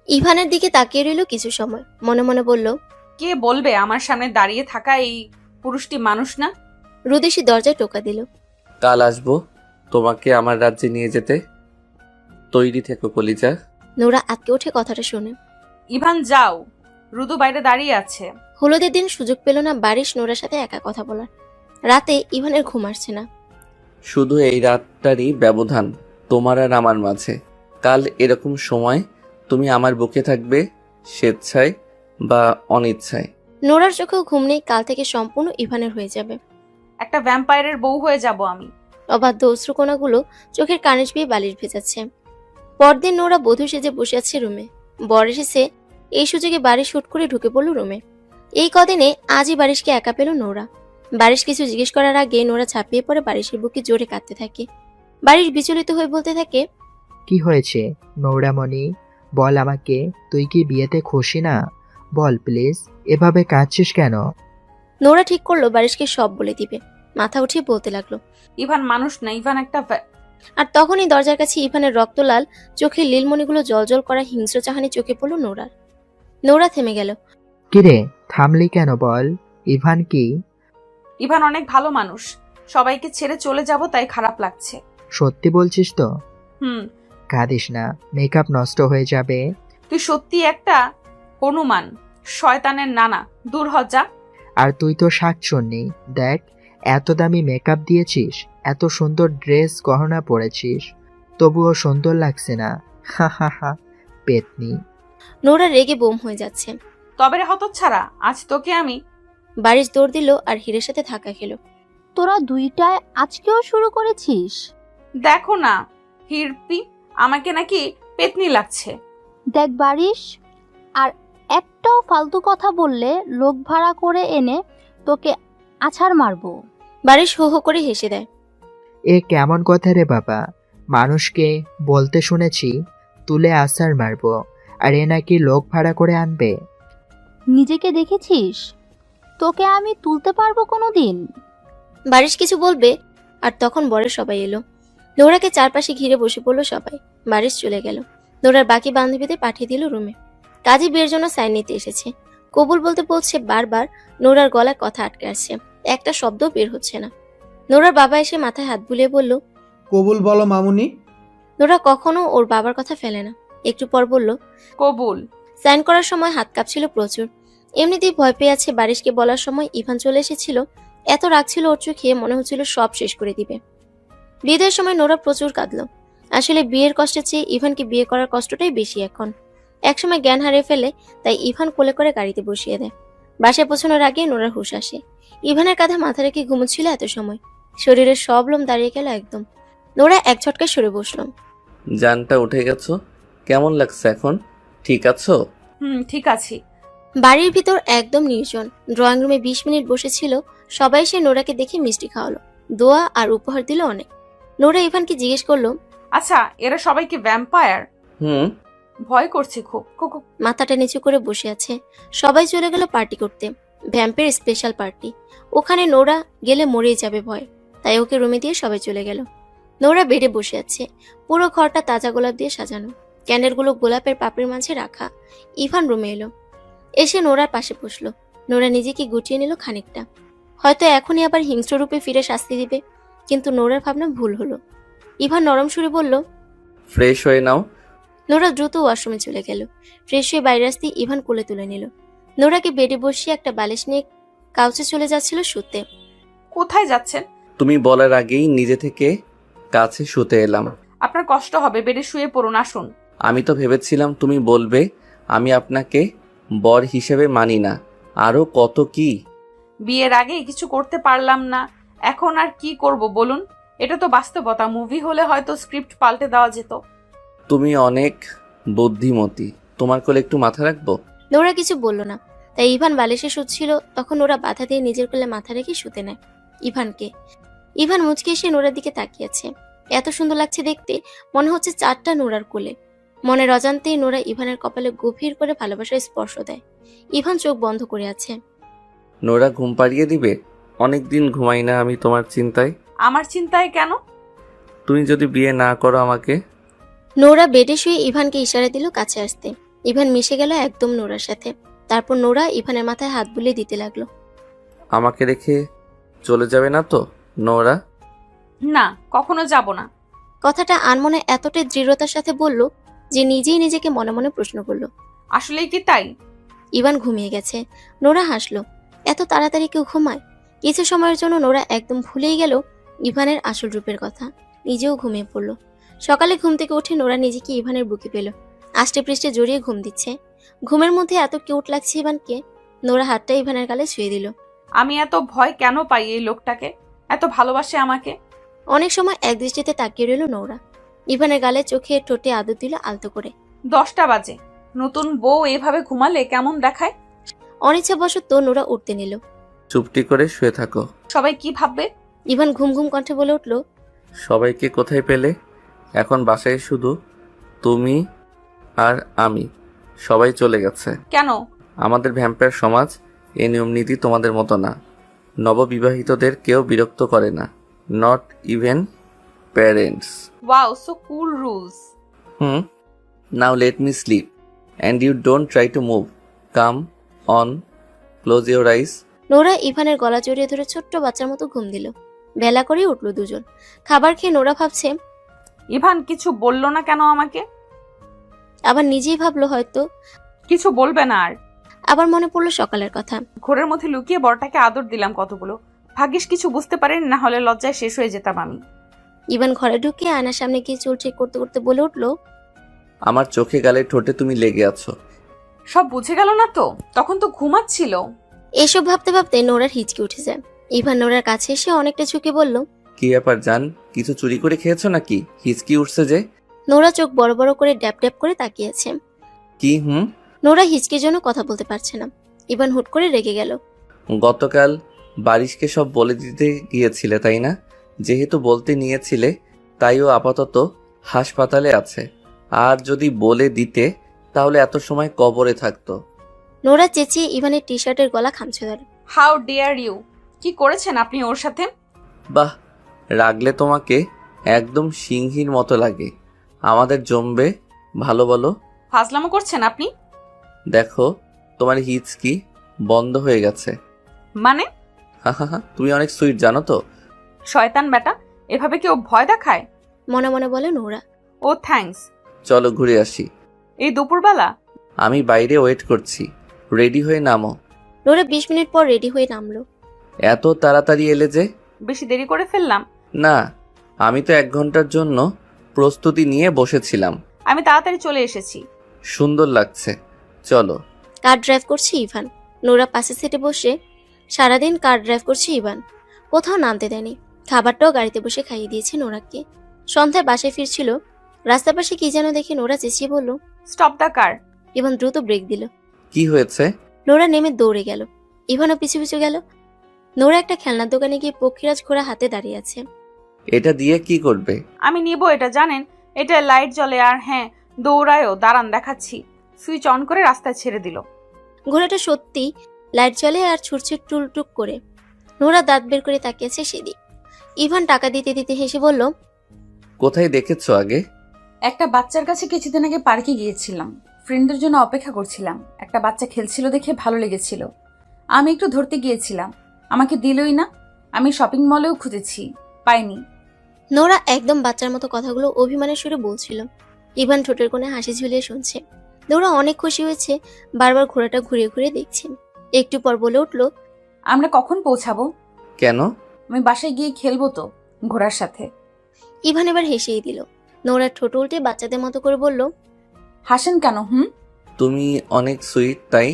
Speaker 2: ইভানের দিকে তাকিয়ে রইল কিছু সময়, মনে মনে বলল,
Speaker 1: কে বলবে আমার সামনে দাঁড়িয়ে থাকা এই পুরুষটি মানুষ না?
Speaker 2: রুদেশি দরজায় টোকা দিল।
Speaker 3: কাল আসবো তোমাকে আমার রাজ্যে নিয়ে যেতে। তৈরি থেকো কলিজা।
Speaker 2: নোরা আটকে ওঠে কথাটা শুনে।
Speaker 1: ইভান যাও, রুদু বাইরে দাঁড়িয়ে আছে।
Speaker 2: হলুদের দিন সুযোগ পেল না বারিশ নোরার সাথে একা কথা বলার। রাতে ইভানের ঘুম আসছে না।
Speaker 3: শুধু এই রাতটারই ব্যবধান তোমার আর আমার মাঝে। কাল এরকম সময় তুমি আমার বুকে থাকবে, স্বেচ্ছায় বা অনিচ্ছায়।
Speaker 2: নোরার চোখেও ঘুম নেই। কাল থেকে সম্পূর্ণ ইভানের হয়ে যাবে।
Speaker 1: একটা ভ্যাম্পায়ারের বউ হয়ে যাব আমি।
Speaker 2: অবাধ্য অশ্রুকণাগুলো চোখের কানিজ বেয়ে বালিশ ভেজাচ্ছে। পরদিন নোরা বধূ সেজে বসে আছে রুমে। বর এসেছে, এই সুযোগে বারিশ শুট করে ঢুকে পড়ল রুমে। এই কদিনে আজই বারিশকে একা পেল নোরা। বারিশ কিছু জিজ্ঞেস করার আগে নোরা ছাপিয়ে পড়ে বারিশের বুকে জোরে কাঁদতে থাকে। বারিশ বিচলিত হয়ে বলতে থাকে,
Speaker 8: কি হয়েছে নৌরামণি? বল আমাকে, তুই কি বিয়েতে খুশি না? বল প্লিজ, এভাবে কাঁদছিস কেন?
Speaker 2: নোরা ঠিক করলো বারিশকে সব বলে দিবে। মাথা উঠিয়ে বলতে লাগলো,
Speaker 1: ইভান মানুষ না, ইভান একটা
Speaker 2: আর তখনই দরজার কাছে ইভানের রক্তলাল চোখের লীলমণিগুলো জলজল করা হিংস্র চাহানি চোখে পড়ল নোরার। নোরা থেমে গেল।
Speaker 8: কিরে থামলি কেন বল? ইভান কি?
Speaker 1: ইভান অনেক ভালো মানুষ। সবাইকে ছেড়ে চলে যাব তাই খারাপ লাগছে।
Speaker 8: সত্যি বলছিস তো?
Speaker 1: হুম।
Speaker 8: কাঁদিস না, মেকআপ নষ্ট হয়ে যাবে।
Speaker 1: তুই সত্যি একটা হনুমান, শয়তানের নানা। দূর হ যা।
Speaker 8: আর তুই তো শাকচুন্নি। দেখ, এত দামি মেকআপ দিয়েছিস, এত সুন্দর ড্রেস গহনা পরেছিস, তবুও সুন্দর লাগছে না। হা হা হা, পেতনি।
Speaker 2: নোরা রেগে বোম হয়ে যাচ্ছে।
Speaker 1: তবে রে হতচ্ছাড়া, আজ তোকে আমি।
Speaker 2: বারিশ দৌড় দিল আর হিরের সাথে ধাক্কা খেলো।
Speaker 13: তোরা দুইটায় আজকেও শুরু করেছিস?
Speaker 1: দেখো না হিরপি, আমাকে নাকি পেতনি লাগছে।
Speaker 13: দেখ বারিশ, আর একটাও ফালতু কথা বললে লোক ভাড়া করে এনে তোকে আছাড় মারবো।
Speaker 2: বারিশ হো হো করে হেসে দেয়।
Speaker 8: এ কেমন কথা রে বাবা? মানুষকে বলতে শুনেছি তুলে আছাড় মারবো, আর এ নাকি লোক ভাড়া করে আনবে।
Speaker 13: নিজেকে দেখেছিস? তোকে আমি তুলতে পারবো কোনোদিন?
Speaker 2: বারিশ কিছু বলবে, আর তখন বরের সবাই এলো। নোরাকে চারপাশে ঘিরে বসে পড়লো সবাই। বারিশ চলে গেল। নোরার বাকি বান্ধবীদের পাঠিয়ে দিল রুমে। কাজী বিয়ের জন্য সাইন নিতে এসেছে। কবুল বলতে বলছে বারবার। নোরার গলায় কথা আটকে আসছে, একটা শব্দ বের হচ্ছে না। নোরার বাবা এসে মাথায় হাত বুলিয়ে বলল,
Speaker 4: কবুল বলো মামুনি।
Speaker 2: নোরা কখনো ওর বাবার কথা ফেলে না। একটু পর বলল,
Speaker 1: কবুল।
Speaker 2: সাইন করার সময় হাত কাঁপছিল প্রচুর। এমনিতেই ভয় পেয়ে আছে। বারিশকে বলার সময় ইভান চলে এসেছিল। এত রাগ ছিল ওর চোখে, মনে হচ্ছিল সব শেষ করে দিবে। বিয়ের সময় নোরা প্রচুর কাঁদলো। আসলে বিয়ের কষ্টের চেয়ে ইভানকে বিয়ে করার কষ্টটাই বেশি এখন। একসময় জ্ঞান হারিয়ে ফেলে, তাই ইভান কোলে করে গাড়িতে বসিয়ে দেয়। বাসায় পৌঁছানোর আগে নোরার হুঁশ আসে। ইভানের কাঁধে মাথা রেখে ঘুমোচ্ছিল এত সময়। শরীরের সব লোম দাঁড়িয়ে গেল একদম। নোরা এক ঝটকায় সরে বসল।
Speaker 3: জানটা উঠে গেছো? কেমন লাগছে এখন? ঠিক আছো?
Speaker 1: ঠিক আছি।
Speaker 2: বাড়ির ভিতর একদম নির্জন। ড্রয়িং রুমে 20 মিনিট বসেছিল। সবাই সে নোরাকে দেখে মিষ্টি খাওয়ালো, দোয়া আর উপহার দিল অনেক। নোরা ইভানকে জিজ্ঞেস করলো,
Speaker 1: আচ্ছা এরা সবাই কি ভ্যাম্পায়ার? ভয় করছে খুব।
Speaker 2: মাথাটা নিচু করে বসে আছে। সবাই চলে গেল পার্টি করতে, ভ্যাম্পের স্পেশাল পার্টি। ওখানে নোরা গেলে মরেই যাবে ভয়, তাই ওকে রুমে দিয়ে সবাই চলে গেল। নোরা বেডে বসে আছে। পুরো ঘরটা তাজা গোলাপ দিয়ে সাজানো। ক্যান্ডেলগুলো গোলাপের পাপড়ির মাঝে রাখা। ইভান রুমে এলো, এসে নোরার পাশে বসলো। নোরা নিজেকে গুটিয়ে নিল খানিকটা। হয়তো এখনই আবার হিংস্র রূপে ফিরে শাস্তি দিবে, কিন্তু নোরার ভাবনা ভুল হলো। ইভান নরম সুরে বলল,
Speaker 3: ফ্রেশ হয়ে নাও।
Speaker 2: নোরা দ্রুত ওয়াশরুমে চলে গেল। ফ্রেশ হয়ে বাইরে আসতেই ইভান কোলে তুলে নিল। নোরাকে বেডে বসিয়ে একটা বালিশ নিয়ে কাউচে চলে যাচ্ছিল শুতে।
Speaker 1: কোথায় যাচ্ছেন?
Speaker 3: তুমি বলার আগেই নিজে থেকে কাছে শুতে এলাম।
Speaker 1: আপনার কষ্ট হবে, বেডে শুয়ে পড়ুন, আসুন।
Speaker 3: আমি তো ভেবেছিলাম তুমি বলবে আমি আপনাকে বর হিসেবে মানি না, আরও কত কি।
Speaker 1: বিয়ের আগে কিছু করতে পারলাম না, এখন আর কি করব বলুন? এটা তো বাস্তবতা। মুভি হলে হয়তো স্ক্রিপ্ট পাল্টে দেওয়া যেত।
Speaker 3: তুমি অনেক বুদ্ধিমতী, তোমার কোলে একটু মাথা রাখবো?
Speaker 2: নোরা কিছু বলল না, তাই ইভান বালিশে শুচ্ছিল। তখন ওরা বাধা দিয়ে নিজের কোলে মাথা রেখে শুতে নেয় ইভানকে। ইভান মুচকে এসে নোরার দিকে তাকিয়েছে। এত সুন্দর লাগছে দেখতে, মনে হচ্ছে 4টা নোরার কোলে। মনের অজান্তেই নোরা ইভানের কপালে গভীর করে ভালোবাসার স্পর্শ দেয়। ইভান চোখ বন্ধ করে আছে।
Speaker 3: নোরা ঘুম পাড়িয়ে দিবে? অনেকদিন ঘুমাই না আমি তোমার চিন্তায়।
Speaker 1: আমার চিন্তায় কেন?
Speaker 3: তুমি যদি বিয়ে না করো আমাকে।
Speaker 2: নোরা বেডে শুয়ে ইভানকে ইশারা দিল কাছে আসতে। ইভান মিশে গেল একদম নোরার সাথে। তারপর নোরা ইভানের মাথায় হাত বুলিয়ে দিতে লাগলো।
Speaker 3: আমাকে রেখে চলে যাবে না তো নোরা?
Speaker 1: না, কখনো যাব না।
Speaker 2: কথাটা আনমনে এতটাই দৃঢ়তার সাথে বলল যে নিজেই নিজেকে মনে মনে প্রশ্ন করলো,
Speaker 1: আসলেই কি তাই?
Speaker 2: ইভান ঘুমিয়ে গেছে। নোরা হাসলো। এত তাড়াতাড়ি কেউ ঘুমায়? কিছু সময়ের জন্য নোরা একদম ভুলেই গেল ইভানের আসল রূপের কথা। নিজেও ঘুমিয়ে পড়ল। সকালে ঘুম থেকে উঠে নোরা নিজেকে ইভানের বুকে পেল। আষ্টে পৃষ্ঠে জড়িয়ে ঘুম দিচ্ছে। ঘুমের মধ্যে এত কিউট লাগছে ইভানকে। নোরা হাতটা ইভানের গালে ছুঁয়ে দিল।
Speaker 1: আমি এত ভয় কেন পাই এই লোকটাকে? এত ভালোবাসে আমাকে।
Speaker 2: অনেক সময় একদৃষ্টিতে তাকিয়ে রইল নোরা। ইভানের গালে চোখে ঠোঁটে আদর দিল আলতো করে।
Speaker 1: 10টা বাজে, নতুন বউ এভাবে ঘুমালে কেমন দেখায়?
Speaker 2: অনিচ্ছাবশত নোরা উঠতে নিল।
Speaker 3: চুপটি করে শুয়ে থাকো।
Speaker 1: সবাই কি ভাববে?
Speaker 2: ইভান ঘুম ঘুম কণ্ঠে বলে উঠল,
Speaker 3: সবাইকে কোথায় পেলে? এখন বাসায় শুধু তুমি আর আমি, সবাই চলে গেছে।
Speaker 1: কেন?
Speaker 3: আমাদের ভ্যাম্পায়ার সমাজ এই নিয়ম নীতি তোমাদের মতো না। নববিবাহিতদের কেউ বিরক্ত করে না, not even parents.
Speaker 1: Wow, so cool rules.
Speaker 3: Now let me sleep and you don't try to move. Come on, close your eyes.
Speaker 2: Nora ইভানের গলা জড়িয়ে ধরে ছোট্ট বাচ্চার মতো ঘুম দিল। বেলা করে উঠল দুজন। খাবার খেয়ে নোরা ভাবছে,
Speaker 1: ইভান কিছু বলল না কেন আমাকে?
Speaker 2: আবার নিজেই ভাবলো হয়তো
Speaker 1: কিছু বলবে না আর।
Speaker 2: আবার মনে পড়লো সকালের কথা।
Speaker 1: ঘোরের মধ্যে লুকিয়ে বরটাকে আদর দিলাম কতগুলো। ভাগ্যিস কিছু বুঝতে পারেন, না হলে লজ্জায় শেষ হয়ে যেতাম আমি।
Speaker 2: ইভান ঘরে ঢুকে আয়নার সামনে গিয়ে চুল ঠিক করতে করতে বলে উঠল,
Speaker 3: আমার চোখে গালে ঠোঁটে তুমি লেগে আছো।
Speaker 1: সব বুঝে গেল না তো? তখন তো ঘুমাচ্ছিল।
Speaker 2: এসব ভাবতে ভাবতে নোরার হিচকি উঠে যায়। ইভান নোরার কাছে এসে অনেকটা ঝুঁকে বলল,
Speaker 3: কি ব্যাপার জান, কিছু চুরি করে খেয়েছো নাকি? হিচকি উঠছে যে।
Speaker 2: নোরা চোখ বড় বড় করে ড্যাপ ড্যাপ করে তাকিয়েছে।
Speaker 3: কি?
Speaker 2: নোরা হিচকির জন্য কথা বলতে পারছে না। ইভান হুট করে রেগে গেল।
Speaker 3: গতকাল বারিশকে সব বলে দিতে গিয়েছিলে তাই না? যেহেতু বলতে নিয়েছিলে তাই ও আপাতত হাসপাতালে আছে। আর যদি বলে দিতে তাহলে এত সময় কবরে থাকতো।
Speaker 2: নোরা চেঁচিয়ে ইভানের টি শার্টের গলা খামছে ধরে।
Speaker 1: How dare you! কি করেছেন আপনি ওর সাথে?
Speaker 3: বাহ, রাগলে তোমাকে একদম সিংহীর মতো লাগে। আমাদের জমবে, ভালো বলো।
Speaker 1: ফাজলামো করছেন আপনি।
Speaker 3: দেখো তোমার হিচকি বন্ধ হয়ে গেছে।
Speaker 1: মানে?
Speaker 3: হা, তুমি অনেক সুইট জানো তো।
Speaker 1: শয়তান বেটা, এভাবে কেউ ভয় দেখায়?
Speaker 2: মনে মনে বলে নোরা।
Speaker 1: ও থ্যাঙ্কস।
Speaker 3: চলো ঘুরে আসি।
Speaker 1: এই দুপুরবেলা?
Speaker 3: আমি বাইরে ওয়েট করছি, রেডি হয়ে নামো।
Speaker 2: নোরা 20 মিনিট পর রেডি হয়ে নামলো।
Speaker 3: এত তাড়াতাড়ি এলে যে?
Speaker 1: বেশি দেরি করে ফেললাম?
Speaker 3: না, আমি তো 1 ঘন্টার জন্য প্রস্তুতি নিয়ে বসেছিলাম।
Speaker 1: আমি তাড়াতাড়ি চলে এসেছি।
Speaker 3: সুন্দর লাগছে, চলো।
Speaker 2: কার ড্রাইভ করছে ইভান। নোরা পাশে সিটে বসে। সারাদিন কার ড্রাইভ করছে ইভান, কোথাও নামতে দেয়নি। খাবারটাও গাড়িতে বসে খাইয়ে দিয়েছে নোরাকে। সন্ধ্যায় বাসায় ফিরছিল, রাস্তার পাশে কি যেন দেখে নোরা চেঁচিয়ে বলল,
Speaker 1: স্টপ দ্য কার।
Speaker 2: ইভান দ্রুত ব্রেক দিল।
Speaker 3: কি হয়েছে?
Speaker 2: নোরা নেমে দৌড়ে গেল। ইভানও পিছু পিছু গেল। নোরা একটা খেলনার দোকানে গিয়ে পক্ষীরাজ ঘোড়া হাতে দাঁড়িয়ে আছে।
Speaker 3: এটা দিয়ে কি করবে?
Speaker 1: আমি নিব এটা, জানেন এটা লাইট জ্বলে আর হ্যাঁ দৌড়ায়ও। দাঁড়ান দেখাচ্ছি। সুইচ অন করে রাস্তায় ছেড়ে দিল।
Speaker 2: ঘোড়াটা সত্যি লাইট জ্বলে আর ছুটছে টুলটুক করে। নোরা দাঁত বের করে তাকিয়েছে সেদিক। ইভান টাকা দিতে দিতে হেসে বলল,
Speaker 3: কোথায় দেখেছো আগে?
Speaker 1: একটা বাচ্চার কাছে কিছুদিন আগে পার্কে গিয়েছিলাম, ফ্রেন্ডদের জন্য অপেক্ষা করছিলাম। একটা বাচ্চা খেলছিল দেখে ভালো লেগেছিল, আমি একটু ধরতে গিয়েছিলাম, আমাকে দিলই না। আমি শপিং মলেও খুঁজেছি, পাইনি।
Speaker 2: নোরা একদম বাচ্চার মতো কথাগুলো অভিমানের সুরে বলছিল। ইভান ঠোঁটের কোণে হাসি ঝুলিয়ে শুনছে। নোরা অনেক খুশি হয়েছে, বারবার ঘোড়াটা ঘুরিয়ে ঘুরিয়ে দেখছে। একটু পর বলে উঠল,
Speaker 1: আমরা কখন পৌঁছাবো?
Speaker 3: কেন?
Speaker 1: আমি বাসায় গিয়ে খেলবো তো ঘোড়ার সাথে।
Speaker 2: ইভান এবার হেসেই দিল। নোরা ঠোঁট উল্টে বাচ্চাদের মতো করে বলল,
Speaker 1: হাসেন কেন?
Speaker 3: তুমি অনেক সুইট তাই।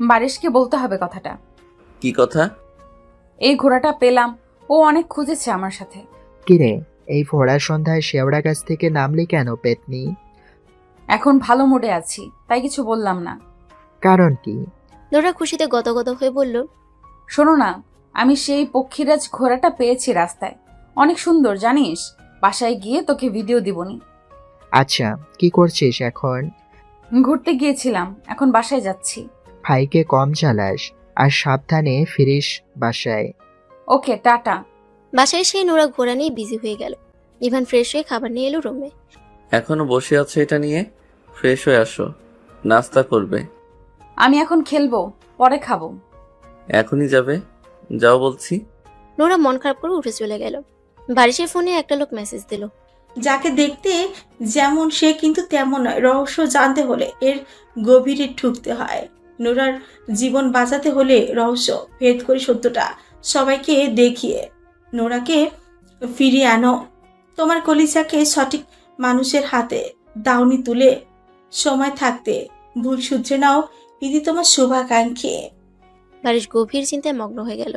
Speaker 1: বারিশকে বলতে হবে কথাটা।
Speaker 3: কি কথা?
Speaker 1: এই ঘোড়াটা পেলাম, ও অনেক খুঁজেছে আমার সাথে।
Speaker 8: কিরে, এই ভোড়া সন্ধ্যায় শেওড়া গাছ থেকে নামলি কেন পেতনি?
Speaker 1: এখন ভালো মুডে আছি, তাই কিছু বললাম না।
Speaker 8: কারণ কি?
Speaker 2: নোরা খুশিতে গদগদ হয়ে বলল,
Speaker 1: শোনো না, আমি সেই পক্ষীরাজ ঘোড়াটা পেয়েছি রাস্তায়, অনেক সুন্দর জানিস। বাসায় গিয়ে তোকে ভিডিও দিবনি।
Speaker 8: আচ্ছা, কি করছিস এখন?
Speaker 1: ঘুরতে গিয়েছিলাম, এখন বাসায় যাচ্ছি।
Speaker 8: ভাইকে কম চালাস, আর সাবধানে ফিরিস বাসায়।
Speaker 1: ওকে, টাটা।
Speaker 2: বাসায় এসে নোরা ঘোড়া নিয়ে বিজি হয়ে গেল। ইভান ফ্রেশ হয়ে খাবার নিয়ে এলো রুমে।
Speaker 3: এখনো বসে আছে এটা নিয়ে? ফ্রেশ হয়ে আসো, নাস্তা করবে।
Speaker 1: আমি এখন খেলবো, পরে খাবো।
Speaker 3: এখনই যাবে? যাও বলছি।
Speaker 2: নোরা মন খারাপ করে উঠে চলে গেল। বারিশের ফোনে একটা লোক মেসেজ দিল,
Speaker 15: যাকে দেখতে যেমন সে কিন্তু তেমন নয়। রহস্য জানতে হলে এর গভীরে ঢুকতে হয়। নোরার জীবন বাঁচাতে হলে রহস্য ভেদ করে সত্যটা সবাইকে দেখিয়ে নোরাকে ফিরিয়ে আনো। তোমার কলিজাকে সঠিক মানুষের হাতে দাউনি তুলে সময় থাকতে ভুল সূত্রে নাও। ইদি তোমার শুভাকাঙ্ক্ষী।
Speaker 2: বারিশ গভীর চিন্তায় মগ্ন হয়ে গেল।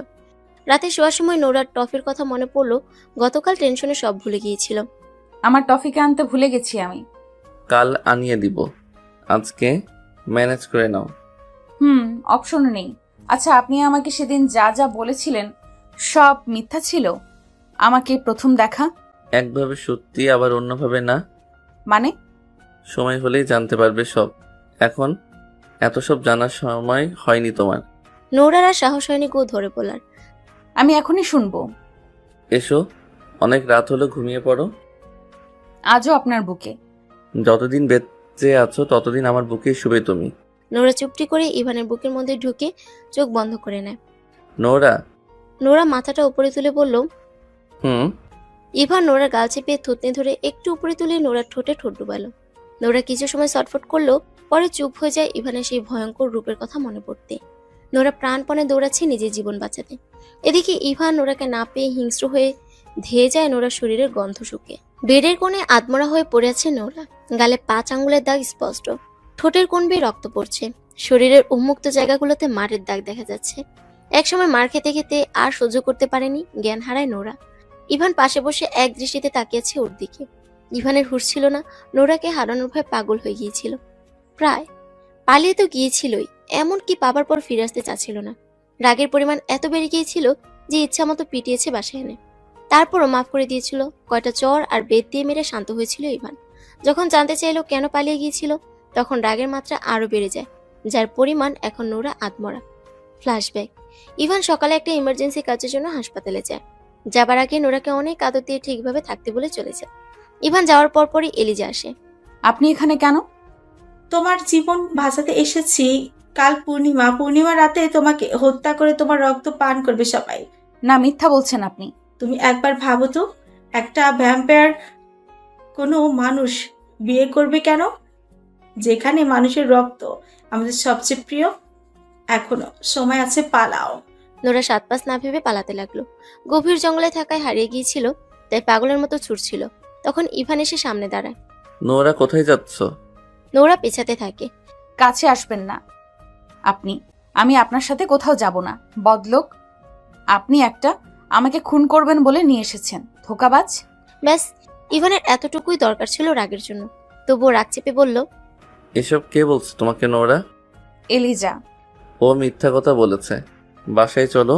Speaker 2: রাতে শোয়ার সময় নোরার টফির কথা মনে পড়ল। গতকাল টেনশনে সব ভুলে গিয়েছিল।
Speaker 1: আমার টফিকে আনতে ভুলে গেছি আমি।
Speaker 3: কাল আনিয়ে দিব, আজকে ম্যানেজ করে নাও।
Speaker 1: অপশন নেই। আচ্ছা, আপনি আমাকে সেদিন যা যা বলেছিলেন সব মিথ্যা ছিল? আমাকে প্রথম দেখা
Speaker 3: একভাবে সত্যি, আবার অন্যভাবে না।
Speaker 1: মানে?
Speaker 3: সময় হলেই জানতে পারবে সব। এখন এত সব জানার সময় হয়নি তোমার।
Speaker 2: নোরার আর সাহস হয়নি গো ধরে বলার।
Speaker 1: আমি এখনই শুনবো।
Speaker 3: এসো, অনেক রাত হলো, ঘুমিয়ে পড়ো।
Speaker 1: আজও আপনার বুকে?
Speaker 3: যতদিন বেঁচে আছো ততদিন আমার বুকেই শুবে তুমি।
Speaker 2: নোরা চুপটি করে ইভানের বুকের মধ্যে ঢুকে চোখ বন্ধ করে নেয়।
Speaker 3: নোরা।
Speaker 2: নোরা মাথাটা উপরে তুলে বলল,
Speaker 3: হুম।
Speaker 2: ইভান নোরার গাল চেপে থুতনি ধরে একটু উপরে তুলে নোরার ঠোঁটে ঠোঁট ডুবালো। নোরা কিছু সময় ছটফট করলো, পরে চুপ হয়ে যায় ইভানের সেই ভয়ঙ্কর রূপের কথা মনে পড়তে। নোরা প্রাণপণে দৌড়াচ্ছে নিজের জীবন বাঁচাতে। এদিকে ইভান নোরাকে না পেয়ে হিংস্র হয়ে ধেয়ে যায় নোরার শরীরের গন্ধ শুকে। বেডের কোণে আদমরা হয়ে পড়ে আছে নোরা। গালে 5 আঙ্গুলের দাগ স্পষ্ট, ঠোঁটের কোণ বেয়ে রক্ত পড়ছে। শরীরের উন্মুক্ত জায়গাগুলোতে মারের দাগ দেখা যাচ্ছে। একসময় মার খেতে খেতে আর সহ্য করতে পারেনি, জ্ঞান হারায় নোরা। ইভান পাশে বসে এক দৃষ্টিতে তাকিয়েছে ওর দিকে। ইভানের হুঁশ ছিল না, নোরাকে হারানোর ভয় পাগল হয়ে গিয়েছিল। প্রায় পালিয়ে তো গিয়েছিলই, এমনকি পাবার পর ফিরে আসতে চাচ্ছিল না। রাগের পরিমাণ এত বেড়ে গিয়েছিল যে ইচ্ছা মতো পিটিয়েছে বাসায় এনে। তারপরও মাফ করে দিয়েছিল, কয়টা চর আর বেত দিয়ে মেরে শান্ত হয়েছিল ইভান। যখন জানতে চাইলো কেন পালিয়ে গিয়েছিল, তখন রাগের মাত্রা আরো বেড়ে যায়, যার পরিমাণ এখন নোরা আত্মরা। ফ্ল্যাশব্যাক। ইভান সকালে একটা ইমার্জেন্সি কাজের জন্য হাসপাতালে যায়। যাবার আগে নোরাকে অনেক আদর দিয়ে ঠিকভাবে থাকতে বলে চলেছে। ইভান যাওয়ার পরপরই এলিজা আসে।
Speaker 1: আপনি এখানে কেন?
Speaker 15: তোমার জীবন বাঁচাতে এসেছি। কাল পূর্ণিমা রাতে তোমাকে হত্যা করে তোমার রক্ত পান করবে সবাই।
Speaker 1: না, মিথ্যা বলছেন আপনি।
Speaker 15: তুমি একবার ভাবো তো, একটা ভ্যাম্পায়ার কোনো মানুষ বিয়ে করবে কেন? যেখানে মানুষের রক্ত আমাদের সবচেয়ে প্রিয়। এখনো সময় আছে, পালাও।
Speaker 2: নোরা 7 পাঁচ না ভেবে পালাতে লাগলো। গভীর জঙ্গলে থাকায় হারিয়ে গিয়েছিল, তাই পাগলের মতো ছুটছিল। তখন ইভান এসে সামনে দাঁড়ায়।
Speaker 3: নোরা, কোথায় যাচ্ছ?
Speaker 2: নোরা পেছাতে থাকে।
Speaker 1: কাছে আসবেন না আপনি, আমি আপনার সাথে কোথাও যাব না। বদলোক আপনি একটা, আমাকে খুন করবেন বলে নিয়ে এসেছেন, ধোঁকাবাজ।
Speaker 2: ব্যাস, ইভানের এতটুকুই দরকার ছিল রাগের জন্য। তবুও রাগ চেপে বলল,
Speaker 3: এসব কে বলছে তোমাকে নোরা?
Speaker 1: এলিজা।
Speaker 3: ও মিথ্যা কথা বলেছে। বাসায় চলো,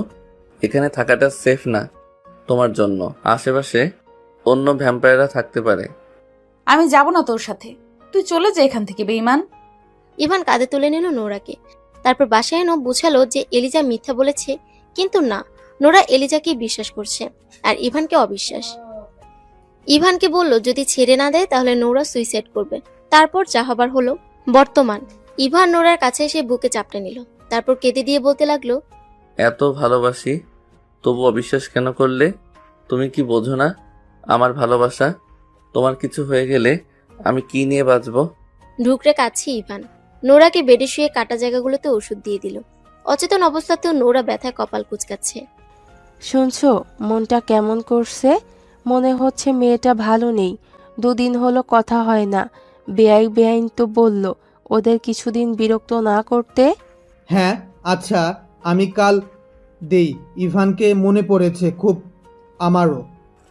Speaker 3: এখানে থাকাটা সেফ না তোমার জন্য। আশেপাশে অন্য ভ্যাম্পায়াররা থাকতে পারে।
Speaker 1: আমি যাব না তোর সাথে, তুই চলে যা এখান থেকে বেঈমান।
Speaker 2: ইভান কাঁধে তুলে নিল নোরাকে। তারপর বাসায় এনে বুঝালো যে এলিজা মিথ্যা বলেছে, কিন্তু না, নোরা এলিজাকে বিশ্বাস করছে আর ইভানকে অবিশ্বাস। ইভানকে বলল যদি ছেড়ে না দেয় তাহলে নোরা সুইসাইড করবে। তারপর যা হবার হলো। বর্তমান ইভান নোরার কাছে এসে বুকে চাপড়ে নিল, তারপর কেঁদে দিয়ে বলতে লাগলো,
Speaker 3: এত ভালোবাসি তবু অবিশ্বাস কেন করলে? তুমি কি বোঝো না আমার ভালোবাসা? তোমার কিছু হয়ে গেলে আমি কি নিয়ে বাঁচবো?
Speaker 2: ঢুকরে কাছে ইভান নোরাকে বেডে শুয়ে কাটা জায়গাগুলোতে ওষুধ দিয়ে দিল। অচেতন অবস্থাতেও নোরা ব্যথায় কপাল কুঁচকাচ্ছে।
Speaker 6: শুনছো মনটা কেমন করছে? মনে হচ্ছে মেয়েটা ভালো নেই। 2 দিন হলো কথা হয় না। বেআইন তো বলল ওদের কিছুদিন বিরক্ত না করতে।
Speaker 4: হ্যাঁ আচ্ছা, আমি কাল দেই। ইভানকে মনে পড়েছে খুব আমারও।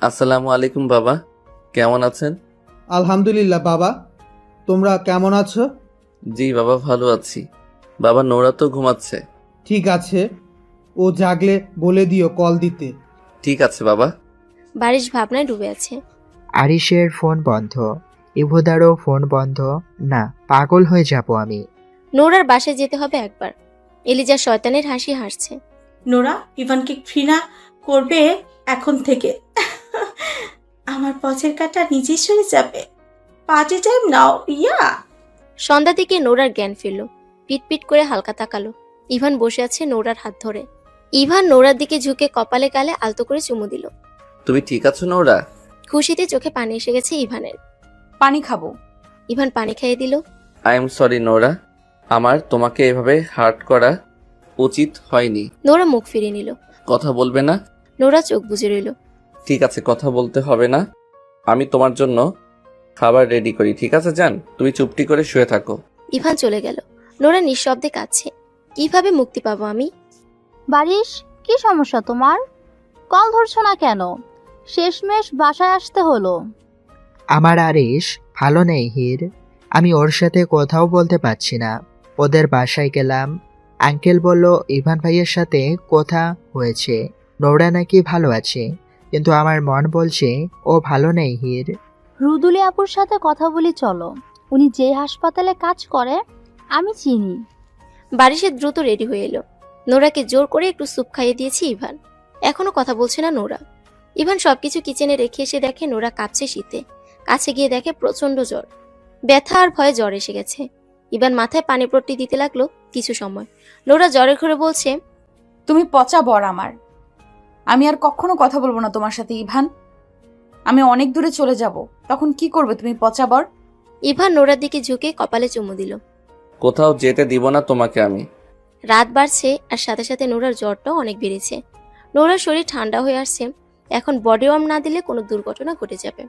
Speaker 3: আসসালামু আলাইকুম বাবা, কেমন আছেন?
Speaker 4: আলহামদুলিল্লাহ বাবা, তোমরা কেমন আছো?
Speaker 3: জি বাবা, ভালো আছি। বাবা, নোরা তো ঘুমাচ্ছে।
Speaker 4: ঠিক আছে, ও জাগলে বলে দিও কল দিতে।
Speaker 3: ঠিক আছে বাবা।
Speaker 2: বারিশ ভাবনায় ডুবে আছে।
Speaker 8: আরিশের ফোন বন্ধ, ইভুদারও ফোন বন্ধ। না, পাগল হয়ে যাব আমি।
Speaker 2: নোরার বাসায় যেতে হবে একবার। এলিজা শয়তানের হাসি হাসছে।
Speaker 15: নোরা ইভানকে ঘৃণা করবে এখন থেকে। আমার পথের কাটা নিজেই সরে যাবে। পার্টি টাইম নাও ইয়া।
Speaker 2: সন্ধ্যা থেকে নোরার জ্ঞান ফিরল। পিট করে হালকা তাকালো। ইভান বসে আছে নোরার হাত ধরে। ইভান নোরার দিকে ঝুঁকে কপালে গালে আলতো করে চুমু দিল।
Speaker 3: তুমি ঠিক আছো নোরা?
Speaker 2: খুশিতে চোখে পানি এসে গেছে ইভানের।
Speaker 1: পানি খাবো।
Speaker 2: ইভান পানি খাইয়ে দিল।
Speaker 3: আই এম সরি নোরা, আমার তোমাকে এভাবে হার্ট করা উচিত হয়নি।
Speaker 2: নোরা মুখ ফিরিয়ে নিল।
Speaker 3: কথা বলবে না?
Speaker 2: নোরা চোখ বুজে রইল।
Speaker 3: ঠিক আছে, কথা বলতে হবে না। আমি তোমার জন্য খাবার রেডি করি, ঠিক আছে জান? তুমি চুপটি করে শুয়ে থাকো।
Speaker 2: ইভান চলে গেল। নোরা নিঃশব্দে কাঁদছে। কিভাবে মুক্তি পাবো আমি?
Speaker 13: বারিশ, কি সমস্যা তোমার? কল ধরছো না কেন? শেষমেশ বাসায় আসতে হলো।
Speaker 8: আমার আরিশ ভালো নেই হির। আমি ওর সাথে কোথাও বলতে পারছি না। ওদের বাসায় গেলাম, আঙ্কেল বলল ইভান ভাইয়ের সাথে কথা হয়েছে, নোরা নাকি ভালো আছে, কিন্তু আমার মন বলছে ও ভালো নেই হির।
Speaker 13: রুদুলি আপুর সাথে কথা বলি চলো। উনি যে হাসপাতালে কাজ করে আমি চিনি।
Speaker 2: বারিশের দ্রুত রেডি হয়ে এলো। নোরাকে জোর করে একটু স্যুপ খাইয়ে দিয়েছে ইভান। এখনো কথা বলছে না নোরা। ইভান সবকিছু কিচেনে রেখে এসে দেখে নোরা কাঁপছে শীতে। কাছে গিয়ে দেখে প্রচন্ড জ্বর। ব্যথা আর ভয়ে জ্বর এসে গেছে। ইভান মাথায় পানি পট্টি দিতে লাগলো কিছু সময়। নোরা জ্বরে ঘরে বলছে,
Speaker 1: তুমি পচা বর আমার। আমি আর কখনো কথা বলবো না তোমার সাথে ইভান। আমি অনেক দূরে চলে যাব, তখন কি করবে তুমি পচা বর?
Speaker 2: ইভান নোরার দিকে ঝুঁকে কপালে চুমু দিল।
Speaker 3: কোথাও যেতে দিব না তোমাকে আমি।
Speaker 2: রাত বাড়ছে আর সাথে সাথে নোরার জ্বরটাও অনেক বেড়েছে। নোরার শরীর ঠান্ডা হয়ে আসছে। এখন বডি ওয়ার্ম না দিলে কোনো দুর্ঘটনা ঘটে যাবে।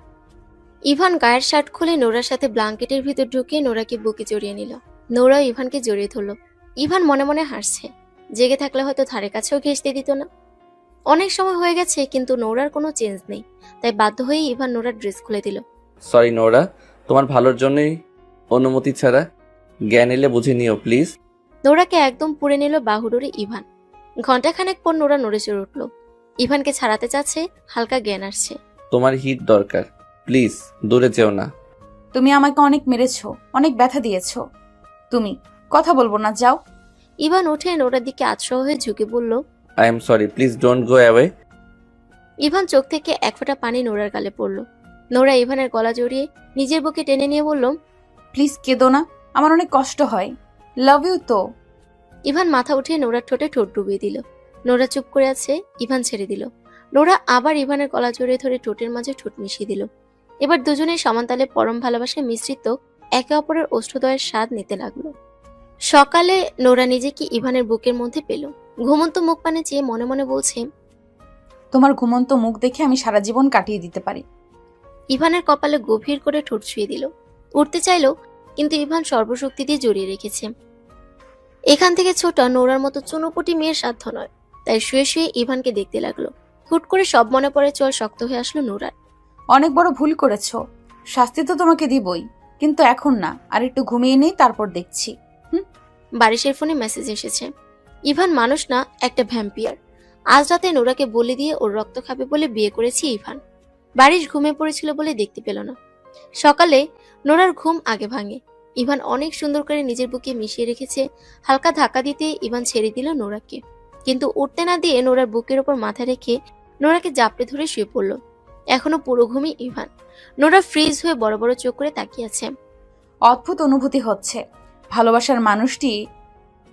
Speaker 2: ইভান গায়ের শার্ট খুলে নোরার সাথে ব্ল্যাঙ্কেটের ভিতর ঢুকিয়ে নোরাকে বুকে জড়িয়ে নিল। নোরাও ইভানকে জড়িয়ে ধরল। ইভান মনে মনে হাসছে। জেগে থাকলে হয়তো ধারে কাছেও ঘেঁষতে দিত না। অনেক সময় হয়ে গেছে কিন্তু নোরার কোনো চেঞ্জ নেই। তাই বাধ্য হয়ে ইভান নোরার ড্রেস খুলে দিল।
Speaker 3: সরি নোরা, তোমার ভালোর জন্যই অনুমতি ছাড়া। জ্ঞান এলে বুঝে নিও প্লিজ।
Speaker 2: নোরাকে একদম পুড়ে নিল বাহুডোরে ইভান। ঘন্টাখানেক পর নোরা নড়ে চড়ে উঠল। ইভানকে ছাড়াতে চাচ্ছে, হালকা জ্ঞান আসছে।
Speaker 3: তোমার হিট দরকার, প্লিজ দূরে যেও না।
Speaker 1: তুমি আমাকে অনেক মেরেছো, অনেক ব্যথা দিয়েছো। তুমি কথা বলবো না, যাও।
Speaker 2: ইভান উঠে নোরার দিকে আতশোয়া হয়ে ঝুঁকে বলল,
Speaker 3: I am sorry, please don't go away.
Speaker 2: Ivan চোখ থেকে এক ফোঁটা পানি নোরার গালে পড়ল। নোরা ইভানের গলা জড়িয়ে নিজের বুকে টেনে নিয়ে বলল,
Speaker 1: প্লিজ কেঁদো না, আমার অনেক কষ্ট হয়। লাভ ইউ তো।
Speaker 2: ইভান মাথা উঠিয়ে নোরার ঠোঁটে ঠোঁট ডুবিয়ে দিল। নোরা চুপ করে আছে। ইভান ছেড়ে দিল। নোরা আবার ইভানের গলা জড়িয়ে ধরে ঠোঁটের মাঝে ঠোঁট মিশিয়ে দিল। এবার দুজনেই সমানতালে পরম ভালোবাসায় মিশ্রিত একে অপরের ওষ্ঠদয়ের স্বাদ নিতে লাগলো। সকালে নোরা নিজেকে ইভানের বুকের মধ্যে পেল। ঘুমন্ত মুখ পানে চেয়ে মনে মনে বলছে,
Speaker 1: তোমার ঘুমন্ত মুখ দেখে আমি সারা জীবন কাটিয়ে দিতে পারি।
Speaker 2: ইভানের কপালে গভীর করে ঠোঁট ছুঁয়ে দিল। উঠতে চাইলো, কিন্তু ইভান সর্বশক্তি দিয়ে জড়িয়ে রেখেছে। এখান থেকে ছোটা নোরার মতো চুনোপুটি মেয়ের সাধ্য নয়। তাই শুয়ে শুয়ে ইভানকে দেখতে লাগলো। হুট করে সব মনে পড়ে চোয়াল শক্ত হয়ে আসলো নোরার।
Speaker 1: অনেক বড় ভুল করেছো, শাস্তি তো তোমাকে দিবই, কিন্তু এখন না, আর একটু ঘুমিয়ে নেই, তারপর দেখছি।
Speaker 2: বারিশের ফোনে মেসেজ এসেছে। ইভান মানুষ না, একটা ভ্যাম্পিয়ার। আজ রাতে নোরাকে বলে দিয়ে ওর রক্ত খাবে বলে বিয়ে করেছি ইভান। বারিশ ঘুমিয়ে পড়েছিল বলে দেখতে পেল না। সকালে নোরার ঘুম আগে ভাঙে। ইভান অনেক সুন্দর করে নিজের বুকে মিশিয়ে রেখেছে। হালকা ধাক্কা দিতে ইভান ছেড়ে দিল নোরাকে, কিন্তু উঠতে না দিয়ে নোরার বুকের ওপর মাথা রেখে নোরাকে জাপটে ধরে শুয়ে পড়ল। এখনো পুরো ঘুমই ইভান। নোরা ফ্রিজ হয়ে বড় বড় চোখ করে তাকিয়ে আছে।
Speaker 1: অদ্ভুত অনুভূতি হচ্ছে। ভালোবাসার মানুষটি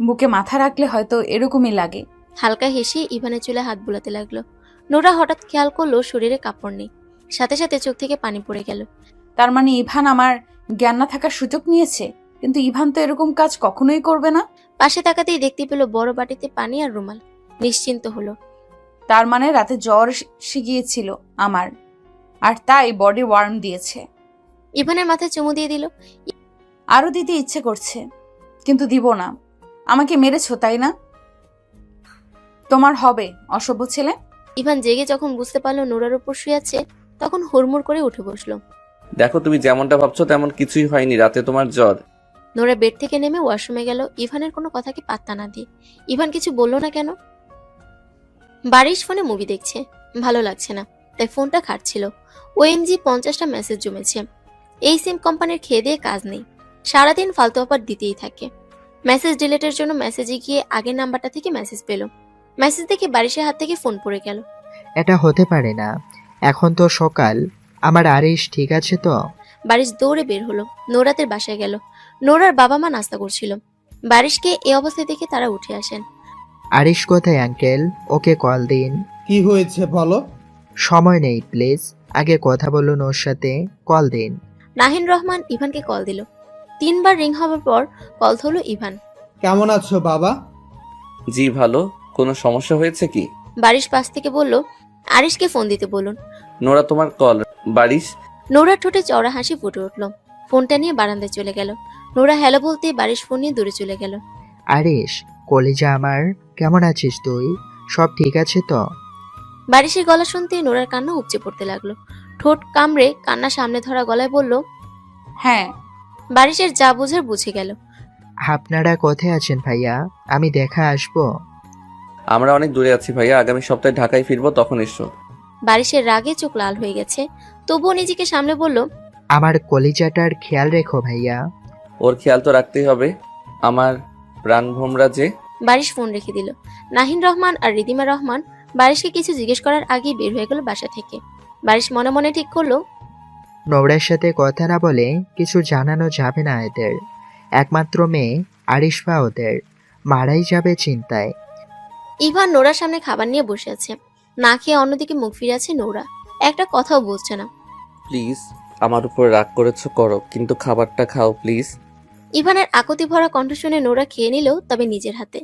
Speaker 1: বুকে মাথা রাখলে হয়তো এরকমই লাগে।
Speaker 2: হালকা হেসে ইভানের চুলে হাত বুলাতে লাগলো। নোরা হঠাৎ খেয়াল করলো শরীরে কাপড় নেই, সাথে সাথে চোখ থেকে পানি পড়ে গেল।
Speaker 1: তার মানে ইভান আমার জ্ঞান না থাকার সুযোগ নিয়েছে, কিন্তু ইভান তো এরকম কাজ কখনোই করবে না।
Speaker 2: পাশে তাকাতেই দেখতে পেল বড় বাটিতে পানি আর রুমাল। নিশ্চিন্ত হলো।
Speaker 1: তার মানে রাতে জ্বর শিগিয়েছিল আমার, আর তাই বডি ওয়ার্ম দিয়েছে।
Speaker 2: ইভানের মাথায় চুমু দিয়ে দিল।
Speaker 1: আরো দিতে ইচ্ছে করছে, কিন্তু দিব না। আমাকে মেরেছো তাই না? তোমার হবে, অসভ্য ছেলে।
Speaker 2: ইভান জেগে যখন বুঝতে পারলো নোরার উপর শুয়ে আছে, তখন হুড়মুড় করে উঠে বসলো।
Speaker 3: দেখো, তুমি যেমনটা ভাবছো তেমন কিছুই হয়নি, রাতে তোমার জ্বর।
Speaker 2: নোরা বেড থেকে নেমে ওয়াশরুমে গেল, ইভানের কোনো কথাকে পাত্তা না দিয়ে। ইভান কিছু বললো না কেন? বারিশ ফোনে মুভি দেখছে, ভালো লাগছে না, তাই ফোনটা ঘাঁটছিল। ওএমজি 50টা মেসেজ জমেছে। এই সিম কোম্পানির খেয়ে দিয়ে কাজ নেই, সারাদিন ফালতু অফার দিতেই থাকে। মেসেজ ডিলেটের জন্য মেসেজে গিয়ে আগের নাম্বারটা থেকে মেসেজ পেল। মেসেজ দেখে বারিশের হাত থেকে ফোন পড়ে গেল।
Speaker 8: এটা হতে পারে না, এখন তো সকাল। আমার আরিশ ঠিক আছে তো?
Speaker 2: বারিশ দৌড়ে বের হলো, নোরাতের বাসায় গেল। নোরার বাবা মা নাস্তা করছিল। বারিশকে এই অবস্থায় দেখে তারা উঠে আসেন।
Speaker 8: আরিশ কোথায় আঙ্কেল? ওকে কল দিন।
Speaker 4: কি হয়েছে বলো?
Speaker 8: সময় নেই প্লিজ, আগে কথা বলুন ওর সাথে, কল দিন।
Speaker 2: নাহিন রহমান ইভানকে কল দিল। 3বার রিং হওয়ার পর কল ধরল ইভান।
Speaker 4: কেমন আছো বাবা?
Speaker 3: জি ভালো। কোনো সমস্যা হয়েছে কি?
Speaker 2: বারিশ পাশ থেকে বলল, আরিশকে ফোন দিতে বলুন।
Speaker 3: নোরা তোমার কল। বারিশ।
Speaker 2: নোরার ঠোঁটে চওড়া হাসি ফুটে উঠল। ফোনটা নিয়ে বারান্দায় চলে গেল। নোরা হ্যালো বলতে বারিশ ফোন নিয়ে দূরে চলে গেল।
Speaker 8: আরিশ, কলিজা আমার, কেমন আছিস তুই? সব ঠিক আছে তো?
Speaker 2: বারিশের গলা শুনতে নোরার কান্না উপচে পড়তে লাগলো। ঠোঁট কামড়ে কান্না সামনে ধরা গলায় বলল,
Speaker 1: হ্যাঁ।
Speaker 2: বারিশের যা বোঝার বুঝে গেল।
Speaker 8: আপনারা কোথায় আছেন ভাইয়া? আমি দেখা আসবো?
Speaker 3: আমরা অনেক দূরে আছি ভাইয়া, আগামী সপ্তাহে ঢাকায় ফিরবো, তখন এসো।
Speaker 2: বারিশের রাগে চোখ লাল হয়ে গেছে, তবুও নিজেকে সামলে বলল,
Speaker 8: আমার কলিজাটার খেয়াল রেখো ভাইয়া।
Speaker 3: ওর খেয়াল তো রাখতেই হবে, আমার প্রাণভোমরা যে।
Speaker 2: বারিশ ফোন রেখে দিল। নাহিন রহমান আর রিদিমা রহমান বারিশকে কিছু জিজ্ঞেস করার আগেই বের হয়ে গেল বাসা থেকে। বারিশ মনে মনে ঠিক করলো,
Speaker 8: নোরার সাথে কথা না বলে কিছু জানানো যাবে না এদের। একমাত্র মেয়ে আরিশপা ওদের মারাই যাবে চিন্তায়।
Speaker 2: ইভান নোরার সামনে খাবার নিয়ে বসে আছে, না খেয়ে অন্যদিকে মুখ ফিরে আছে নোরা। একটা কথাও বলছে না।
Speaker 3: প্লিজ, আমার উপর রাগ করেছো করো, কিন্তু খাবারটা খাও প্লিজ।
Speaker 2: ইভানের আকুতি ভরা কণ্ঠ শুনে নোরা খেয়ে নিল, তবে নিজের হাতে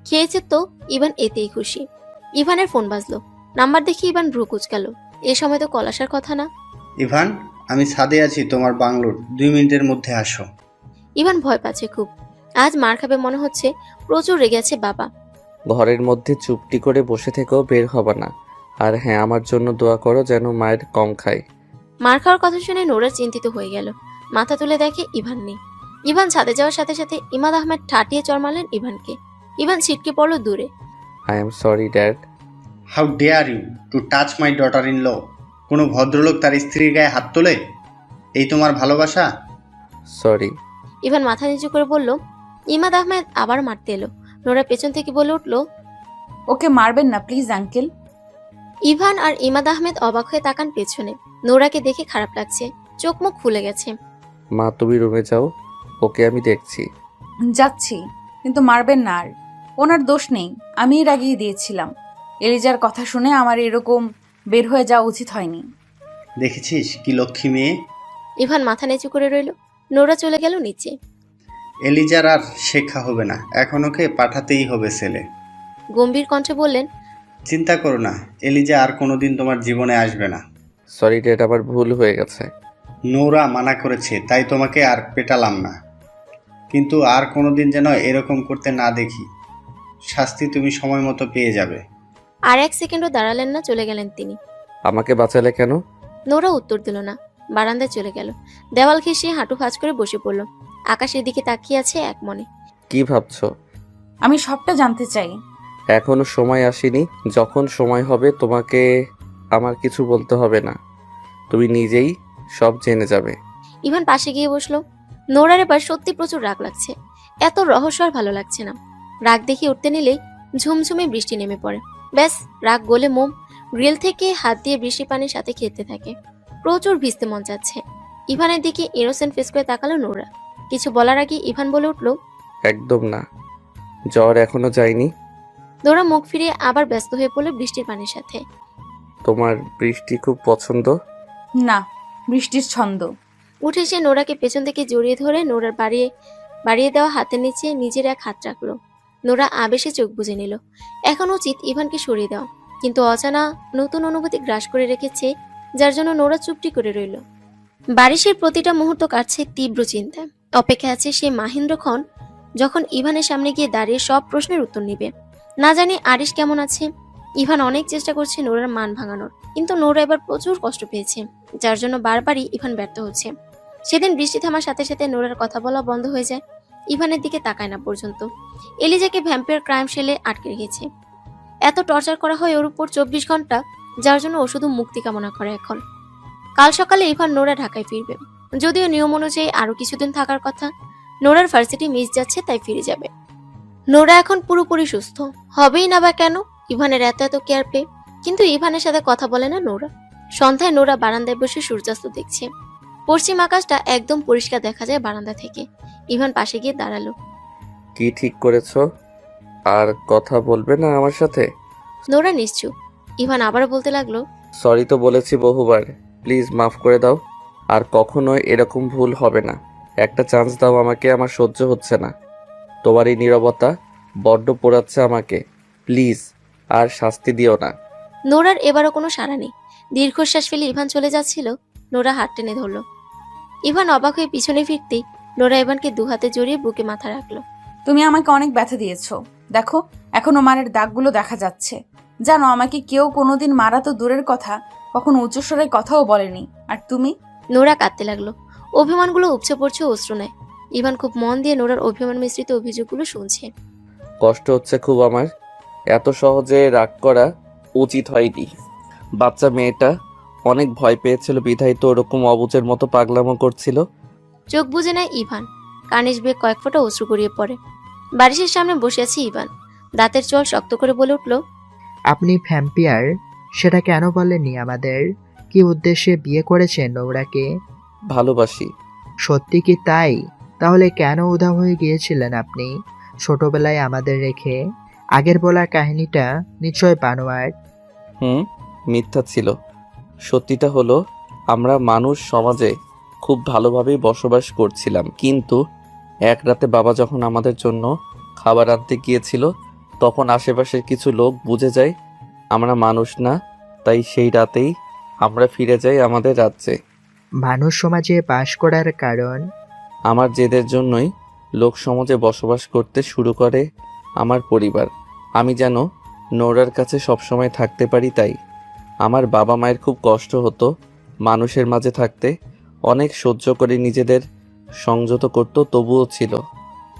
Speaker 2: খেয়েছে তো ইভান এতেই খুশি। ইভানের ফোন বাজলো। নাম্বার দেখে ইভান ভ্রু কুঁচকাল। এ সময় তো কল আসার কথা না।
Speaker 7: ইভান, আমি ছাদে আছি তোমার বাংলোর, 2 মিনিটের মধ্যে আসো।
Speaker 2: ইভান ভয় পাচ্ছে খুব। আজ মার খাবে মনে হচ্ছে। প্রচুর রেগে আছে বাবা।
Speaker 3: ঘরের মধ্যে চুপটি করে বসে থেকেও বের হবে না। আর হ্যাঁ, আমার জন্য দোয়া করো যেন মায়ের কম খায়।
Speaker 2: মার খাওয়ার কথা শুনে নোরা চিন্তিত হয়ে গেল। মাথা তুলে দেখে ইভান নেই। ইভান ছাদে যাওয়ার সাথে সাথে ইমাদ আহমেদ ঠাটিয়ে চড় মারলেন ইভানকে। ইভান ছিটকে পড়ল দূরে।
Speaker 3: I am sorry dad.
Speaker 7: How dare you to touch my daughter in law? কোনো ভদ্রলোক তার স্ত্রীর গায়ে হাত তোলে? এই তোমার ভালোবাসা?
Speaker 3: সরি।
Speaker 2: ইভান মাথা নিচু করে বলল। ইমাদ আহমেদ আবার মারতে এলো। নোরা পেছন থেকে বলে উঠল,
Speaker 1: ওকে মারবেন না প্লিজ আঙ্কেল।
Speaker 2: ইভান আর ইমাদ আহমেদ অবাক হয়ে তাকান পেছনে। নোরাকে দেখে খারাপ লাগছে, চোখ মুখ ফুলে গেছে।
Speaker 3: মা তুমি রুমে যাও, ওকে আমি দেখছি।
Speaker 1: যাচ্ছি, কিন্তু মারবেন না আর। ওনার দোষ নেই, আমিই রাগিয়ে দিয়েছিলাম। এলিজার কথা শুনে আমার এরকম বের হয়ে যাওয়া উচিত হয়নি।
Speaker 7: দেখেছিস কি লক্ষ্মী মেয়ে?
Speaker 2: ইভান মাথা নিচু করে রইল। নোরা চলে গেল নিচে।
Speaker 7: এলিজার আর শেখা হবে না, এখন ওকে পাঠাতেই হবে ছেলে।
Speaker 2: গম্ভীর কণ্ঠে বললেন,
Speaker 7: চিন্তা করো না, এলিজা আর কোনোদিন তোমার জীবনে আসবে না।
Speaker 3: সরি ড্যাড, আমার ভুল হয়ে গেছে।
Speaker 7: নোরা মানা করেছে তাই তোমাকে আর পেটালাম না, কিন্তু আর কোনোদিন যেন এরকম করতে না দেখি। শাস্তি তুমি সময় মতো পেয়ে যাবে।
Speaker 2: আর 1 সেকেন্ডও দাঁড়ালেন না, চলে গেলেন তিনি।
Speaker 3: আমাকে বাঁচালে কেন?
Speaker 2: নোরা উত্তর দিল না, বারান্দায় চলে গেল। দেওয়াল ঘেঁষিয়ে হাঁটু ভাঁজ করে বসে পড়ল। আকাশের দিকে তাকিয়ে আছে এক মনে।
Speaker 3: কি ভাবছো?
Speaker 1: আমি সবটা জানতে চাই।
Speaker 3: এখনো সময় আসেনি, যখন সময় হবে তোমাকে আমার কিছু বলতে হবে না, তুমি নিজেই সব জেনে যাবে।
Speaker 2: ইভান পাশে গিয়ে বসলো। নোরার এবার সত্যি প্রচুর রাগ লাগছে। এত রহস্য আর ভালো লাগছে না। রাগ দেখে উঠতে নিলেই ঝুমঝুমে বৃষ্টি নেমে পড়ে। ব্যাস, রাগ গলে মোম। গ্রিল থেকে হাত দিয়ে বৃষ্টি পানির সাথে খেতে থাকে। প্রচুর ভিজতে মন যাচ্ছে। ইভানের দিকে ইনোসেন্ট ফেস করে তাকালো নোরা। কিছু বলার আগে ইভান বলে উঠল,
Speaker 3: একদম না, জ্বর এখনো যায়নি।
Speaker 2: নোরা মুখ ফিরিয়ে আবার ব্যস্ত হয়ে পড়ল বৃষ্টির পানির সাথে।
Speaker 3: তোমার বৃষ্টি খুব পছন্দ?
Speaker 1: না, বৃষ্টির ছন্দ।
Speaker 2: উঠে সে নোরাকে পেছন থেকে জড়িয়ে ধরে নোরার বাড়িয়ে দেওয়া হাতের নিচে নিজের এক হাত রাখলো। নোরা আবেশে চোখ বুজে নিল। এখন উচিত ইভানকে সরিয়ে দেওয়া, কিন্তু অজানা নতুন অনুভূতি গ্রাস করে রেখেছে, যার জন্য নোরা চুপটি করে রইল। বারিশের প্রতিটা মুহূর্ত কাটছে তীব্র চিন্তায়। অপেক্ষা আছে সে মাহেন্দ্রক্ষণ যখন ইভানের সামনে গিয়ে দাঁড়িয়ে সব প্রশ্নের উত্তর নিবে। না জানি আরিশ কেমন আছে। ইভান অনেক চেষ্টা করছে নোরার মান ভাঙানোর, কিন্তু নোরা এবার প্রচুর কষ্ট পেয়েছে, যার জন্য বারবারই ইভান ব্যর্থ হচ্ছে। সেদিন বৃষ্টি থামার সাথে সাথে নোরার কথা বলা বন্ধ হয়ে যায়। ইভানের দিকে তাকায় না পর্যন্ত। এলিজাকে ভ্যাম্পায়ার ক্রাইম সেলে আটকে রেখেছে। এত টর্চার করা হয় ওর উপর 24 ঘন্টা, যার জন্য ও শুধু মুক্তি কামনা করে এখন। কাল সকালে ইভান নোরা ঢাকায় ফিরবে, যদিও নিয়ম অনুযায়ী আরো কিছুদিন থাকার কথা। নোরার ভার্সিটি মিস যাচ্ছে, তাই ফিরে যাবে। নোরা এখন পুরোপুরি সুস্থ, হবেই না বা কেন ইভানের এত কেয়ার পেয়ে। কিন্তু ইভানের সাথে কথা বলে না নোরা। সন্ধ্যায় নোরা বারান্দায় বসে সূর্যাস্ত দেখছে। পশ্চিম আকাশটা একদম পরিষ্কার দেখা যায় বারান্দা থেকে। ইভান পাশে গিয়ে দাঁড়ালো।
Speaker 3: কি ঠিক করেছো? আর কথা বলবে না আমার সাথে?
Speaker 2: নোরা নিশ্চুপ। ইভান আবার বলতে লাগলো,
Speaker 3: সরি তো বলেছি বহুবার, প্লিজ মাফ করে দাও। আর কখনো এরকম ভুল হবে না। একটা চান্স দাও আমাকে, আমার সহ্য হচ্ছে না। তোমার এই নীরবতা বড্ড পোড়াচ্ছে আমাকে, প্লিজ আর শাস্তি দিও না।
Speaker 2: নোরার এবারও কোনো সাড়া নেই। দীর্ঘশ্বাস ফেলে ইভান চলে যাচ্ছিল। নোরা হাত টেনে ধরলো। ইভান অবাক হয়ে পিছনে ফিরতেই নোরা ইভানকে দুহাতে জড়িয়ে বুকে মাথা রাখলো।
Speaker 1: তুমি আমাকে অনেক ব্যথা দিয়েছো, দেখো এখনো মারের দাগগুলো দেখা যাচ্ছে। জানো, আমাকে কেউ কোনোদিন মারা তো দূরের কথা, কখনো উচ্চস্বরে কথাও বলেনি। আর তুমি?
Speaker 2: নোরা কাঁদতে লাগলো। অভিমানগুলো উপচে পড়ছে অশ্রু নেয়। ইভান খুব মন দিয়ে নোরার অভিমান মিশ্রিত অভিযোগগুলো শুনছে।
Speaker 3: কষ্ট হচ্ছে খুব আমার, এত সহজে রাগ করা উচিত হয়নি। বাচ্চা মেয়েটা অনেক ভয় পেয়েছিল বিধায় তো ওরকম অবুঝের মতো পাগলামো করছিল।
Speaker 2: চোখ বুজে নেয় ইভান। কানিস বেয়ে কয়েক ফোঁটা অশ্রু গড়িয়ে পড়ে। বারিশের সামনে বসে আছে ইভান। দাঁতের চোয়াল শক্ত করে বলে উঠল,
Speaker 8: আপনি ভ্যাম্পিয়ার, সেটা কেন বলেননি আমাদের? কি উদ্দেশ্যে বিয়ে করেছেন নোরাকে?
Speaker 3: ভালোবাসি।
Speaker 8: সত্যি কি তাই? তাহলে কেন উধাও হয়ে গিয়েছিলেন আপনি ছোটবেলায় আমাদের রেখে? আগের বলা কাহিনীটা নিশ্চয় বানোয়াট।
Speaker 3: মিথ্যা ছিল। সত্যিটা হলো আমরা মানুষ সমাজে খুব ভালোভাবেই বসবাস করছিলাম, কিন্তু এক রাতে বাবা যখন আমাদের জন্য খাবার আনতে গিয়েছিল, তখন আশেপাশের কিছু লোক বুঝে যায় আমরা মানুষ না, তাই সেই রাতেই আমরা ফিরে যাই আমাদের রাজ্যে।
Speaker 8: মানুষ সমাজে বাস করার কারণ?
Speaker 3: আমার জেদের জন্যই লোক সমাজে বসবাস করতে শুরু করে আমার পরিবার। আমি যেন নোরার কাছে সবসময় থাকতে পারি, তাই আমার বাবা মায়ের খুব কষ্ট হতো মানুষের মাঝে থাকতে। অনেক সহ্য করে নিজেদের সংযত করত, তবুও ছিল।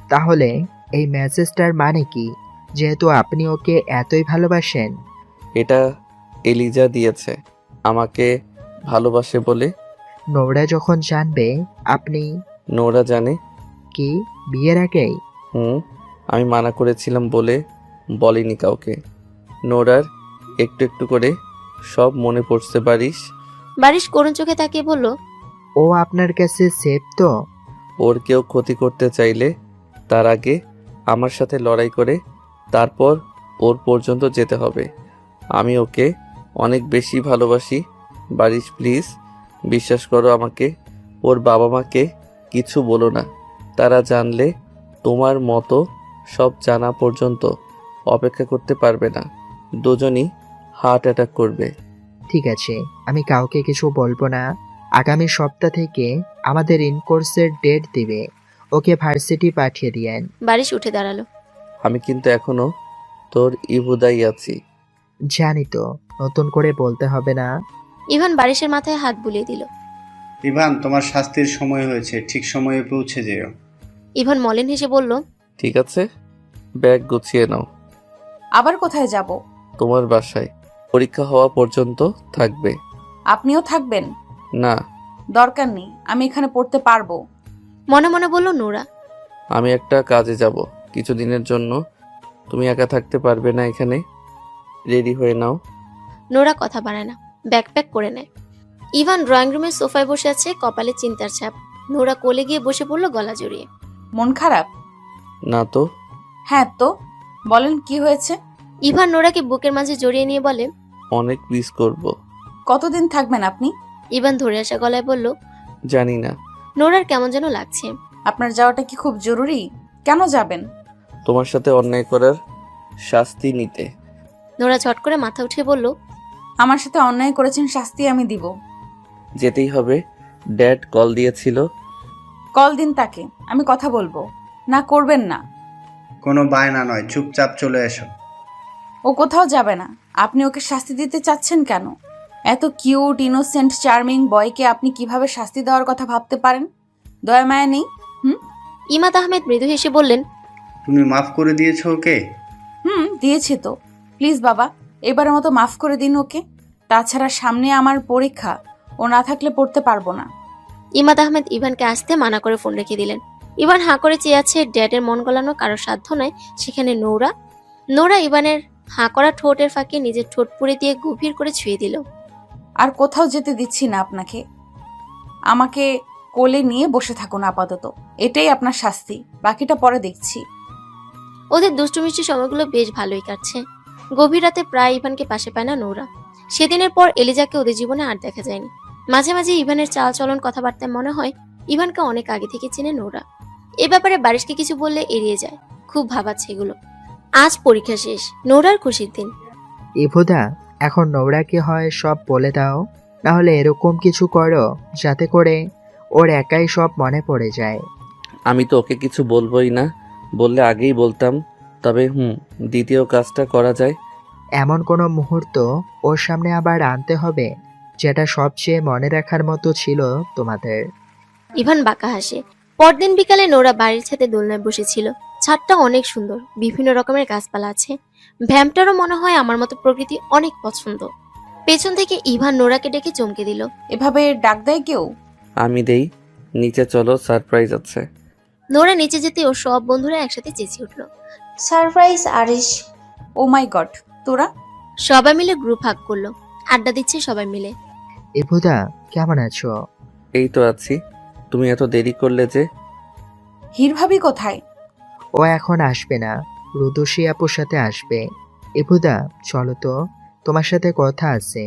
Speaker 8: তাহলে এই মেসেজটার মানে কি? যেহেতু আপনি ওকে এতই ভালোবাসেন।
Speaker 3: এটা এলিজা দিয়েছে আমাকে ভালোবাসে বলে।
Speaker 8: নোরা যখন জানবে আপনি?
Speaker 3: নোরা জানে।
Speaker 8: কি, বিয়ের আগেই?
Speaker 3: আমি মানা করেছিলাম বলে বলিনি কাউকে। নোরার একটু একটু করে সব মনে পড়তে পারিস।
Speaker 2: বারিশ করুণ চোখে তাকিয়ে বলল,
Speaker 8: ও আপনার কাছে সেফ তো?
Speaker 3: ওর কেউ ক্ষতি করতে চাইলে তার আগে আমার সাথে লড়াই করে তারপর ওর পর্যন্ত যেতে হবে। আমি ওকে অনেক বেশি ভালোবাসি। বারিশ প্লিজ বিশ্বাস করো আমাকে। ওর বাবা মাকে কিছু বলো না, তারা জানলে তোমার মতো সব জানা পর্যন্ত অপেক্ষা করতে পারবে না, দুজনই হার্ট অ্যাটাক করবে।
Speaker 8: ঠিক আছে, আমি কাউকে কিছু বলবো না। আগামী সপ্তাহ থেকে আমাদের ইনকোর্সের ডেট দিবে, ওকে ভার্সিটি পাঠিয়ে দিয়েন।
Speaker 2: বারিশ উঠে দাঁড়ালো।
Speaker 3: আমি কিন্তু এখনো তোর ইহুদাই আছি।
Speaker 8: জানি তো, নতুন করে বলতে হবে না।
Speaker 2: ইভান বারিশের মাথায় হাত বুলিয়ে দিল।
Speaker 7: ইভান, তোমার শাস্তির সময় হয়েছে, ঠিক সময়ে পৌঁছে যেও।
Speaker 2: ইভান মলিন হেসে বলল,
Speaker 3: ঠিক আছে, ব্যাগ গুছিয়ে নাও।
Speaker 1: আবার কোথায় যাব?
Speaker 3: তোমার বাসায়। পরীক্ষা হওয়া পর্যন্ত থাকবে।
Speaker 1: আপনিও থাকবেন?
Speaker 3: না,
Speaker 1: দরকার নেই, আমি এখানে পড়তে পারবো।
Speaker 2: মনে মনে বলল নোরা।
Speaker 3: আমি একটা কাজে যাব কিছুদিনের জন্য, তুমি একা থাকতে পারবে না এখানে। রেডি হয়ে নাও।
Speaker 2: নোরা কথা বাড়ায় না, ব্যাকপ্যাক করে নেয়। ইভান ড্রয়িং রুমের সোফায় বসে আছে, কপালে চিন্তার ছাপ। নোরা কোলে গিয়ে বসে পড়ল গলা জড়িয়ে।
Speaker 1: মন খারাপ?
Speaker 3: না তো।
Speaker 1: হ্যাঁ তো, বলেন কি হয়েছে?
Speaker 2: ইভান নোরাকে বুকের মাঝে জড়িয়ে নিয়ে বলে,
Speaker 3: অনেক মিস করব।
Speaker 1: কতদিন থাকবেন আপনি?
Speaker 2: ইভান ধরে আসা গলায় বলল,
Speaker 3: জানি না।
Speaker 2: নোরার কেমন যেন লাগছে।
Speaker 1: আপনার যাওয়াটা কি খুব জরুরি? কেন যাবেন?
Speaker 3: তোমার সাথে অন্যায় করার শাস্তি নিতে।
Speaker 2: নোরা ঝট করে মাথা উঠিয়ে বলল,
Speaker 1: আমার সাথে অন্যায় করেছেন, শাস্তি আমি দিব।
Speaker 3: যেতেই হবে। ড্যাড কল দিয়েছিল।
Speaker 1: কল দিন তাকে, আমি কথা বলবো। না করবেন না।
Speaker 7: কোনো বায়না নয়, চুপচাপ চলে এসো।
Speaker 1: ও কোথাও যাবে না। আপনি ওকে শাস্তি দিতে চাচ্ছেন কেন? এত কিউট, ইনোসেন্ট, চার্মিং বয়কে আপনি কিভাবে শাস্তি দেওয়ার কথা ভাবতে পারেন? দয়া মায়া নেই?
Speaker 2: ইমাদ আহমেদ মৃদু হেসে বললেন,
Speaker 7: তুমি মাফ করে দিয়েছো ওকে?
Speaker 1: দিয়েছি তো। প্লিজ বাবা, এবারের মতো মাফ করে দিন ওকে। তাছাড়া সামনে আমার পরীক্ষা, ও না থাকলে পড়তে পারবো না।
Speaker 2: ইমাদ আহমেদ ইভানকে আসতে মানা করে ফোন রেখে দিলেন। ইভান হাঁ করে চেয়ে আছে। ড্যাডের মন গলানো কারোর সাধ্য নয় সেখানে নোরা। নোরা ইভানের হাঁ করা ঠোঁটের ফাঁকে নিজের ঠোঁট পুড়ে দিয়ে গভীর করে ছুঁয়ে দিল।
Speaker 1: আর কোথাও যেতে দিচ্ছি না আপনাকে। আমাকে কোলে নিয়ে বসে থাকুন আপাতত, এটাই আপনার শাস্তি। বাকিটা পরে দেখছি।
Speaker 2: ওদের দুষ্টুমিষ্টি সময়গুলো বেশ ভালোই কাটছে। গভীর রাতে প্রায় ইভানকে পাশে পায় না নোরা। সেদিনের পর এলিজাকে ওদের জীবনে আর দেখা যায়নি। মাঝে মাঝে ইভানের চাল চলন কথাবার্তায় মনে হয় ইভানকে অনেক আগে থেকে চেনে নোরা। এ ব্যাপারে বারিশকে কিছু বললে এড়িয়ে যায়। খুব ভাবাচ্ছে এগুলো। আজ পরীক্ষা শেষ, নোরার খুশির দিন।
Speaker 8: ইভুদা, এখন নোরাকে হয় সব বলে দাও, না হলে এরকম কিছু করো যাতে করে ওর একাই সব মনে পড়ে যায়।
Speaker 3: আমি তো ওকে কিছু বলবোই না, বললে আগেই বলতাম। তবে দ্বিতীয় কাজটা করা যায়।
Speaker 8: এমন কোনো মুহূর্ত ওর সামনে আবার আনতে হবে যেটা সবচেয়ে মনে রাখার মতো ছিল তোমাদের।
Speaker 2: ইভান বাঁকা হাসে। পরদিন বিকালে নোরা বাড়ির ছাদে দোলনায় বসেছিল। ছাদটা অনেক সুন্দর, বিভিন্ন রকমের গাছপালা আছে। ভ্যাম্পটারও মনে হয় আমার মতো প্রকৃতি অনেক পছন্দ। পেছন থেকে ইভান নোরাকে ডেকে চমকে দিল।
Speaker 1: এভাবে ডাক দেয় কেউ?
Speaker 3: আমি দেই। নিচে চলো, সারপ্রাইজ আছে।
Speaker 2: নোরা নিচে যেতে ওর সব বন্ধুরা একসাথে চেঁচিয়ে উঠল,
Speaker 9: সারপ্রাইজ আরিশ!
Speaker 1: ও মাই গড, তোরা?
Speaker 2: সবাই মিলে গ্রুপ হাগ করলো। আড্ডা দিচ্ছে সবাই মিলে।
Speaker 8: ইভুদা, কেমন আছো?
Speaker 3: এই তো আছি। তুমি এত দেরি করলে যে?
Speaker 1: হীর ভাবি কোথায়?
Speaker 8: ও এখন আসবে না, রুদুষী আপুর সাথে আসবে। ইভুদা চলো তো, তোমার সাথে কথা আছে।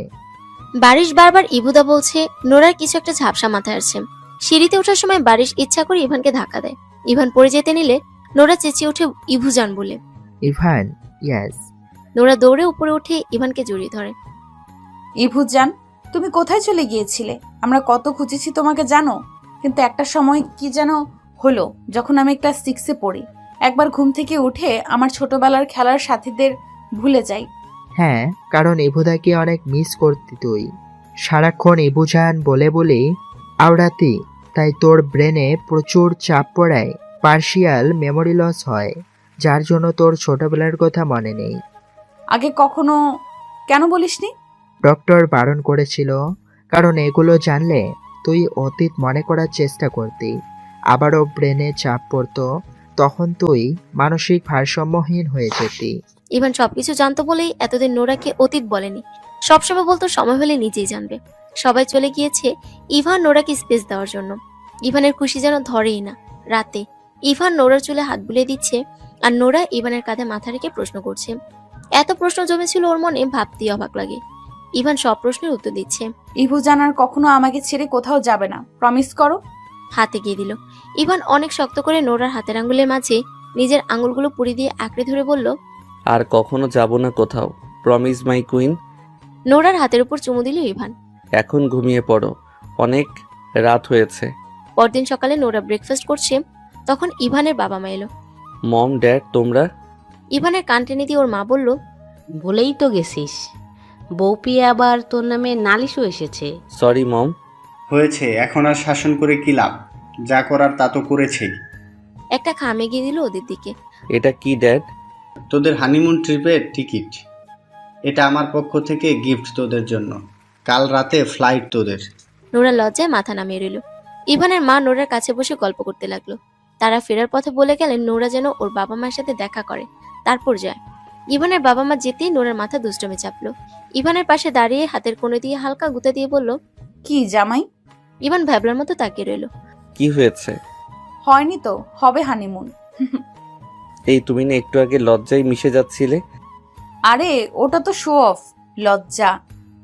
Speaker 2: বারিশ বারবার ইভুদা বলছে। নোরার কিছু একটা ঝাপসা মাথায় আসছে। সিঁড়িতে ওঠার সময় বারিশ ইচ্ছা করে ইভানকে ধাক্কা দেয়। ইভান পড়ে যেতে নিলে নোরা চেঁচিয়ে ওঠে ইভুজান বলে।
Speaker 8: Ivan, yes.
Speaker 2: নোরা দৌড়ে উপরে উঠে ইভানকে জড়িয়ে ধরে।
Speaker 1: ইভুজান, তুমি কোথায় চলে গিয়েছিলে? আমরা কত খুঁজেছি তোমাকে জানো? কিন্তু একটা সময় কি যেন হলো, যখন আমি ক্লাস 6-এ পড়ি। একবার ঘুম থেকে উঠে আমার ছোটবেলার খেলার সাথীদের ভুলে যাই।
Speaker 8: হ্যাঁ, কারণ ইভুদাকে অনেক মিস করতি তুই। সারাক্ষণ ইভুজান বলে বলে আওড়াতি, তাই তোর ব্রেনে প্রচুর চাপ পড়ায় পার্শিয়াল মেমোরি লস হয়, যার জন্য তোর ছোটবেলার কথা মনে নেই।
Speaker 1: আগে কখনো কেন বলিসনি?
Speaker 8: ডক্টর বারণ করেছিল, কারণ এগুলো জানলে তুই অতীত মনে করার চেষ্টা করতি, আবারও ব্রেনে চাপ পড়তো, তখন তুই মানসিক ভারসাম্যহীন হয়ে যেতি।
Speaker 2: ইভান সবকিছু জানতো বলেই এতদিন নোরাকে অতীত বলেনি। সবসময় বলতো সময় হলে নিজেই জানবে। সবাই চলে গিয়েছে ইভান নোরাকে স্পেস দেওয়ার জন্য। ইভানের খুশি যেন ধরেই না। রাতে ইভান নোরার চুলে হাত বুলিয়ে দিচ্ছে, আর নোরা ইভানের কাঁধে মাথা রেখে প্রশ্ন করছে। এত প্রশ্ন জমেছিল ওর মনে, ভাবতেই অবাক লাগে। ইভান সব প্রশ্নের উত্তর দিচ্ছে।
Speaker 1: ইভুজান আর কখনো আমাকে ছেড়ে কোথাও যাবে না, প্রমিস করো।
Speaker 2: হাতে গিয়ে দিল। ইভান অনেক শক্ত করে নোরার হাতের আঙ্গুলের মাঝে নিজের আঙ্গুলগুলো পুড়ি দিয়ে আঁকড়ে ধরে বলল,
Speaker 3: আর কখনো যাব না কোথাও, প্রমিস মাই কুইন।
Speaker 2: নোরার হাতের উপর চুমু দিল ইভান।
Speaker 3: এখন ঘুমিয়ে পড়ো, অনেক রাত হয়েছে।
Speaker 2: পরদিন সকালে নোরা ব্রেকফাস্ট করছে, তখন ইভানের বাবা মা এলো।
Speaker 3: মম, ড্যাড, তোমরা?
Speaker 2: ইভানের কান টেনে দিয়ে ওর মা বলল,
Speaker 17: বলেই তো গেছিস, বউ পেয়ে আবার তোর নামে নালিশও এসেছে।
Speaker 3: Sorry mom.
Speaker 7: হয়েছে, এখন আর শাসন করে কি লাভ? যা করার তা তো করেছেই।
Speaker 2: একটা খামে গিয়ে দিল ওদের দিকে।
Speaker 3: এটা কি ড্যাড?
Speaker 7: তোদের হানিমুন ট্রিপের টিকিট। এটা আমার পক্ষ থেকে গিফট তোদের জন্য। কাল রাতে ফ্লাইট তোদের।
Speaker 2: নোরা লজ্জায় মাথা নামিয়ে রইল। ইভানের মা নোরার কাছে বসে গল্প করতে লাগলো। তারা ফেরার পথে বলে গেলেন নোরা যেন ওর বাবা মায়ের সাথে দেখা করে, তারপর যায়। ইভানের বাবা মা যেতেই নোরার মাথা দুষ্টমে চাপলো। ইভানের পাশে দাঁড়িয়ে হাতের কোণে দিয়ে হালকা গুঁতা দিয়ে বলল,
Speaker 1: কি জামাই?
Speaker 2: ইভান ভ্যাবলার মতো তাকিয়ে রইল।
Speaker 3: কি হয়েছে?
Speaker 1: হয়নি তো, হবে হানিমুন।
Speaker 3: এই তুমি না একটু আগে লজ্জায় মিশে যাচ্ছিলে।
Speaker 1: আরে ওটা তো শো অফ, লজ্জা।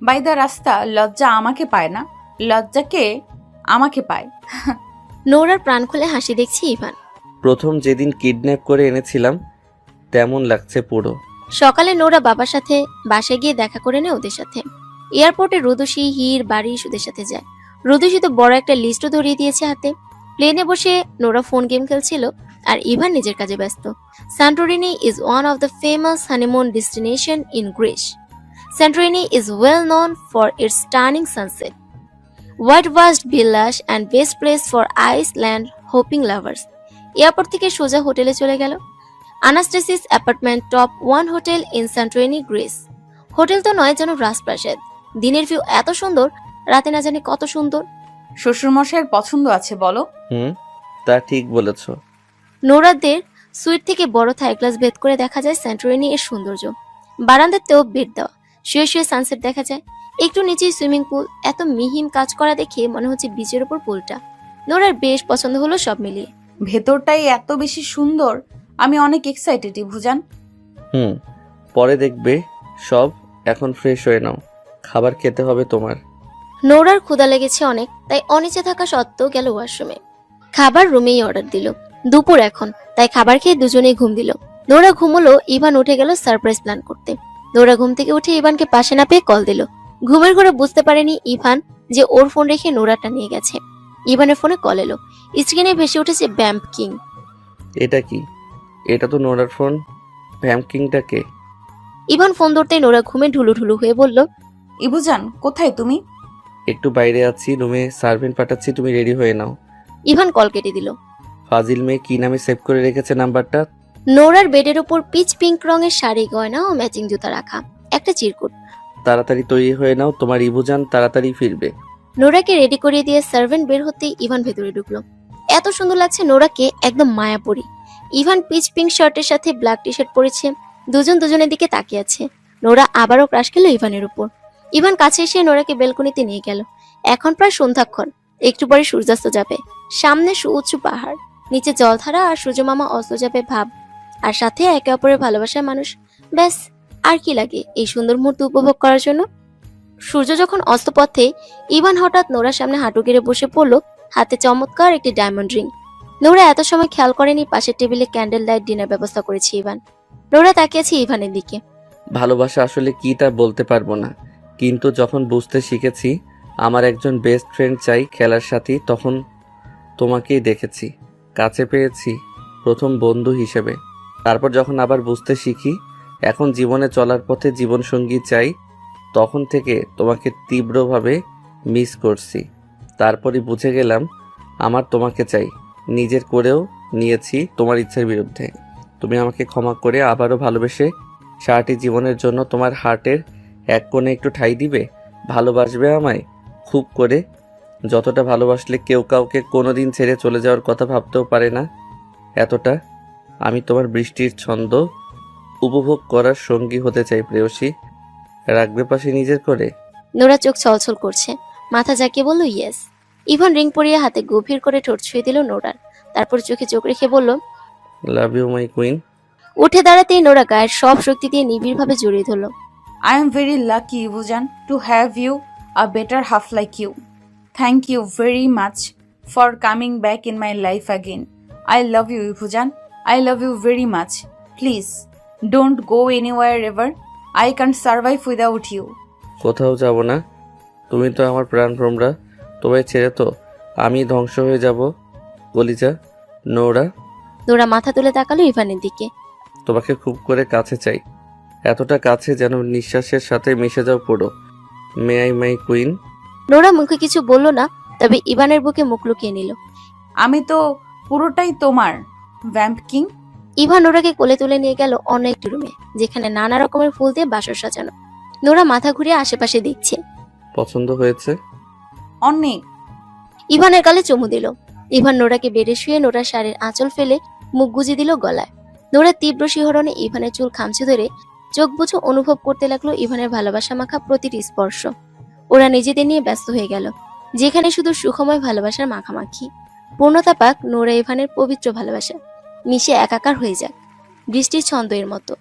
Speaker 1: বাই দ্য রাস্তা, লজ্জা আমাকে পায় না, লজ্জাকে আমাকে পায়।
Speaker 2: নোরার প্রাণ খুলে হাসি দেখছি ইভান।
Speaker 3: প্রথম যেদিন কিডন্যাপ করে এনেছিলাম তেমন লাগছে পুরো।
Speaker 2: সকালে নোরা বাবার সাথে বাসায় গিয়ে দেখা করে নেয় ওদের সাথে। এয়ারপোর্টে রুদুষি, হির, বাড়ি ওদের সাথে যায়। রুদুষি তো বড় একটা লিস্টও ধরিয়ে দিয়েছে হাতে। প্লেনে বসে নোরা ফোন গেম খেলছিল আর ইভান নিজের কাজে ব্যস্ত। Santorini is one of the famous honeymoon destination in Greece. Santorini is well known for its stunning sunset, white-washed villas and best place for Iceland hopping lovers. Airport থেকে সোজা হোটেলে চলে গেল। Anastasis apartment, top 1 hotel in Santorini, Greece. Hotel তো নয়, যেন রাজপ্রাসাদ। দিনের ভিউ এত সুন্দর, রাতে না জানি কত সুন্দর।
Speaker 1: শ্বশুরমশাইয়ের পছন্দ আছে বলো?
Speaker 3: তা ঠিক বলেছ।
Speaker 2: নোরাদের সুইট থেকে বড় থাই গ্লাস ভেদ করে দেখা যায় সান্টোরিনি এর সৌন্দর্য। বারান্দাতেও বেড দেওয়া, শুয়ে শুয়ে সানসেট দেখা যায়। একটু নিচেই সুইমিং পুল। এত মিহিন কাজ করা দেখে মনে হচ্ছে বিচের উপর পুলটা। নোরার বেশ পছন্দ হলো সব মিলিয়ে।
Speaker 1: ভেতরটাই এত বেশি সুন্দর, আমি অনেক এক্সাইটেড ভুজান।
Speaker 3: পরে দেখবে সব। এখন ফ্রেশ হয়ে নাও, খাবার খেতে হবে তোমার।
Speaker 2: নোরার ক্ষুধা লেগেছে অনেক, তাই অনিচে থাকা সত্ত্বেও গেল ওয়াশরুমে। খাবার রুমেই অর্ডার দিল। দুপুর এখন, তাই খাবার খেয়ে দুজনেই ঘুম দিল। নোরা ঘুমলো, ইভান উঠে গেল সারপ্রাইজ প্ল্যান করতে। নোরা ঘুম থেকে উঠে ইভানকে পাশে না পেয়ে কল দিল। ঘুমের ঘরে বুঝতে পারেনি ইভান যে ওর ফোন রেখে নোরাটা নিয়ে গেছে। ইভানের ফোনে কল এলো। স্ক্রিনে ভেসে উঠেছে ভ্যাম্প কিং।
Speaker 3: এটা কি? এটা তো নোরার ফোন। ভ্যাম্প কিংটা কে?
Speaker 2: ইভান ফোন ধরতেই নোরা ঘুমে ঢুলু ঢুলু হয়ে বলল,
Speaker 1: ইবুজান কোথায় তুমি?
Speaker 3: একটু বাইরে আছি, রুমে সার্ভেন্ট পাঠাচ্ছি, তুমি রেডি হয়ে নাও।
Speaker 2: ইভান কল কেটে দিল।
Speaker 3: ফাজিল মেয়ে কি নামে সেভ করে রেখেছে নাম্বারটা?
Speaker 2: নোরার বেডের উপর পিচ পিঙ্ক রঙের শাড়ি, গয়না ও ম্যাচিং জুতা রাখা, একটা চিরকুট।
Speaker 3: তাড়াতাড়ি তৈরি হয়ে নাও, তোমার ইবুজান তাড়াতাড়ি ফিরবে।
Speaker 2: নোরাকে রেডি করিয়ে দিয়ে সার্ভেন্ট বের হতেই ইভান ভেতরে ঢুকলো। এত সুন্দর লাগছে নোরাকে, একদম মায়াপরী। ইভান পিচ পিঙ্ক শার্টের সাথে ব্ল্যাক টি শার্ট পরেছে। দুজন দুজনের দিকে তাকিয়ে আছে। নোরা আবারও ক্রাশ খেলো ইভানের উপর। ইভান কাছে এসে নোরাকে বেলকনিতে নিয়ে গেল। এখন প্রায় সন্ধ্যাক্ষণ, একটু পরে সূর্যাস্ত যাবে। সামনে সুউচ্চ পাহাড়, নিচে জলধারা আর সূর্যমামা অস্ত যাবে ভাব, আর সাথে একে অপরের ভালোবাসার মানুষ। ব্যাস, আর কি লাগে এই সুন্দর মুহূর্ত উপভোগ করার জন্য? সূর্য যখন অস্তপথে, ইভান হঠাৎ নোরার সামনে হাঁটু গেড়ে বসে পড়ল, হাতে চমৎকার একটি ডায়মন্ড রিং। নোরা এত সময় খেয়াল করেনি পাশের টেবিলে ক্যান্ডেল লাইট ডিনার ব্যবস্থা করেছে ইভান। নোরা তাকিয়েছে ইভানের দিকে।
Speaker 3: ভালোবাসা আসলে কি তা বলতে পারবো না, কিন্তু যখন বুঝতে শিখেছি আমার একজন বেস্ট ফ্রেন্ড চাই, খেলার সাথী, তখন তোমাকেই দেখেছি, কাছে পেয়েছি প্রথম বন্ধু হিসেবে। তারপর যখন আবার বুঝতে শিখি এখন জীবনে চলার পথে জীবনসঙ্গী চাই, তখন থেকে তোমাকে তীব্রভাবে মিস করছি। তারপরই বুঝে গেলাম আমার তোমাকে চাই, নিজের করেও নিয়েছি তোমার ইচ্ছার বিরুদ্ধে। তুমি আমাকে ক্ষমা করে আবারও ভালোবেসে সারাটি জীবনের জন্য তোমার হার্টের এক কোণে একটু ঠাঁই দিবে। ভালোবাসবে আমায় খুব করে, যতটা ভালোবাসলে কেউ কাউকে কোনোদিন ছেড়ে চলে যাওয়ার কথা ভাবতেও পারে না, এতটা। আমি তোমার বৃষ্টির ছন্দ উপভোগ করার সঙ্গী হতে চাই প্রেয়সী, রাখবে পাশে নিজের করে।
Speaker 2: নোরা চোখ ছলছল করছে, মাথা ঝাঁকিয়ে বলল ইয়েস। ইভান রিং পরিয়ে হাতে গভীর করে ঠোঁট ছুঁয়ে দিল নোরার। তারপর চোখে চোখ রেখে বলল,
Speaker 3: লাভ ইউ মাই কুইন।
Speaker 2: উঠে দাঁড়াতেই নোরা গায়ের সব শক্তি দিয়ে নিবিড়ভাবে জড়িয়ে ধরল।
Speaker 1: I am very lucky, Ibujan, to have you, a better half like you. Thank you very much for coming back in my life again. I love you, Ibujan. I love you very much. Please, don't go anywhere ever. I can't survive without you.
Speaker 3: কোথাও যাব না, তুমি তো আমার প্রাণ ভ্রমরা, তোমায় ছেড়ে তো আমি ধ্বংস হয়ে যাব। কলিজা নোরা।
Speaker 2: নোরা মাথা তুলে তাকালো ইভানের দিকে।
Speaker 3: তোমাকে খুব করে কাছে চাই, এতটা কাছে যেন নিঃশ্বাসের সাথে মিশে যাও পুরো। May I my queen.
Speaker 2: Nora মুখে কিছু বলল না, তবে ইভানের বুকে মুখ লুকিয়ে নিল।
Speaker 1: আমি তো পুরোটাই তোমার, ভ্যাম্প কিং।
Speaker 2: ইভান নোরাকে কোলে তুলে নিয়ে গেল অন্য একটি রুমে, যেখানে নানা রকমের ফুল দিয়ে বাসর সাজানো। নোরা মাথা ঘুরিয়ে আশেপাশে দেখছে।
Speaker 3: পছন্দ হয়েছে
Speaker 1: অনেক।
Speaker 2: ইভানের গালে চুমু দিল। ইভান নোরাকে বেডে শুয়ে নোরার শাড়ির আঁচল ফেলে মুখ গুজে দিল গলায়। নোরা তীব্র শিহরণে ইভানের চুল খামচে ধরে চোখ বুজে অনুভব করতে লাগলো ইভানের ভালোবাসা মাখা প্রতিটি স্পর্শ। ওরা নিজেদের নিয়ে ব্যস্ত হয়ে গেল, যেখানে শুধু সুখময় ভালোবাসার মাখামাখি। পূর্ণতা পাক নোরা ইভানের পবিত্র ভালোবাসা, মিশে একাকার হয়ে যাক বৃষ্টির ছন্দ এর মতো।